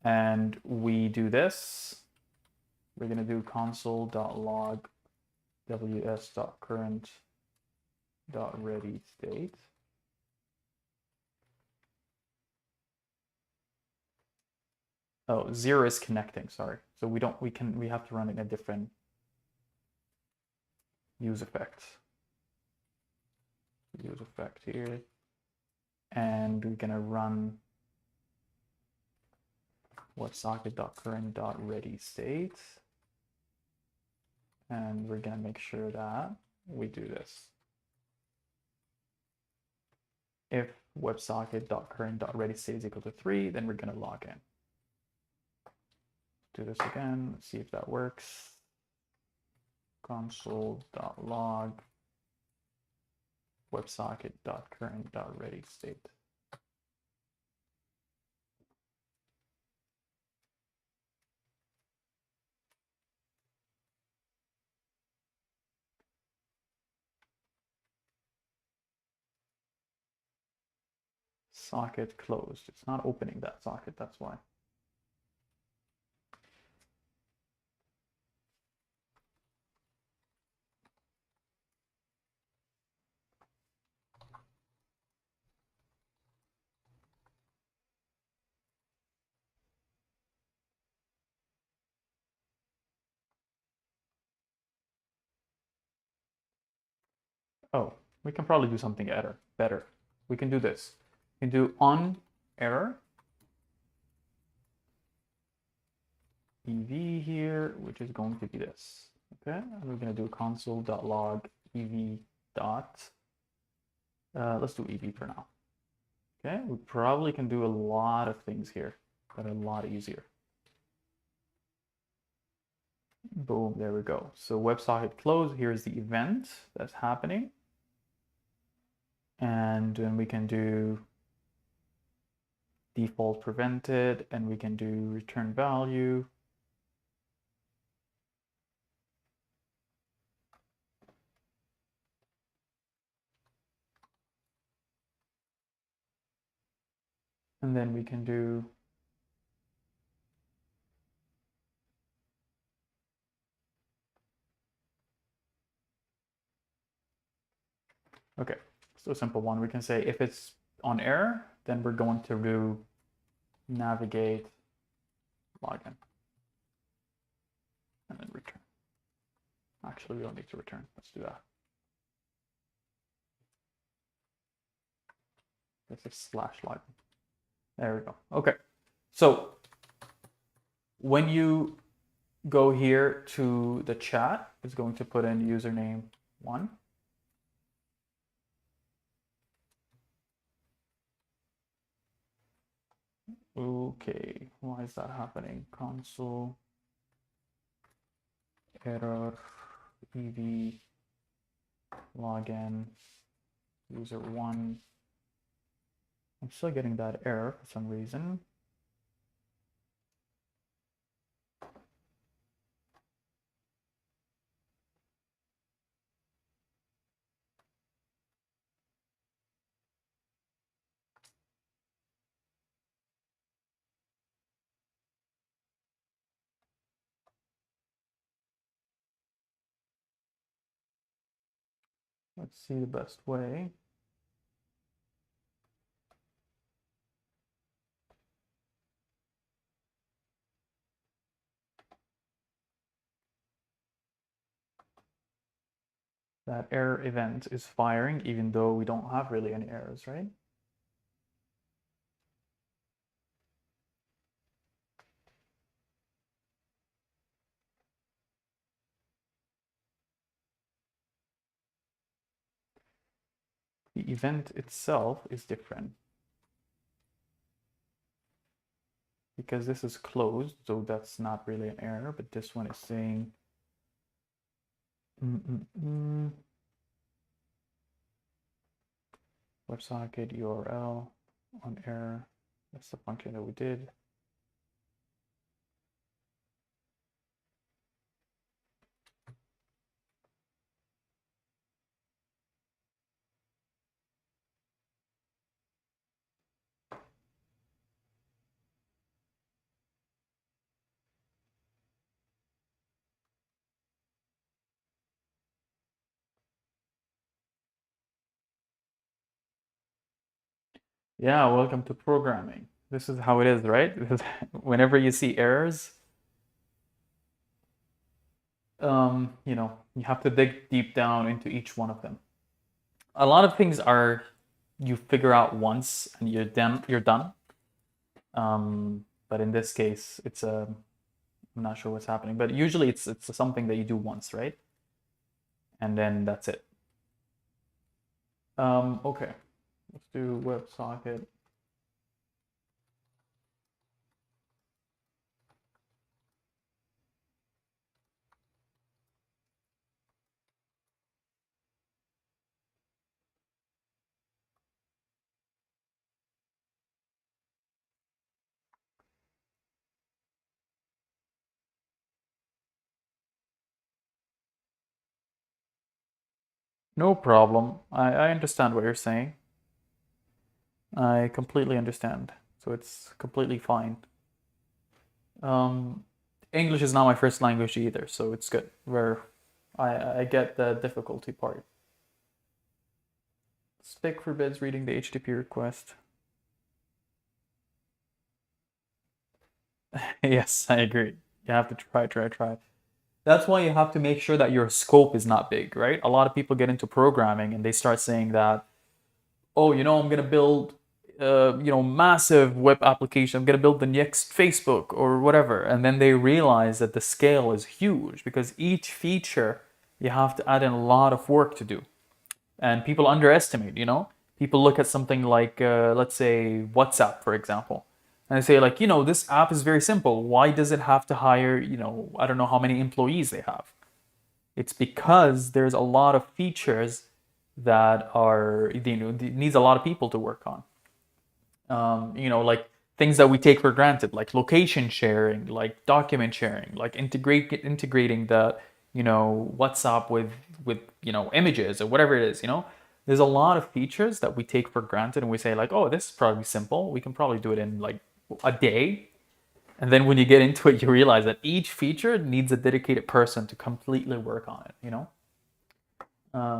Speaker 1: and we do this, we're going to do console.log ws.current.ready state. Oh, 0 is connecting, sorry. So we have to run in a different use effect here. And we're going to run WebSocket.current.ready state. And we're going to make sure that we do this. If WebSocket.current.ready state is equal to 3, then we're going to log in. Do this again, see if that works. Console.log WebSocket.current.ready state. Socket closed. It's not opening that socket, that's why. Oh, we can probably do something better. We can do this. We can do on error EV here, which is going to be this. Okay, and we're gonna do console.log ev dot. Let's do ev for now. Okay, we probably can do a lot of things here that are a lot easier. Boom, there we go. So WebSocket close, here's the event that's happening. And then we can do default prevented, and we can do return value. And then we can do okay, so a simple one. We can say if it's on error, then we're going to do navigate login and then return. Actually, we don't need to return. Let's do that. That's a slash login. There we go. Okay, so when you go here to the chat, it's going to put in username 1. Okay, why is that happening? Console error ev login user 1. I'm still getting that error for some reason. Let's see the best way. That error event is firing even though we don't have really any errors, right? The event itself is different because this is closed, so that's not really an error, but this one is saying WebSocket URL on error. That's the function that we did. Yeah, welcome to programming. This is how it is, right? This is, whenever you see errors, you know, you have to dig deep down into each one of them. A lot of things are you figure out once and you're done. But in this case, it's I'm not sure what's happening, but usually it's something that you do once, right? And then that's it. Okay, let's do WebSocket. No problem. I understand what you're saying. I completely understand. So it's completely fine. English is not my first language either, so it's good. Where I get the difficulty part. Spec forbids reading the HTTP request. Yes, I agree. You have to try. That's why you have to make sure that your scope is not big, right? A lot of people get into programming and they start saying that, oh, you know, I'm gonna build massive web application. I'm going to build the next Facebook or whatever. And then they realize that the scale is huge because each feature you have to add in a lot of work to do. And people underestimate, people look at something like, let's say, WhatsApp, for example. And they say, like, this app is very simple. Why does it have to hire, I don't know how many employees they have? It's because there's a lot of features that are, needs a lot of people to work on. Like things that we take for granted, like location sharing, like document sharing, like integrating the, WhatsApp with images or whatever it is. There's a lot of features that we take for granted and we say like, oh, this is probably simple. We can probably do it in like a day. And then when you get into it, you realize that each feature needs a dedicated person to completely work on it,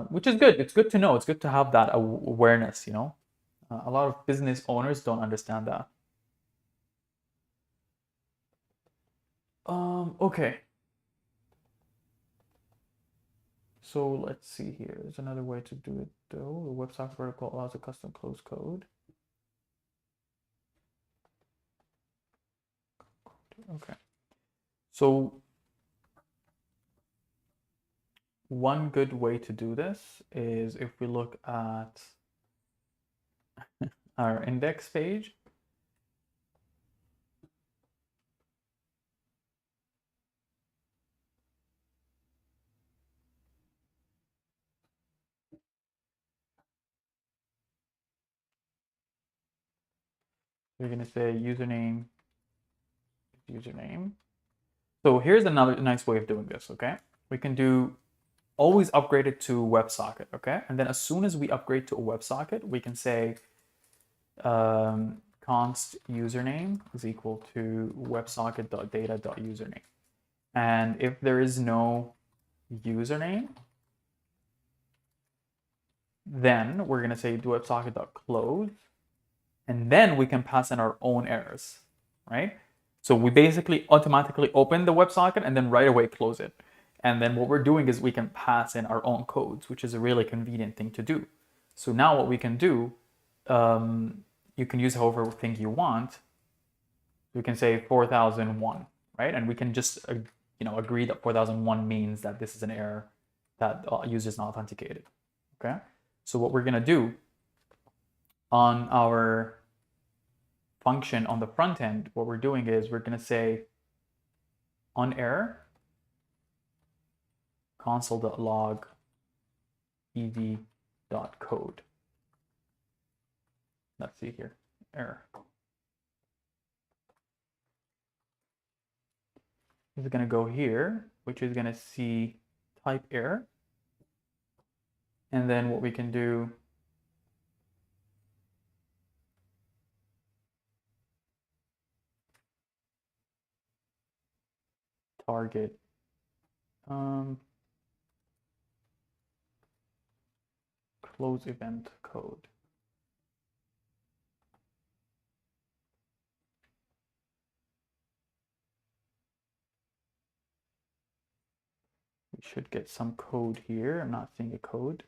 Speaker 1: which is good. It's good to know. It's good to have that awareness. A lot of business owners don't understand that. Okay. So let's see here. There's another way to do it though. The WebSocket vertical allows a custom close code. Okay. So one good way to do this is if we look at our index page. We're going to say username. So here's another nice way of doing this, okay? We can do always upgrade it to WebSocket, okay? And then as soon as we upgrade to a WebSocket, we can say const username is equal to websocket.data.username. And if there is no username, then we're going to say do websocket.close, and then we can pass in our own errors, right? So we basically automatically open the WebSocket and then right away close it. And then what we're doing is we can pass in our own codes, which is a really convenient thing to do. So now what we can do, you can use however thing you want. We can say 4001, right? And we can just agree that 4001 means that this is an error that user is not authenticated. Okay. So what we're gonna do on our function on the front end, what we're doing is we're gonna say on error console.log ev.code. Let's see here, error. This is gonna go here, which is gonna see type error. And then what we can do target close event code. We should get some code here. I'm not seeing a code.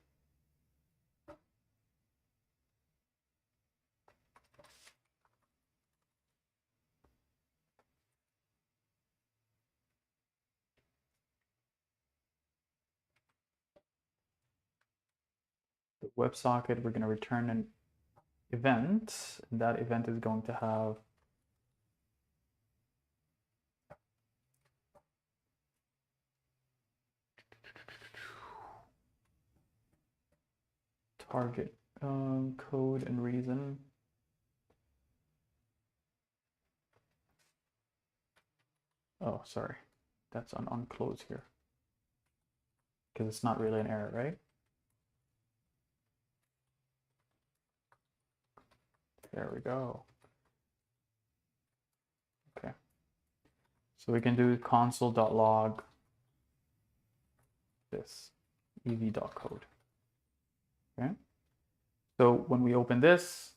Speaker 1: The WebSocket, we're going to return an event. And that event is going to have target code and reason. Oh, sorry. That's on close here. Because it's not really an error, right? There we go. Okay. So we can do console.log this ev.code. Okay. So when we open this,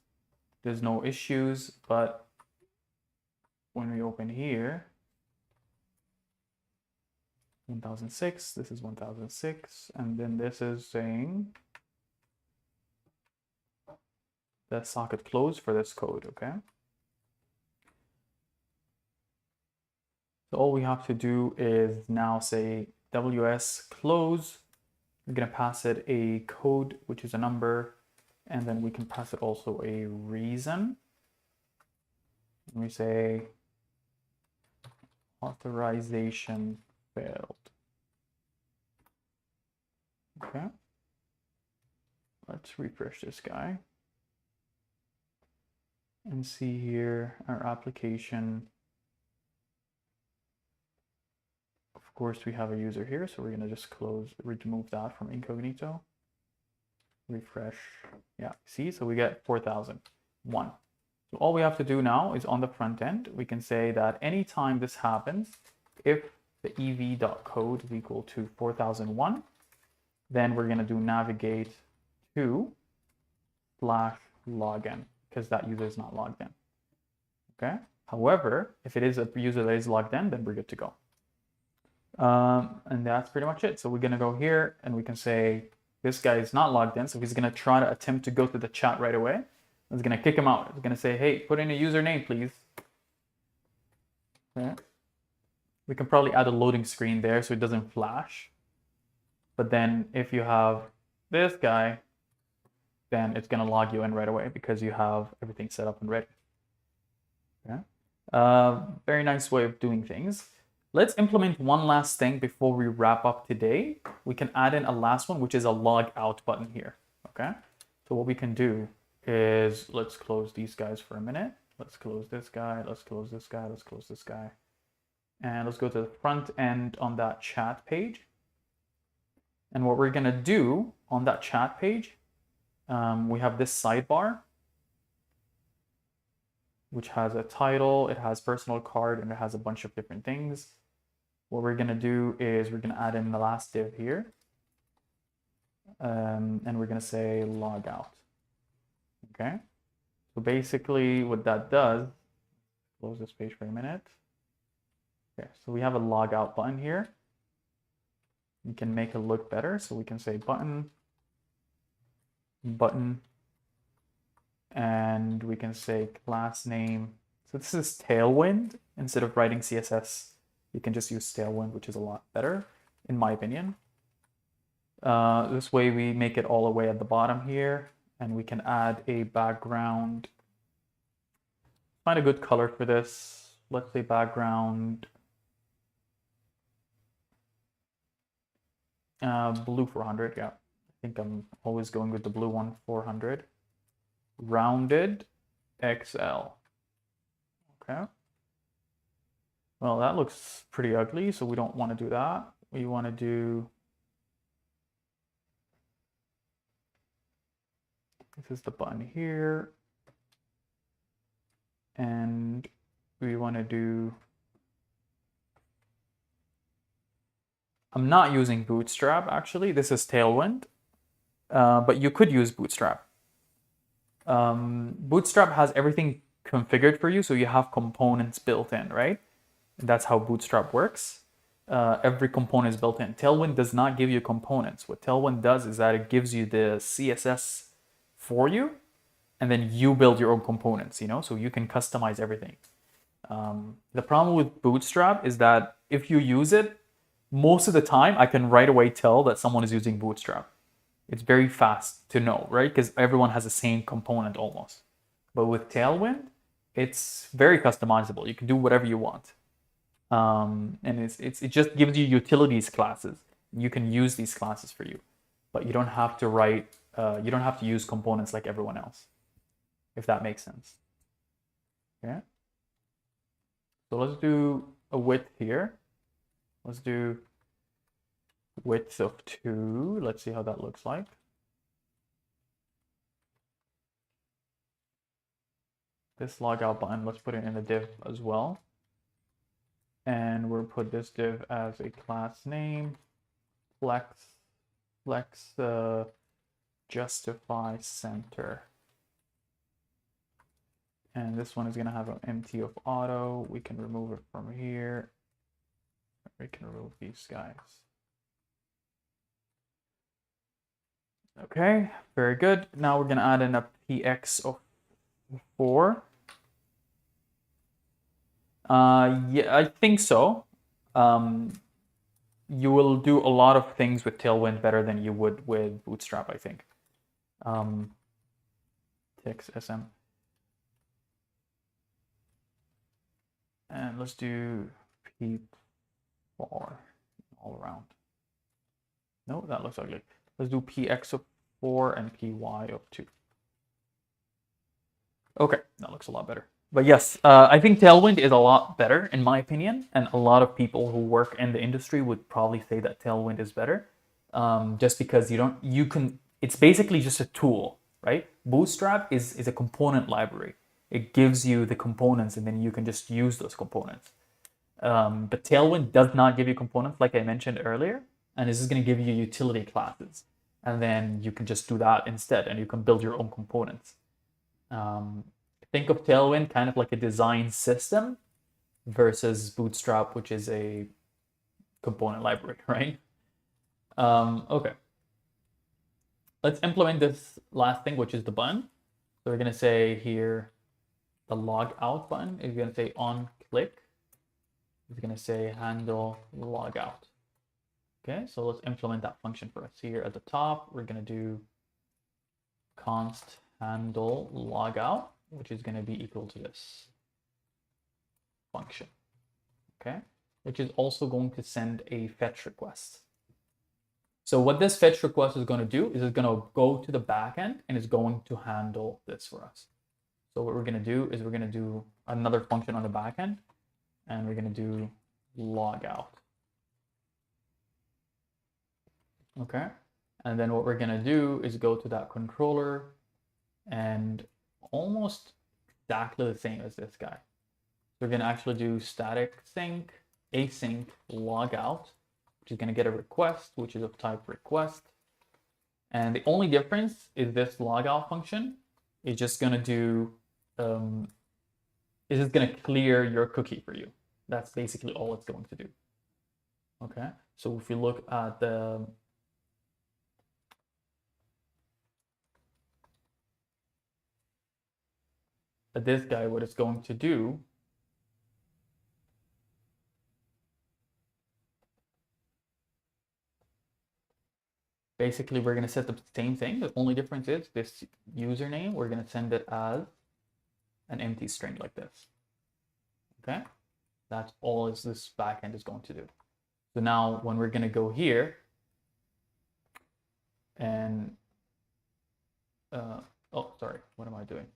Speaker 1: there's no issues, but when we open here, 1006, this is 1006, and then this is saying the socket close for this code, okay? So all we have to do is now say ws close. We're going to pass it a code, which is a number, and then we can pass it also a reason. And we say authorization failed. Okay. Let's refresh this guy and see here our application. Of course, we have a user here, so we're going to just remove that from incognito. Refresh. Yeah, see, so we get 4001. So all we have to do now is on the front end, we can say that anytime this happens, if the ev.code is equal to 4001, then we're going to do navigate to /login, because that user is not logged in. Okay. However, if it is a user that is logged in, then we're good to go. And that's pretty much it. So we're going to go here and we can say this guy is not logged in, so he's going to try to attempt to go to the chat right away. It's going to kick him out. It's going to say, hey, put in a username, please. Okay. We can probably add a loading screen there so it doesn't flash. But then if you have this guy, then it's going to log you in right away because you have everything set up and ready. Okay. Very nice way of doing things. Let's implement one last thing before we wrap up today. We can add in a last one, which is a log out button here. Okay. So what we can do is let's close these guys for a minute. Let's close this guy. Let's close this guy. Let's close this guy. And let's go to the front end on that chat page. And what we're going to do on that chat page, we have this sidebar, which has a title, it has personal card, and it has a bunch of different things. What we're going to do is we're going to add in the last div here. And we're going to say log out. Okay. So basically what that does, close this page for a minute. Okay. So we have a log out button here. We can make it look better. So we can say button, and we can say class name. So this is Tailwind. Instead of writing CSS, you can just use Tailwind, which is a lot better, in my opinion. This way we make it all the way at the bottom here, and we can add a background. Find a good color for this. Let's say background blue 400. Yeah, I think I'm always going with the blue one, 400. Rounded XL. Okay. Well, that looks pretty ugly, so we don't want to do that. We want to do, this is the button here. And we want to do, I'm not using Bootstrap actually. This is Tailwind, but you could use Bootstrap. Bootstrap has everything configured for you, so you have components built in, right? That's how Bootstrap works. Every component is built in. Tailwind does not give you components. What Tailwind does is that it gives you the CSS for you, and then you build your own components, so you can customize everything. The problem with Bootstrap is that if you use it, most of the time I can right away tell that someone is using Bootstrap. It's very fast to know, right? Because everyone has the same component almost. But with Tailwind, it's very customizable. You can do whatever you want. And it just gives you utilities classes. You can use these classes for you, but you don't have to write, you don't have to use components like everyone else, if that makes sense. Okay. So let's do a width here. Let's do width of 2. Let's see how that looks like. This logout button, let's put it in a div as well. And we'll put this div as a class name, flex justify center. And this one is going to have an empty of auto. We can remove it from here. We can remove these guys. Okay, very good. Now we're going to add in a px of 4. Yeah, I think so. You will do a lot of things with Tailwind better than you would with Bootstrap, I think. TXSM. And let's do P4 all around. No, that looks ugly. Let's do PX of 4 and PY of 2. Okay, that looks a lot better. But yes, I think Tailwind is a lot better in my opinion, and a lot of people who work in the industry would probably say that Tailwind is better, just because it's basically just a tool, right? Bootstrap is a component library. It gives you the components, and then you can just use those components. But Tailwind does not give you components, like I mentioned earlier, and this is going to give you utility classes, and then you can just do that instead, and you can build your own components. Think of Tailwind kind of like a design system versus Bootstrap, which is a component library, right? Okay. Let's implement this last thing, which is the button. So we're going to say here, the log out button is going to say on click. It's going to say handle logout. Okay, so let's implement that function for us. Here at the top, we're going to do const handle logout, which is going to be equal to this function. Okay, which is also going to send a fetch request. So what this fetch request is going to do is it's going to go to the backend and it's going to handle this for us. So what we're going to do is we're going to do another function on the backend, and we're going to do logout. Okay, and then what we're going to do is go to that controller and almost exactly the same as this guy. We're going to actually do static sync async logout, which is going to get a request, which is of type request. And the only difference is this logout function is just going to do, is just going to clear your cookie for you. That's basically all it's going to do. Okay, so if you look at this guy, what it's going to do basically, we're going to set the same thing. The only difference is this username, we're going to send it as an empty string like this. Okay, that's all this backend is going to do. So now when we're going to go here and, oh, sorry, what am I doing?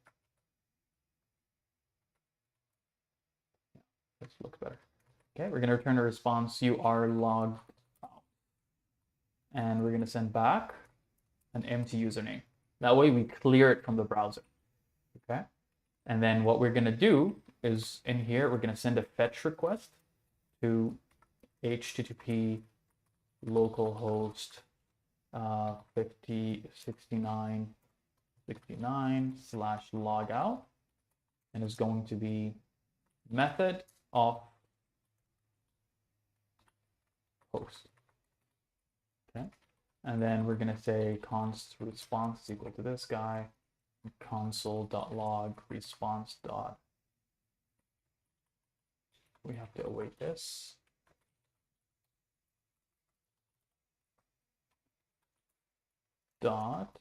Speaker 1: This looks better. Okay, we're going to return a response, you are logged out. And we're going to send back an empty username. That way we clear it from the browser. Okay, and then what we're going to do is in here, we're going to send a fetch request to HTTP localhost 5069/logout, and it's going to be method of host. Okay, and then we're going to say const response is equal to this guy, console.log response dot. We have to await this. Dot.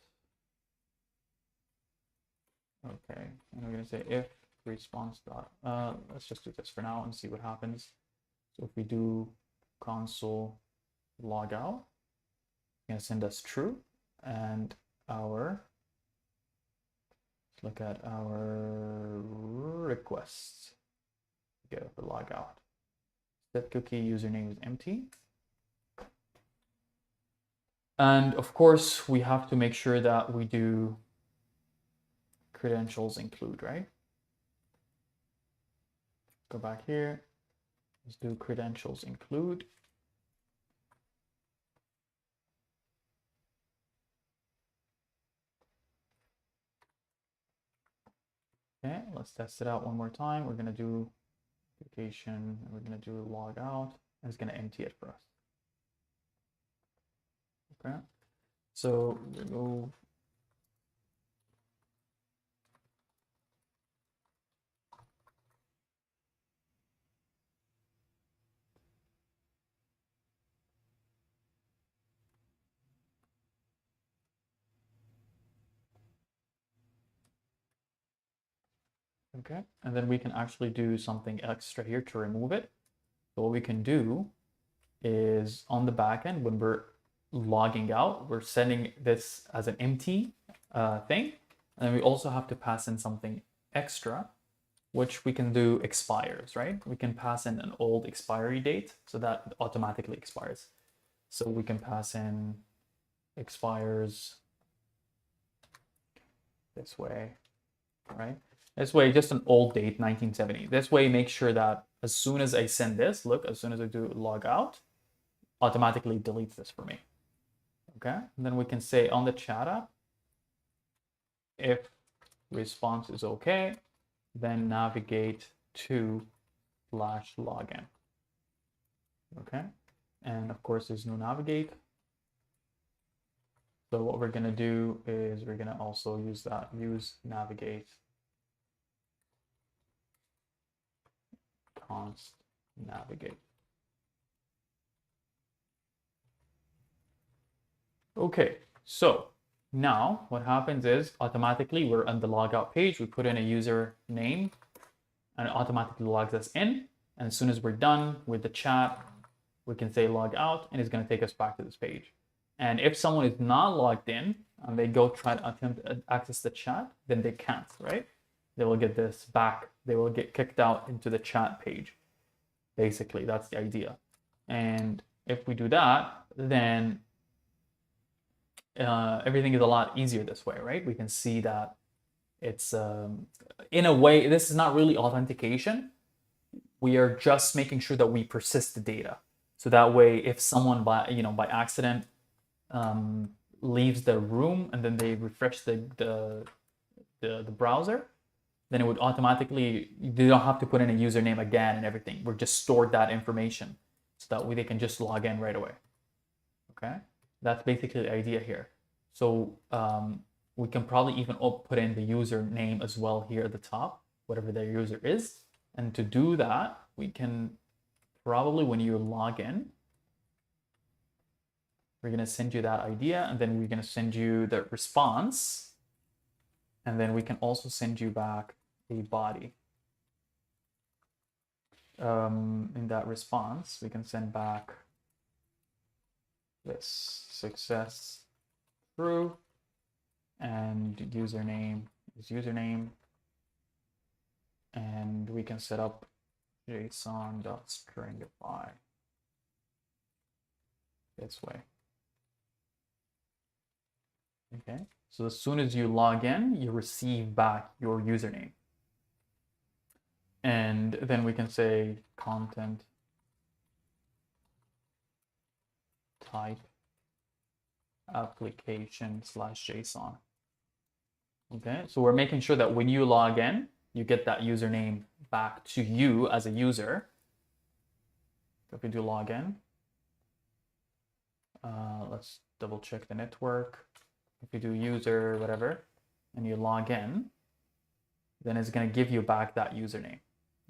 Speaker 1: Okay, and we're going to say if response dot. Let's just do this for now and see what happens. So if we do console logout, it's going to send us true, and let's look at our requests. Get the logout. Set cookie username is empty. And of course, we have to make sure that we do credentials include, right? Go back here. Let's do credentials include. Okay, let's test it out one more time. We're going to do application, and we're going to do log out, and it's going to empty it for us. Okay, So remove. Okay, and then we can actually do something extra here to remove it. So what we can do is on the back end, when we're logging out, we're sending this as an empty thing. And then we also have to pass in something extra, which we can do expires, right? We can pass in an old expiry date so that automatically expires. So we can pass in expires this way, right? This way, just an old date, 1970. This way, make sure that as soon as I send this, look, as soon as I do log out, automatically deletes this for me. Okay, and then we can say on the chat app, if response is okay, then navigate to /login. Okay, and of course there's no navigate. So what we're gonna do is we're gonna also use that, use navigate const navigate. Okay, so now what happens is automatically we're on the logout page, we put in a user name and it automatically logs us in. And as soon as we're done with the chat, we can say log out and it's going to take us back to this page. And if someone is not logged in and they go try to attempt to access the chat, then they can't, right? They will get this back. They will get kicked out into the chat page. Basically, that's the idea. And if we do that, then everything is a lot easier this way, right? We can see that it's, in a way, this is not really authentication. We are just making sure that we persist the data. So that way, if someone by accident leaves the room and then they refresh the browser, then it would automatically, they don't have to put in a username again and everything. We're just stored that information so that way they can just log in right away. Okay, that's basically the idea here. So we can probably even put in the username as well here at the top, whatever their user is. And to do that, we can probably, when you log in, we're going to send you that idea, and then we're going to send you the response. And then we can also send you back a body. In that response, we can send back this success true, and username is username. And we can set up json.stringify this way. Okay, so as soon as you log in, you receive back your username. And then we can say content type application /JSON. Okay, so we're making sure that when you log in, you get that username back to you as a user. So if we do login, let's double check the network. If you do user, whatever, and you log in, then it's going to give you back that username.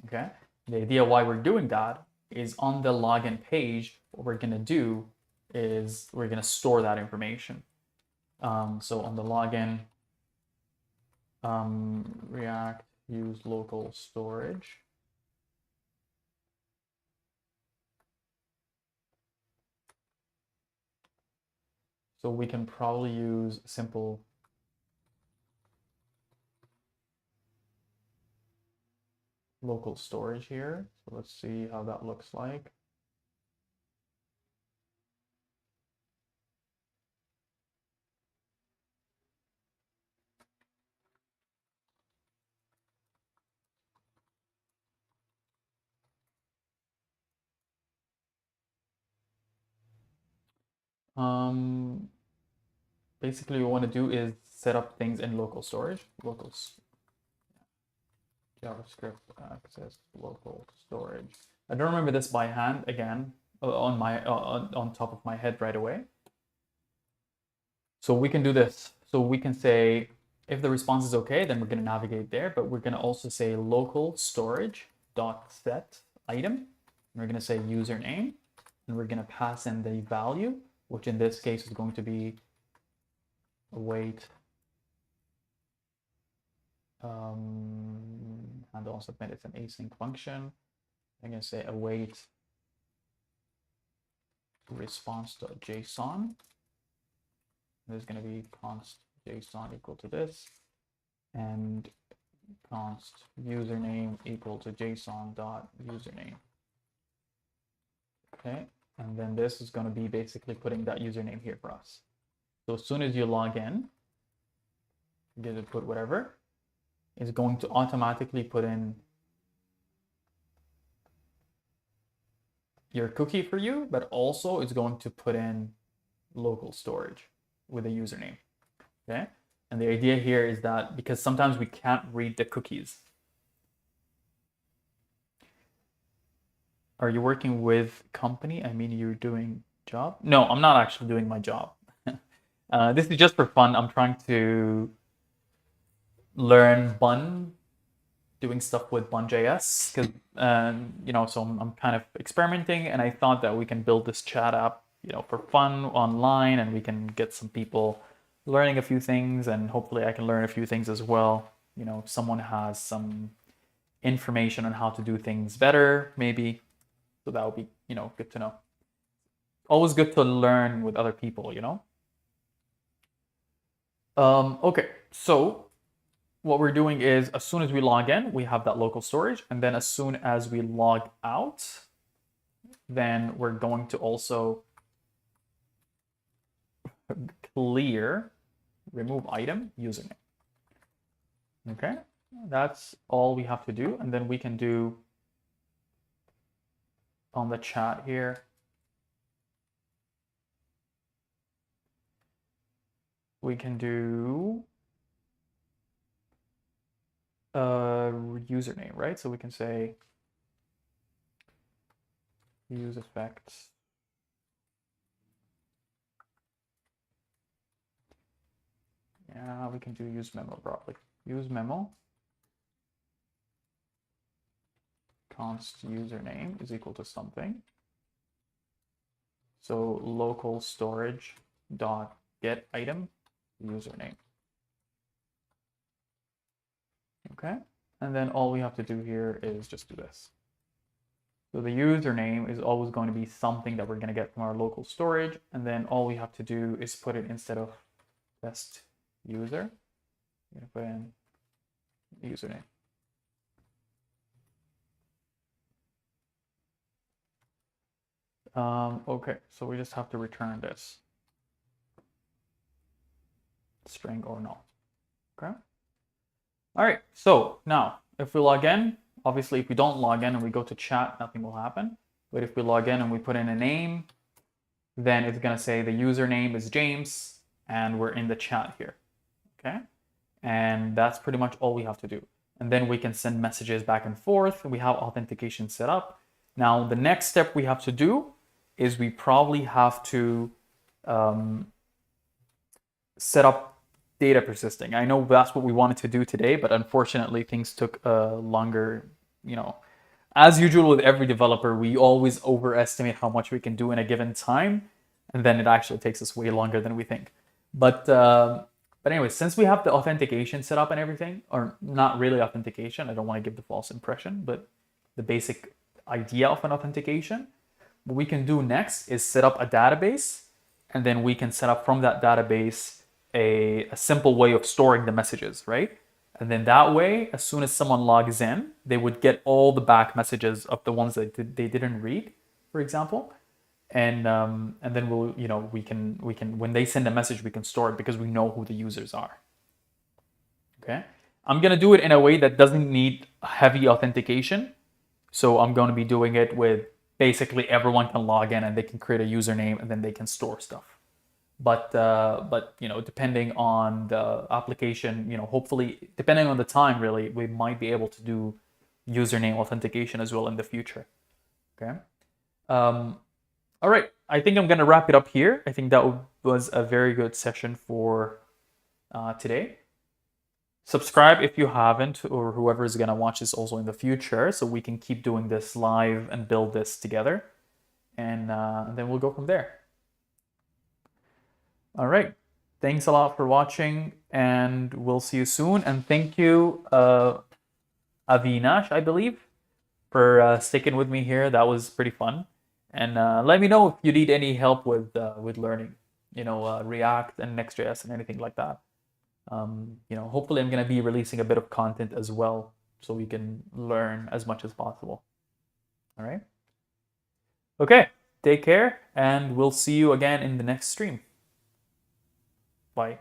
Speaker 1: Okay, the idea why we're doing that is on the login page, what we're going to do is we're going to store that information. So on the login, React use local storage. So we can probably use simple local storage here. So let's see how that looks like. Basically what we want to do is set up things in local storage, JavaScript access local storage. I don't remember this by hand again on top of my head right away. So we can do this. So we can say, if the response is okay, then we're going to navigate there, but we're going to also say local storage dot set item. We're going to say username, and we're going to pass in the value, which in this case is going to be await handle on submit. It's an async function. I'm going to say await response.json. There's going to be const JSON equal to this, and const username equal to JSON.username. Okay, and then this is going to be basically putting that username here for us. So as soon as you log in, you get to put whatever, it's going to automatically put in your cookie for you, but also it's going to put in local storage with a username. Okay, and the idea here is that because sometimes we can't read the cookies. Are you working with company? I mean, you're doing job? No, I'm not actually doing my job. This is just for fun. I'm trying to learn Bun, doing stuff with Bun JS, because you know, so I'm kind of experimenting, and I thought that we can build this chat app, you know, for fun online, and we can get some people learning a few things, and hopefully I can learn a few things as well. You know, if someone has some information on how to do things better, maybe. So that would be, you know, good to know. Always good to learn with other people, you know? Okay, so what we're doing is as soon as we log in, we have that local storage. And then as soon as we log out, then we're going to also clear remove item username. Okay, that's all we have to do. And then we can do on the chat here, we can do username, right? So we can say use effects we can do use memo probably. Use memo const username is equal to something. So local storage dot get item username. Okay, and then all we have to do here is just do this. So the username is always going to be something that we're going to get from our local storage, and then all we have to do is put it instead of test user, we're going to put in username. Okay, so we just have to return this string or null. Okay. All right, so now if we log in, obviously if we don't log in and we go to chat, nothing will happen. But if we log in and we put in a name, then it's going to say the username is James and we're in the chat here. Okay, and that's pretty much all we have to do. And then we can send messages back and forth. We have authentication set up. Now the next step we have to do is we probably have to set up data persisting. I know that's what we wanted to do today, but unfortunately things took longer. You know, as usual with every developer, we always overestimate how much we can do in a given time, and then it actually takes us way longer than we think. But anyway, since we have the authentication set up and everything, or not really authentication, I don't want to give the false impression, but the basic idea of an authentication, what we can do next is set up a database, and then we can set up from that database a simple way of storing the messages, right? And then that way, as soon as someone logs in, they would get all the back messages of the ones that they didn't read, for example. And then we'll, you know, we can when they send a message, we can store it because we know who the users are. Okay, I'm gonna do it in a way that doesn't need heavy authentication. So I'm going to be doing it with basically everyone can log in and they can create a username and then they can store stuff. But you know, depending on the application, you know, hopefully depending on the time, really, we might be able to do username authentication as well in the future. Okay. All right, I think I'm gonna wrap it up here. I think that was a very good session for today. Subscribe if you haven't, or whoever is gonna watch this also in the future, so we can keep doing this live and build this together, and then we'll go from there. All right, thanks a lot for watching, and we'll see you soon. And thank you, Avinash, I believe, for sticking with me here. That was pretty fun. And let me know if you need any help with learning, React and Next.js and anything like that. Hopefully I'm gonna be releasing a bit of content as well, so we can learn as much as possible. All right. Okay. Take care, and we'll see you again in the next stream. Bye.